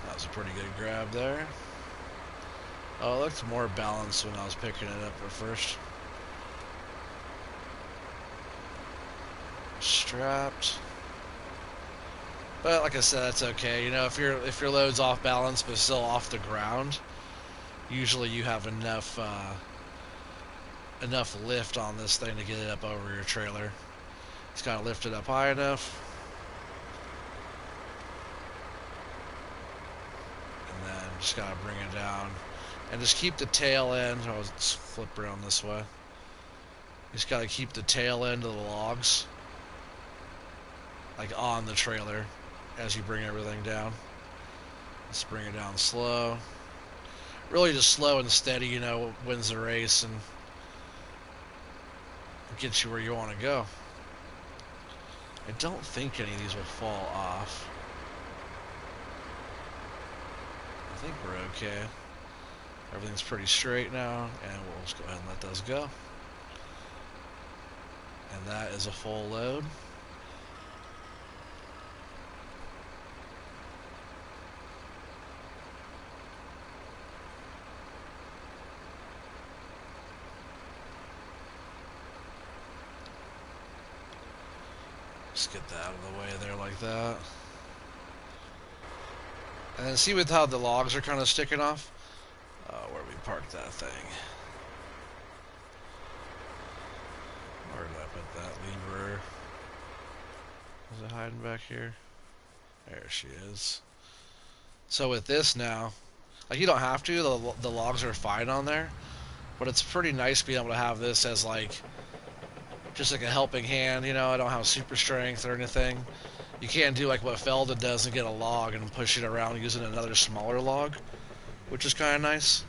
That was a pretty good grab there. Oh, it looked more balanced when I was picking it up at first. Strapped. But like I said, that's okay. You know, if your load's off balance but still off the ground, usually you have enough lift on this thing to get it up over your trailer. Just gotta lift it up high enough. And then just gotta bring it down. And just keep the tail end. Oh, let's flip around this way. Just gotta keep the tail end of the logs like on the trailer as you bring everything down. Let's bring it down slow. Really just slow and steady, you know, wins the race and gets you where you want to go. I don't think any of these will fall off. I think we're okay. Everything's pretty straight now, and we'll just go ahead and let those go. And that is a full load. Just get that out of the way there like that. And then see with how the logs are kind of sticking off? Where we parked that thing. Where did I put that lever? it hiding back here? There she is. So with this now, like you don't have to, the logs are fine on there, but it's pretty nice being able to have this as like, just like a helping hand, you know. I don't have super strength or anything. You can't do like what Felden does and get a log and push it around using another smaller log, which is kind of nice.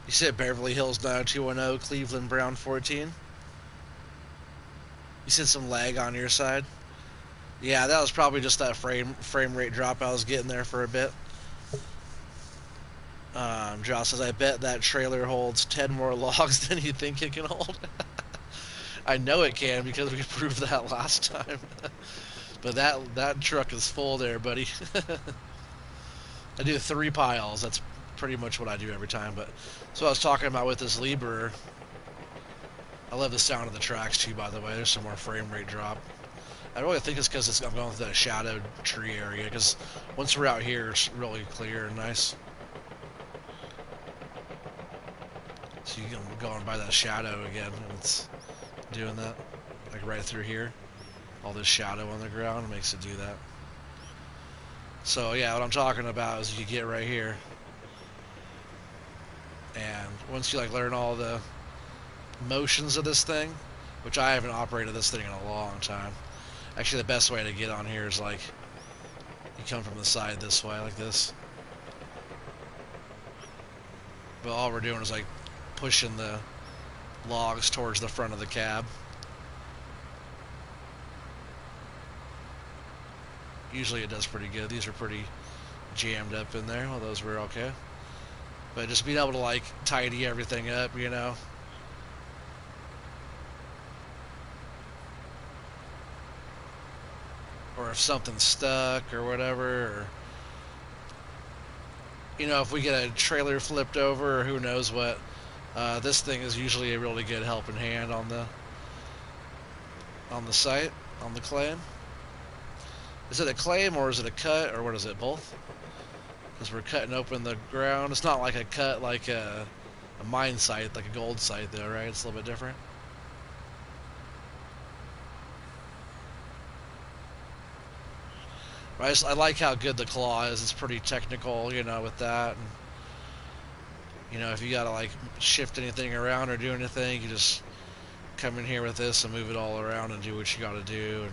You said Beverly Hills 90210, Cleveland Brown 14. You said some lag on your side. Yeah, that was probably just that frame rate drop I was getting there for a bit. Josh says, I bet that trailer holds 10 more logs than you think it can hold. I know it can because we proved that last time. But that truck is full there, buddy. I do 3 piles. That's pretty much what I do every time. But so I was talking about with this Lieber. I love the sound of the tracks too, by the way. There's some more frame rate drop. I really think it's because I'm going through that shadowed tree area, because once we're out here, it's really clear and nice. So you can go and by that shadow again, and it's doing that, like right through here. All this shadow on the ground makes it do that. So yeah, what I'm talking about is you get right here, and once you like learn all the motions of this thing, which I haven't operated this thing in a long time. Actually, the best way to get on here is like you come from the side this way, like this. But all we're doing is like pushing the logs towards the front of the cab. Usually it does pretty good. These are pretty jammed up in there. Well, those were okay. But just being able to like tidy everything up, you know. Or if something's stuck or whatever, or you know, if we get a trailer flipped over or who knows what, this thing is usually a really good helping hand on the site, on the claim. Is it a claim or is it a cut, or what is it, both? Because we're cutting open the ground. It's not like a cut like a mine site, like a gold site though, right? It's a little bit different. I like how good the claw is. It's pretty technical, you know, with that. And, you know, if you gotta like shift anything around or do anything, you just come in here with this and move it all around and do what you gotta do.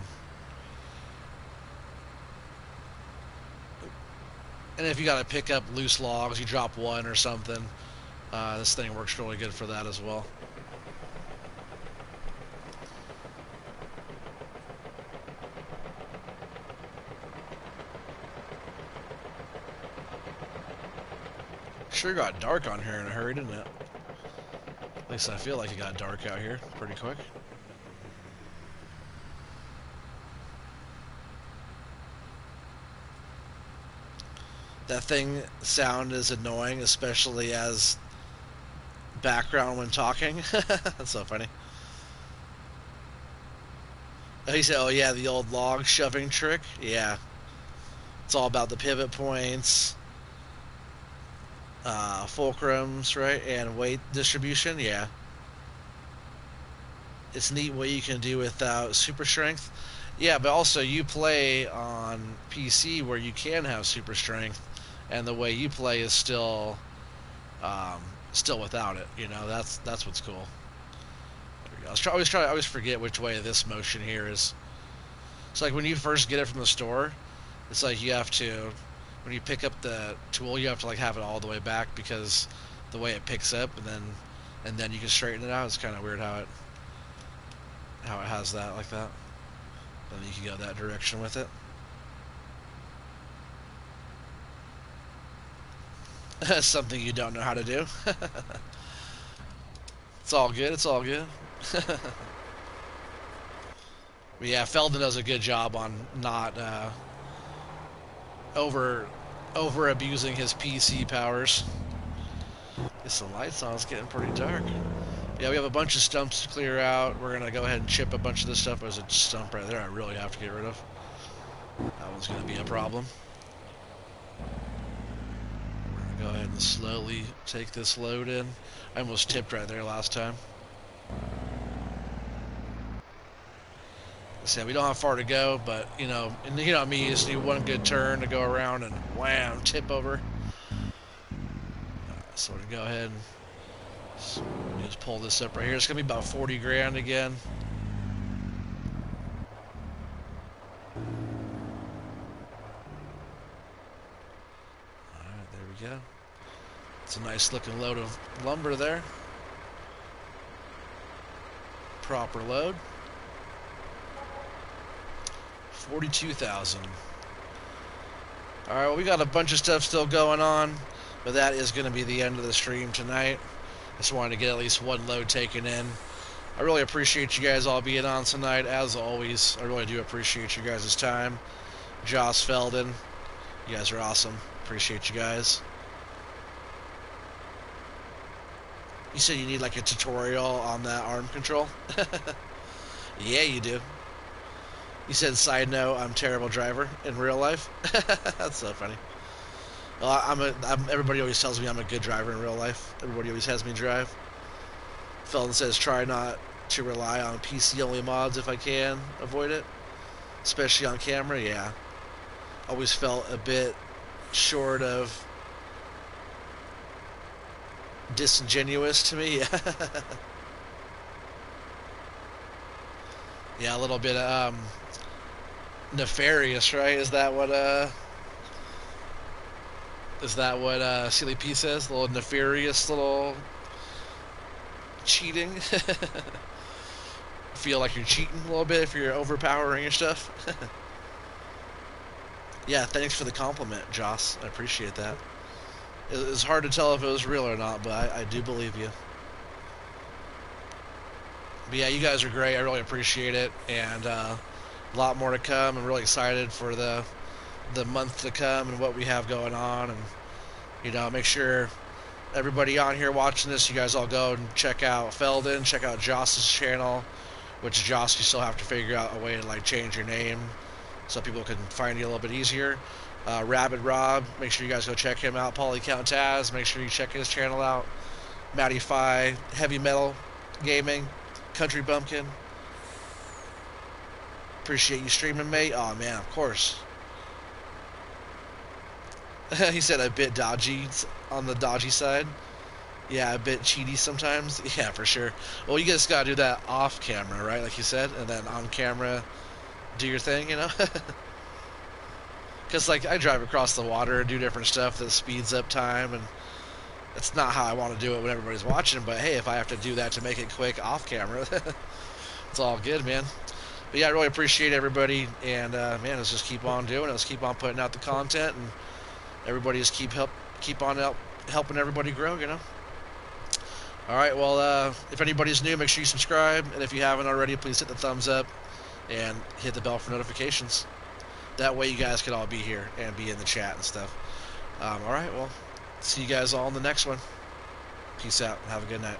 And if you gotta pick up loose logs, you drop one or something. This thing works really good for that as well. Sure got dark on here in a hurry, didn't it? At least I feel like it got dark out here pretty quick. That thing sound is annoying, especially as background when talking. That's so funny. He said, oh yeah, the old log shoving trick. Yeah. It's all about the pivot points. Fulcrums, right, and weight distribution. Yeah, it's neat what you can do without super strength. Yeah, but also you play on PC where you can have super strength, and the way you play is still without it. You know, that's what's cool. There we go. I always forget which way this motion here is. It's like when you first get it from the store, it's like you have to, when you pick up the tool, you have to like have it all the way back because the way it picks up, and then you can straighten it out. It's kind of weird how it has that like that. Then you can go that direction with it. That's something you don't know how to do. It's all good. It's all good. But yeah, Felden does a good job on not over abusing his PC powers. Get some lights on. It's getting pretty dark. Yeah, we have a bunch of stumps to clear out. We're gonna go ahead and chip a bunch of this stuff. There's a stump right there I really have to get rid of. That one's gonna be a problem. We're gonna go ahead and slowly take this load in. I almost tipped right there last time. said, we don't have far to go, but and you know me, you just need one good turn to go around and wham, tip over. So we're gonna go ahead and just pull this up right here. It's gonna be about 40 grand again. All right, there we go. It's a nice looking load of lumber there. Proper load. 42,000. All right, well, we got a bunch of stuff still going on, but that is going to be the end of the stream tonight. Just wanted to get at least one load taken in. I really appreciate you guys all being on tonight. As always, I really do appreciate you guys' time. Joss Felden, you guys are awesome. Appreciate you guys. You said you need like a tutorial on that arm control? Yeah, you do. You said, side note, I'm a terrible driver in real life. That's so funny. Well, everybody always tells me I'm a good driver in real life. Everybody always has me drive. Felton says, try not to rely on PC-only mods if I can avoid it. Especially on camera, yeah. Always felt a bit short of disingenuous to me. Yeah, a little bit nefarious, right? Is that what Silly P says? A little nefarious, little cheating. Feel like you're cheating a little bit if you're overpowering your stuff. Yeah, thanks for the compliment, Joss. I appreciate that. It's hard to tell if it was real or not, but I do believe you. But yeah, you guys are great. I really appreciate it, and a lot more to come. I'm really excited for the month to come and what we have going on, and make sure everybody on here watching this, you guys all go and check out Felden, check out Joss's channel, which Joss, you still have to figure out a way to like change your name so people can find you a little bit easier. Rabid Rob, make sure you guys go check him out. Polycount Taz, make sure you check his channel out. Matty Fi, Heavy Metal Gaming, Country Bumpkin. Appreciate you streaming, mate. Oh man, of course. He said a bit dodgy, on the dodgy side. Yeah, a bit cheaty sometimes. Yeah, for sure. Well, you just gotta do that off camera, right? Like you said, and then on camera, do your thing, Because, like, I drive across the water and do different stuff that speeds up time, and it's not how I want to do it when everybody's watching, but hey, if I have to do that to make it quick off camera, it's all good, man. But yeah, I really appreciate everybody, and man, let's just keep on doing it. Let's keep on putting out the content, and everybody just keep on helping everybody grow, All right, well, if anybody's new, make sure you subscribe, and if you haven't already, please hit the thumbs up and hit the bell for notifications. That way you guys can all be here and be in the chat and stuff. All right, well, see you guys all in the next one. Peace out and have a good night.